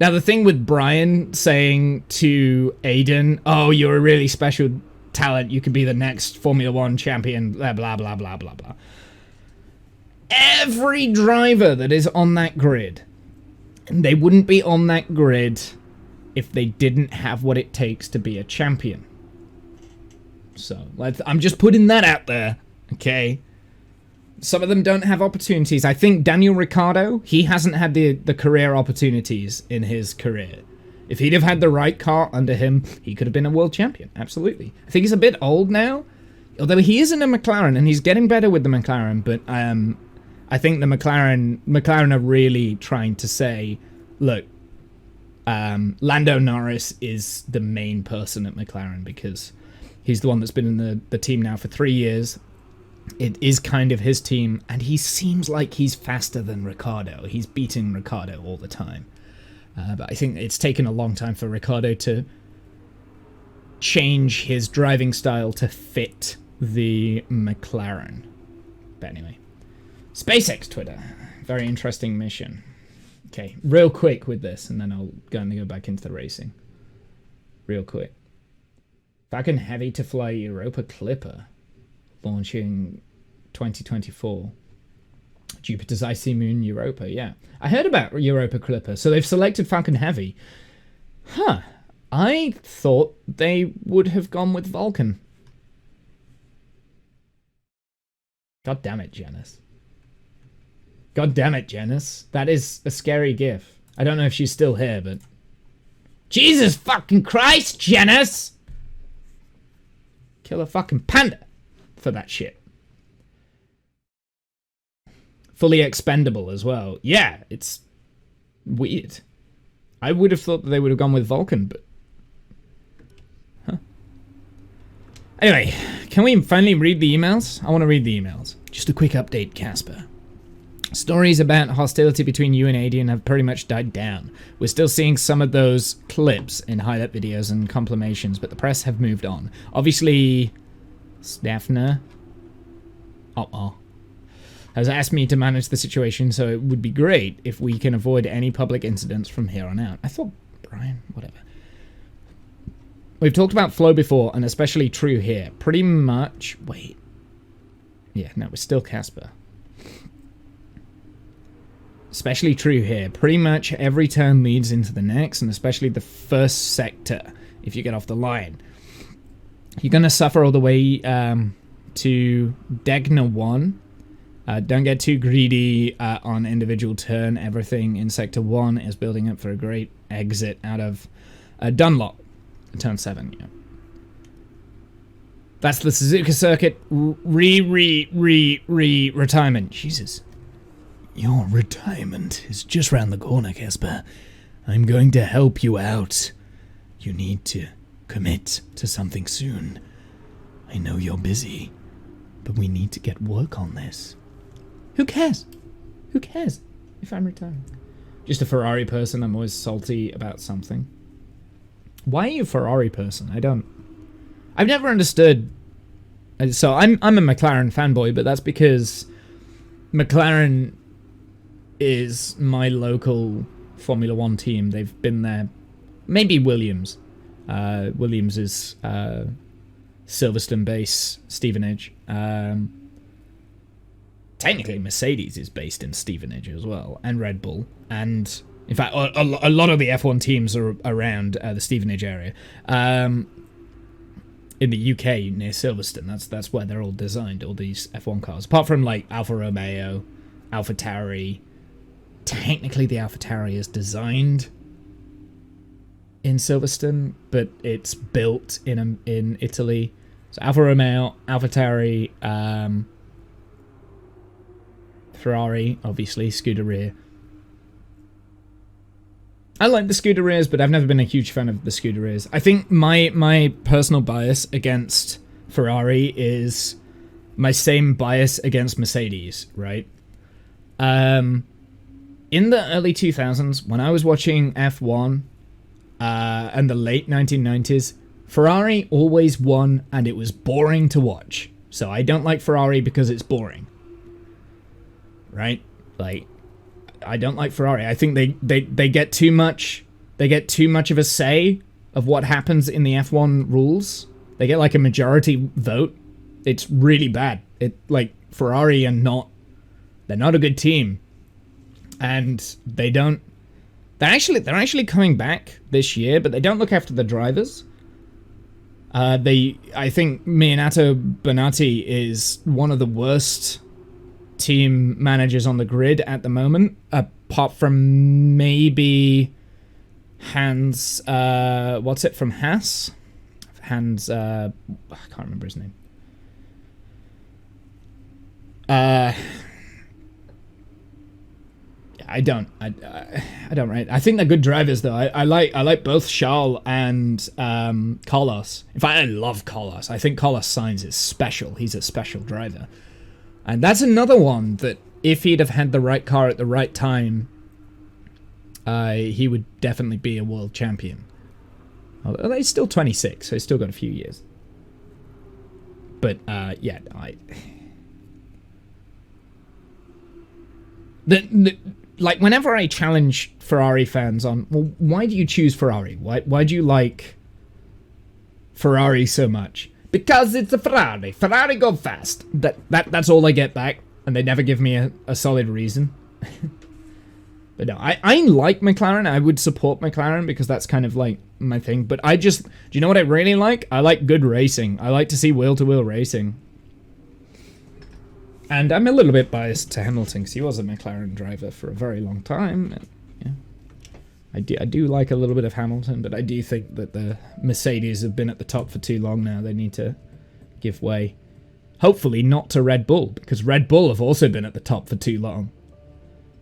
Now, the thing with Brian saying to Aiden, oh, you're a really special talent, you could be the next Formula 1 champion, blah, blah, blah, blah, blah, blah. Every driver that is on that grid, they wouldn't be on that grid if they didn't have what it takes to be a champion. So, I'm just putting that out there, okay? Some of them don't have opportunities. I think Daniel Ricciardo, he hasn't had the career opportunities in his career. If he'd have had the right car under him, he could have been a world champion, absolutely. I think he's a bit old now, although he is in a McLaren, and he's getting better with the McLaren, but I think the McLaren are really trying to say, look, Lando Norris is the main person at McLaren, because he's the one that's been in the team now for 3 years. It is kind of his team, and he seems like he's faster than Ricciardo. He's beating Ricciardo all the time. But I think it's taken a long time for Ricciardo to change his driving style to fit the McLaren. But anyway. SpaceX Twitter. Very interesting mission. Okay, real quick with this, and then I'll go back into the racing. Real quick. Falcon Heavy to fly Europa Clipper. Launching 2024. Jupiter's icy moon, Europa. Yeah, I heard about Europa Clipper. So they've selected Falcon Heavy. Huh. I thought they would have gone with Vulcan. God damn it, Janice. God damn it, Janice. That is a scary gif. I don't know if she's still here, but... Jesus fucking Christ, Janice! Kill a fucking panda for that shit. Fully expendable as well. Yeah, it's weird. I would have thought that they would have gone with Vulcan, but... Huh. Anyway, can we finally read the emails? I want to read the emails. Just a quick update, Casper. Stories about hostility between you and Adrian have pretty much died down. We're still seeing some of those clips in highlight videos and compilations, but the press have moved on. Obviously... Stefner has asked me to manage the situation, so it would be great if we can avoid any public incidents from here on out. I thought, Brian, whatever. We've talked about flow before, and especially true here. Pretty much... Wait. Yeah, no, we're still Casper. Especially true here. Pretty much every turn leads into the next, and especially the first sector, if you get off the line. You're going to suffer all the way to Degna 1. Don't get too greedy on individual turn. Everything in Sector 1 is building up for a great exit out of Dunlop. Turn 7, yeah. That's the Suzuka Circuit retirement. Jesus. Your retirement is just round the corner, Casper. I'm going to help you out. You need to commit to something soon. I know you're busy, but we need to get work on this. Who cares? Who cares if I'm retiring? Just a Ferrari person. I'm always salty about something. Why are you a Ferrari person? I've never understood. So I'm a McLaren fanboy, but that's because McLaren is my local Formula One team. They've been there. Maybe Williams. Williams is Silverstone base, Stevenage. Technically, Mercedes is based in Stevenage as well, and Red Bull. And in fact, a lot of the F1 teams are around the Stevenage area. In the UK, near Silverstone, that's where they're all designed, all these F1 cars. Apart from like Alfa Romeo, AlphaTauri. Technically, the AlphaTauri is designed in Silverstone, but it's built in Italy. So Alfa Romeo, AlphaTauri, Ferrari, obviously, Scuderia. I like the Scuderias, but I've never been a huge fan of the Scuderias. I think my personal bias against Ferrari is my same bias against Mercedes, right? In the early 2000s, when I was watching F1 and the late 1990s, Ferrari always won, and it was boring to watch. So I don't like Ferrari because it's boring. Right? Like, I don't like Ferrari. I think they get too much. They get too much of a say of what happens in the F1 rules. They get like a majority vote. It's really bad. Ferrari they're not a good team, and they're actually coming back this year, but they don't look after the drivers. I think Minato Bonatti is one of the worst team managers on the grid at the moment, apart from maybe Hans, what's it from Haas? Hans, I can't remember his name. I don't right. I think they're good drivers though. I like both Charles and Carlos. In fact, I love Carlos. I think Carlos Sainz is special. He's a special driver. And that's another one that if he'd have had the right car at the right time, he would definitely be a world champion. Although he's still 26, so he's still got a few years. But, yeah, like, whenever I challenge Ferrari fans on, well, why do you choose Ferrari? Why do you like Ferrari so much? Because it's a Ferrari. Ferrari go fast. That's all I get back, and they never give me a solid reason. But no, I like McLaren. I would support McLaren because that's kind of like my thing. But do you know what I really like? I like good racing. I like to see wheel-to-wheel racing. And I'm a little bit biased to Hamilton because he was a McLaren driver for a very long time. And, yeah, I do like a little bit of Hamilton, but I do think that the Mercedes have been at the top for too long now. They need to give way. Hopefully not to Red Bull, because Red Bull have also been at the top for too long.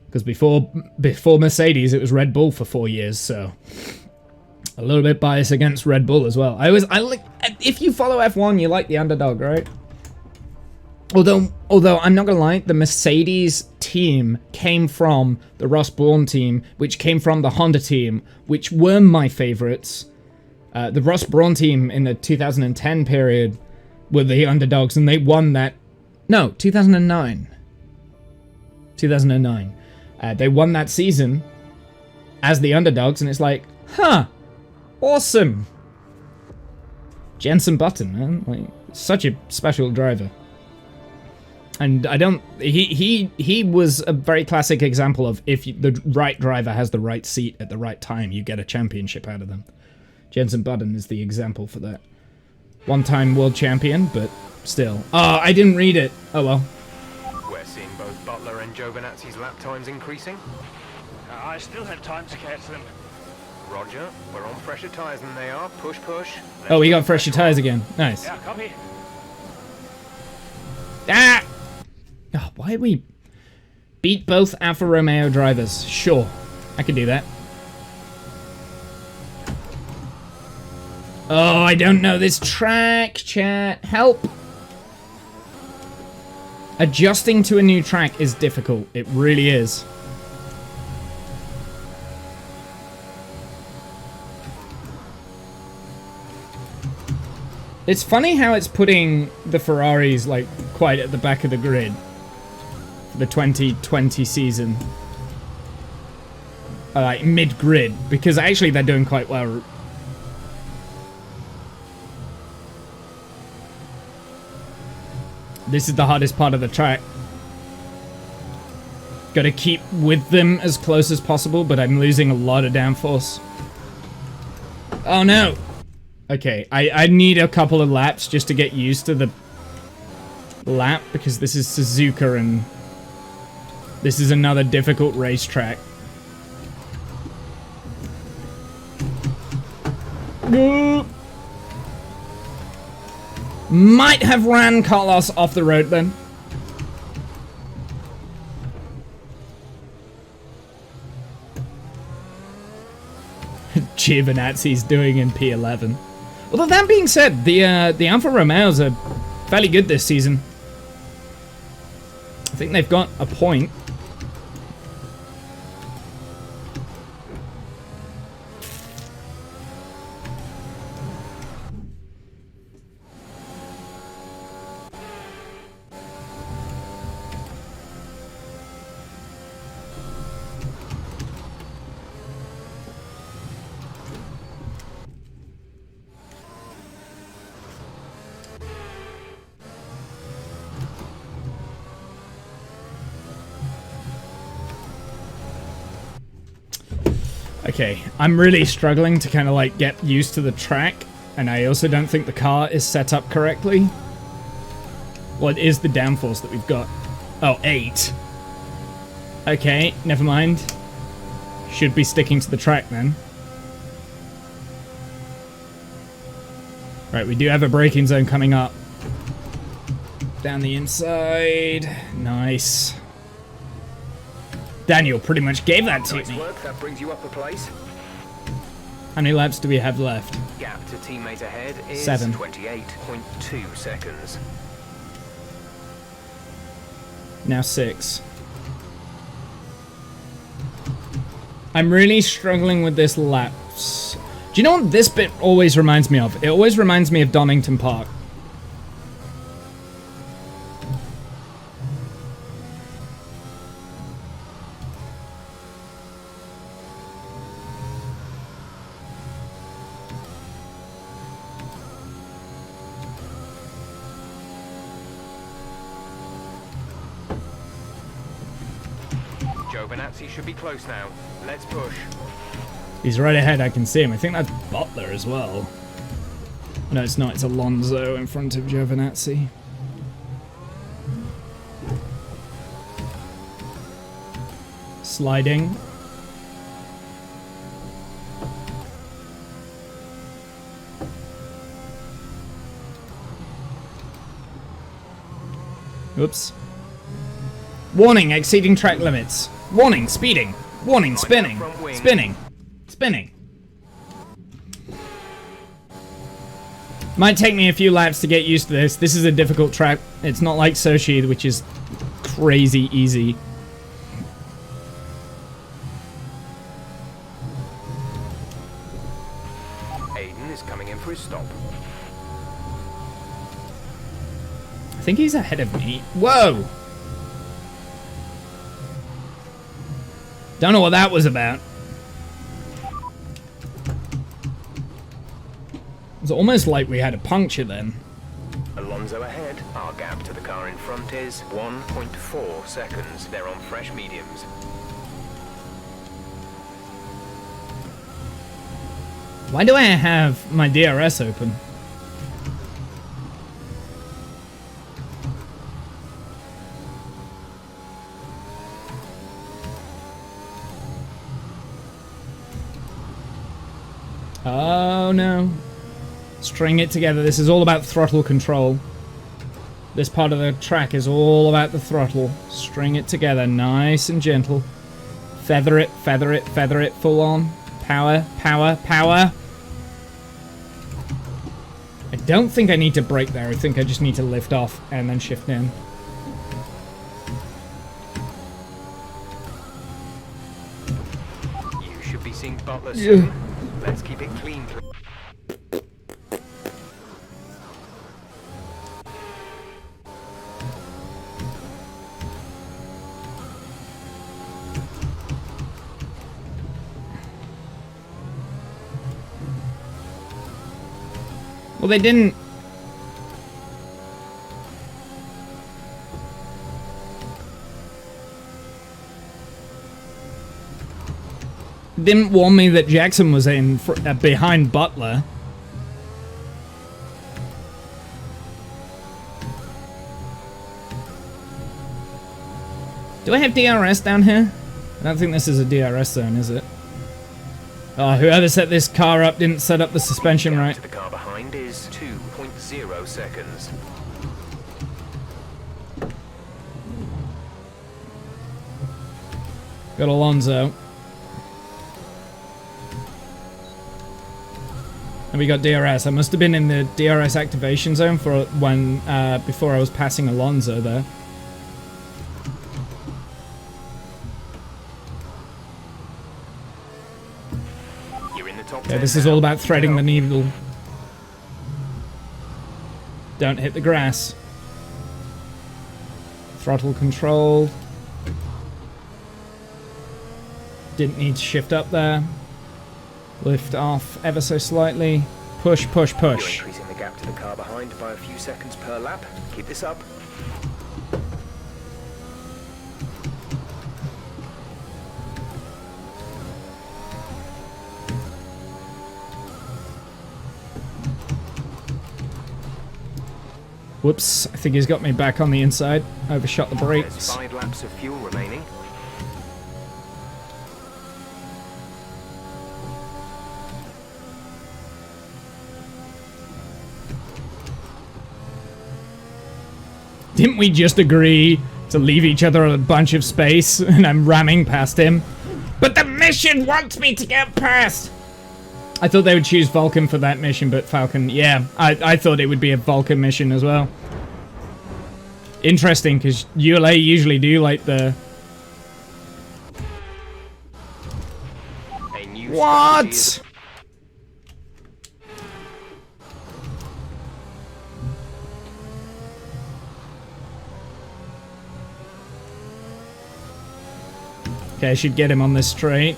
Because before Mercedes, it was Red Bull for 4 years, so a little bit biased against Red Bull as well. I like, if you follow F1, you like the underdog, right? Although I'm not gonna lie, the Mercedes team came from the Ross Brawn team, which came from the Honda team, which were my favorites. The Ross Brawn team in the 2010 period were the underdogs, and they won that. No, 2009. 2009. They won that season as the underdogs, and it's like, huh, awesome. Jenson Button, man, like such a special driver. And he was a very classic example of if the right driver has the right seat at the right time, you get a championship out of them. Jenson Button is the example for that. One-time world champion, but still. Oh, I didn't read it. Oh well. We're seeing both Butler and Giovinazzi's lap times increasing. I still have time to catch them. Roger, we're on fresher tyres than they are. Push, push. Oh, we got fresher tires again. Nice. Yeah, copy. Ah! Oh, why we beat both Alfa Romeo drivers? Sure, I can do that. Oh, I don't know this track, chat. Help! Adjusting to a new track is difficult. It really is. It's funny how it's putting the Ferraris, like, quite at the back of the grid for the 2020 season. Like, mid-grid, because actually they're doing quite well. This is the hardest part of the track. Gotta keep with them as close as possible, but I'm losing a lot of downforce. Oh no! Okay, I need a couple of laps just to get used to the lap, because this is Suzuka and this is another difficult racetrack. Might have ran Carlos off the road then. Giovinazzi's doing in P11. Although that being said, the Alfa Romeos are fairly good this season. I think they've got a point. Okay, I'm really struggling to kind of like get used to the track, and I also don't think the car is set up correctly. Well, it is the downforce that we've got. Oh, 8. Okay, never mind. Should be sticking to the track then. Right, we do have a braking zone coming up. Down the inside. Nice. Daniel pretty much gave that to me. Work, that brings you up a place. How many laps do we have left? Gap to teammate ahead is 7. 28.2 seconds. Now 6. I'm really struggling with this laps. Do you know what this bit always reminds me of? It always reminds me of Donington Park. Giovinazzi should be close now. Let's push. He's right ahead, I can see him. I think that's Butler as well. No, it's not. It's Alonso in front of Giovinazzi. Sliding. Oops. Warning, exceeding track limits. Warning, speeding. Warning, spinning. Spinning. Spinning. Might take me a few laps to get used to this. This is a difficult track. It's not like Sochi, which is crazy easy. Aiden is coming in for his stop. I think he's ahead of me. Whoa! Don't know what that was about. It's almost like we had a puncture then. Alonso ahead. Our gap to the car in front is 1.4 seconds. They're on fresh mediums. Why do I have my DRS open? Oh no. String it together. This is all about throttle control. This part of the track is all about the throttle. String it together nice and gentle. Feather it, feather it, feather it full on. Power, power, power. I don't think I need to brake there. I think I just need to lift off and then shift in. You should be seeing Butler soon. Let's keep it clean. Well, they didn't... Didn't warn me that Jackson was in behind Butler. Do I have DRS down here? I don't think this is a DRS zone, is it? Oh, whoever set this car up didn't set up the suspension right. The car behind is 2.0 seconds. Got Alonso. And we got DRS. I must have been in the DRS activation zone for when before I was passing Alonso there. Okay, this is all about threading the needle. Don't hit the grass. Throttle control. Didn't need to shift up there. Lift off ever so slightly. Push, push, push. You're increasing the gap to the car behind by a few seconds per lap. Keep this up. Whoops, I think he's got me back on the inside. Overshot the There's brakes. 5 laps of fuel remaining. Didn't we just agree to leave each other a bunch of space and I'm ramming past him? But the mission wants me to get past! I thought they would choose Vulcan for that mission, but Falcon, yeah, I thought it would be a Vulcan mission as well. Interesting, because ULA usually do like the... What? Okay, I should get him on this straight.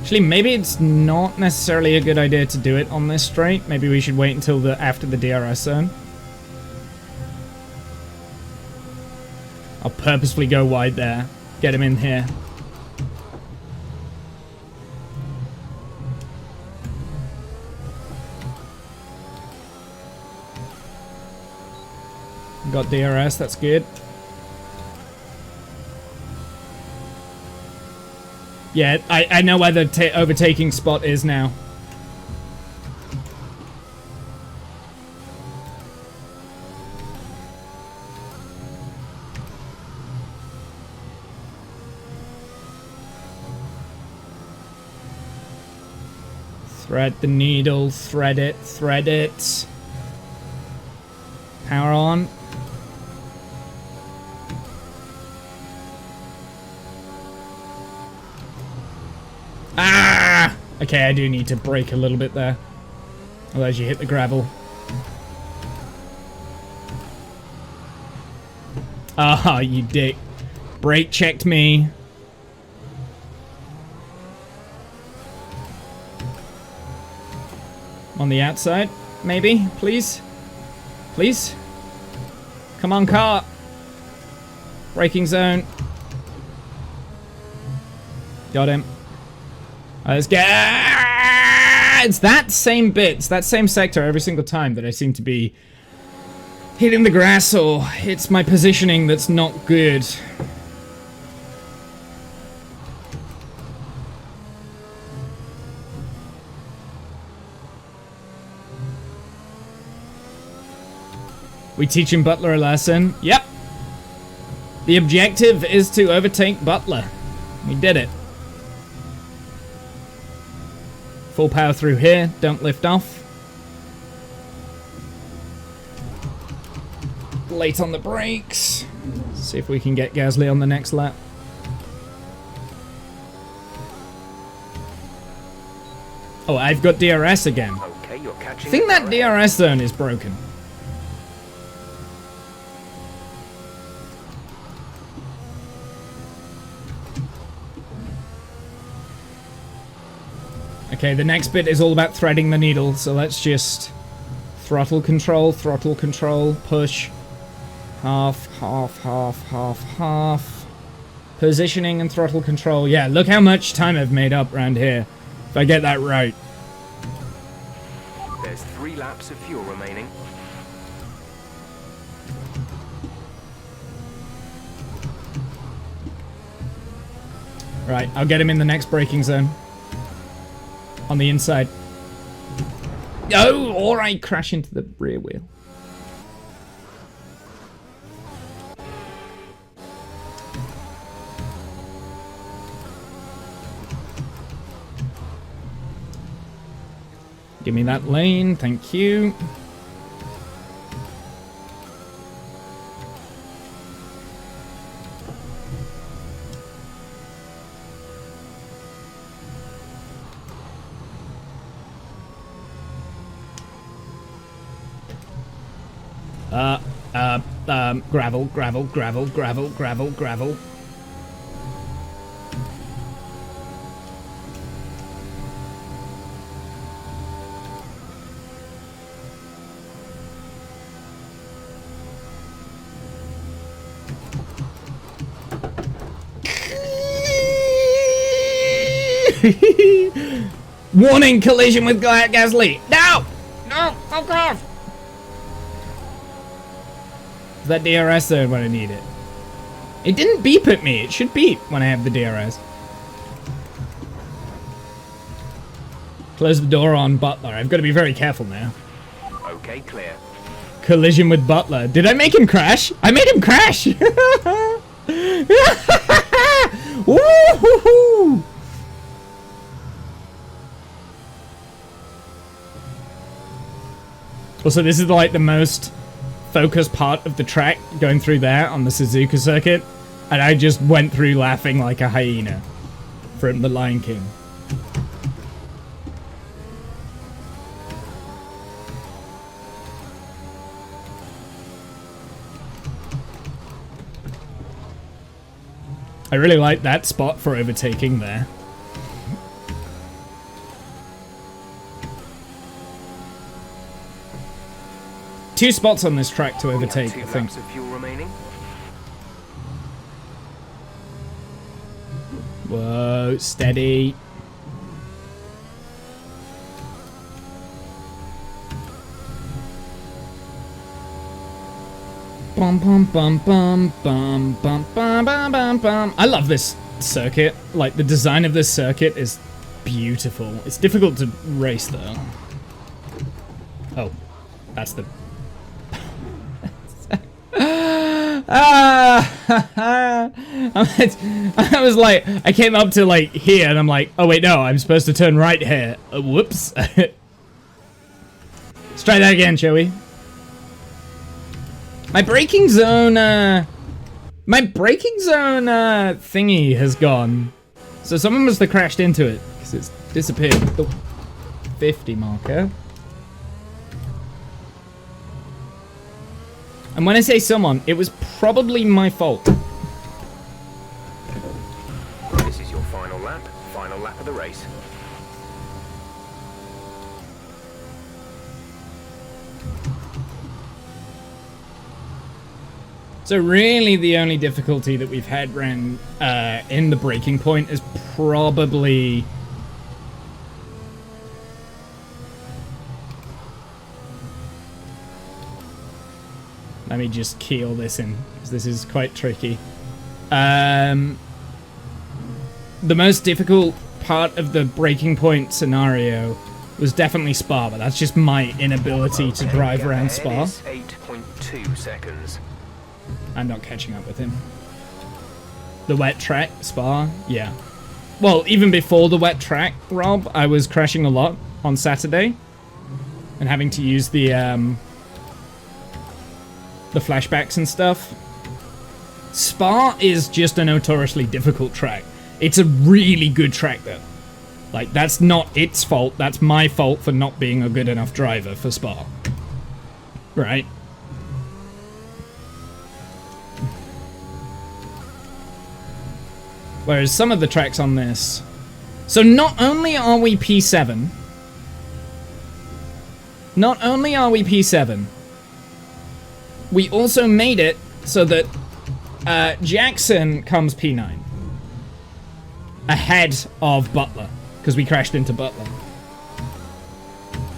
Actually, maybe it's not necessarily a good idea to do it on this straight. Maybe we should wait until after the DRS zone. I'll purposefully go wide there. Get him in here. Got DRS, that's good. Yeah, I know where the overtaking spot is now. Thread the needle, thread it, thread it. Power on. Ah! Okay, I do need to brake a little bit there. Otherwise you hit the gravel. Ah, you dick. Brake checked me. On the outside, maybe, please? Please? Come on, car. Braking zone. Got him. Let's get... It's that same bit, it's that same sector every single time that I seem to be hitting the grass, or it's my positioning that's not good. We teaching Butler a lesson? Yep. The objective is to overtake Butler. We did it. Full power through here. Don't lift off. Late on the brakes. See if we can get Gasly on the next lap. Oh, I've got DRS again. Okay, you're catching. I think that DRS zone is broken. Okay, the next bit is all about threading the needle, so let's just throttle control, push. Half, half, half, half, half. Positioning and throttle control. Yeah, look how much time I've made up around here. If I get that right. There's 3 laps of fuel remaining. Right, I'll get him in the next braking zone. On the inside. Oh, or I crash into the rear wheel. Give me that lane, thank you. Gravel, gravel, gravel, gravel, gravel, gravel. Warning, collision with Gasly. No! No, fuck off! Is that DRS zone when I need it? It didn't beep at me. It should beep when I have the DRS. Close the door on Butler. I've got to be very careful now. Okay, clear. Collision with Butler. Did I make him crash? I made him crash! Woo-hoo-hoo! Also, this is like the most focused part of the track going through there on the Suzuka circuit, and I just went through laughing like a hyena from The Lion King. I really like that spot for overtaking there. Two spots on this track to overtake, I think. Of fuel remaining. Whoa, steady. Bum bum bum bum bum bum bum bum bum bum. I love this circuit. Like, the design of this circuit is beautiful. It's difficult to race though. Oh, that's the... I was like, I came up to like here and I'm like, oh wait, no, I'm supposed to turn right here. Whoops. Let's try that again, shall we? My braking zone, thingy has gone. So someone must have crashed into it because it's disappeared. The 50 marker. And when I say someone, it was probably my fault. This is your final lap of the race. So really the only difficulty that we've had around in the braking point is probably... Let me just key all this in, because this is quite tricky. The most difficult part of the breaking point scenario was definitely Spa, but that's just my inability to drive around Spa. 2 seconds. I'm not catching up with him. The wet track, Spa, yeah. Well, even before the wet track, Rob, I was crashing a lot on Saturday. And having to use the flashbacks and stuff. Spa is just a notoriously difficult track. It's a really good track, though. Like, that's not its fault. That's my fault for not being a good enough driver for Spa. Right? Whereas some of the tracks on this... So not only are we P7... Not only are we P7... We also made it so that Jackson comes P9. Ahead of Butler. Because we crashed into Butler.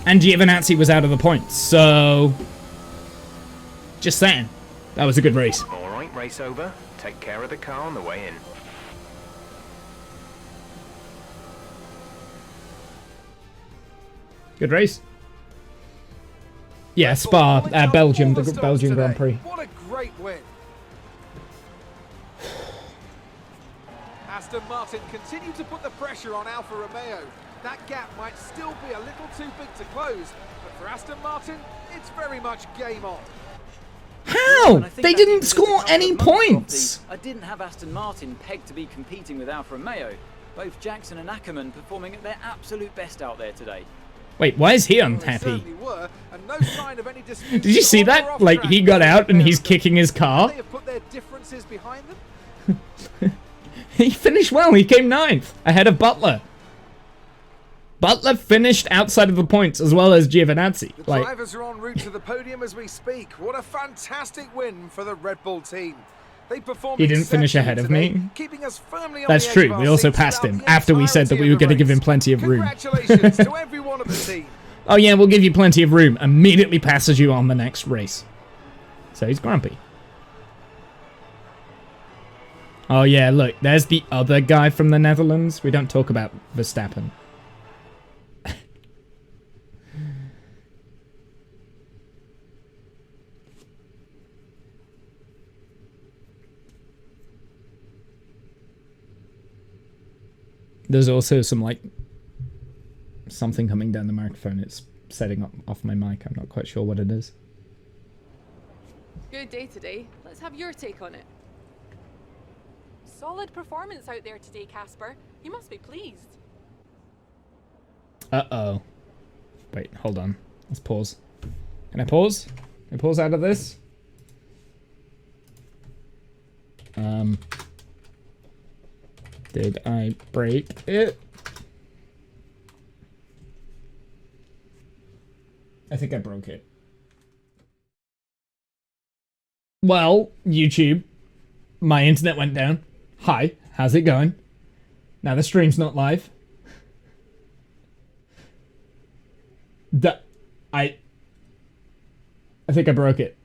And Giovinazzi was out of the points, so... Just saying. That was a good race. Alright, race over. Take care of the car on the way in. Good race. Yeah, Spa, Belgium, the Belgian Grand Prix. What a great win. Aston Martin continue to put the pressure on Alfa Romeo. That gap might still be a little too big to close, but for Aston Martin, it's very much game on. How? They didn't score any points. I didn't have Aston Martin pegged to be competing with Alfa Romeo. Both Jackson and Ackerman performing at their absolute best out there today. Wait, why is he unhappy? Were, and no sign of any Did you see that? Like, he got out and he's kicking his car. They have put their differences behind them. He finished well. He came 9th, ahead of Butler. Butler finished outside of the points as well as Giovinazzi. The drivers are en route to the podium as we speak. What a fantastic win for the Red Bull team. They performed he didn't finish ahead of today, me. keeping us firmly on That's the edge true. of We our also seats passed him throughout the after we said that we were going to give him plenty of room. Congratulations to everyone at the team. Oh yeah, we'll give you plenty of room. Immediately passes you on the next race. So he's grumpy. Oh yeah, look, there's the other guy from the Netherlands. We don't talk about Verstappen. There's also some, like, something coming down the microphone. It's setting up off my mic. I'm not quite sure what it is. Good day today. Let's have your take on it. Solid performance out there today, Casper. You must be pleased. Uh-oh. Wait, hold on. Let's pause. Can I pause? Can I pause out of this? Did I break it? I think I broke it. Well, YouTube, my internet went down. Hi, how's it going? Now the stream's not live. I think I broke it.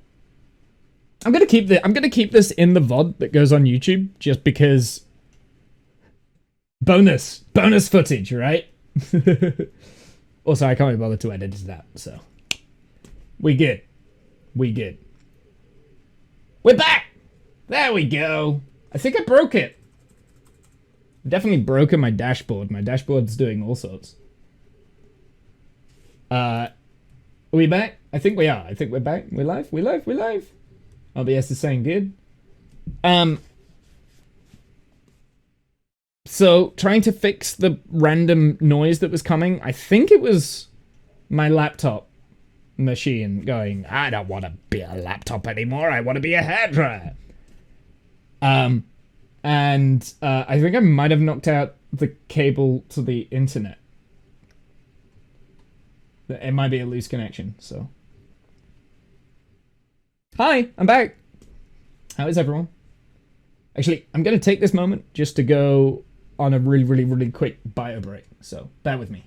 I'm gonna keep this in the VOD that goes on YouTube just because bonus footage, right? Also, I can't be bothered to edit that, so we good. We're back. There we go. I think I broke it. I've definitely broken my dashboard. My dashboard's doing all sorts. Are we back? I think we are. I think we're back. We're live. OBS is saying good. So, trying to fix the random noise that was coming. I think it was my laptop machine going, I don't want to be a laptop anymore. I want to be a hairdryer. I think I might have knocked out the cable to the internet. It might be a loose connection, so. Hi, I'm back. How is everyone? Actually, I'm going to take this moment just to go on a really quick bio break, so bear with me.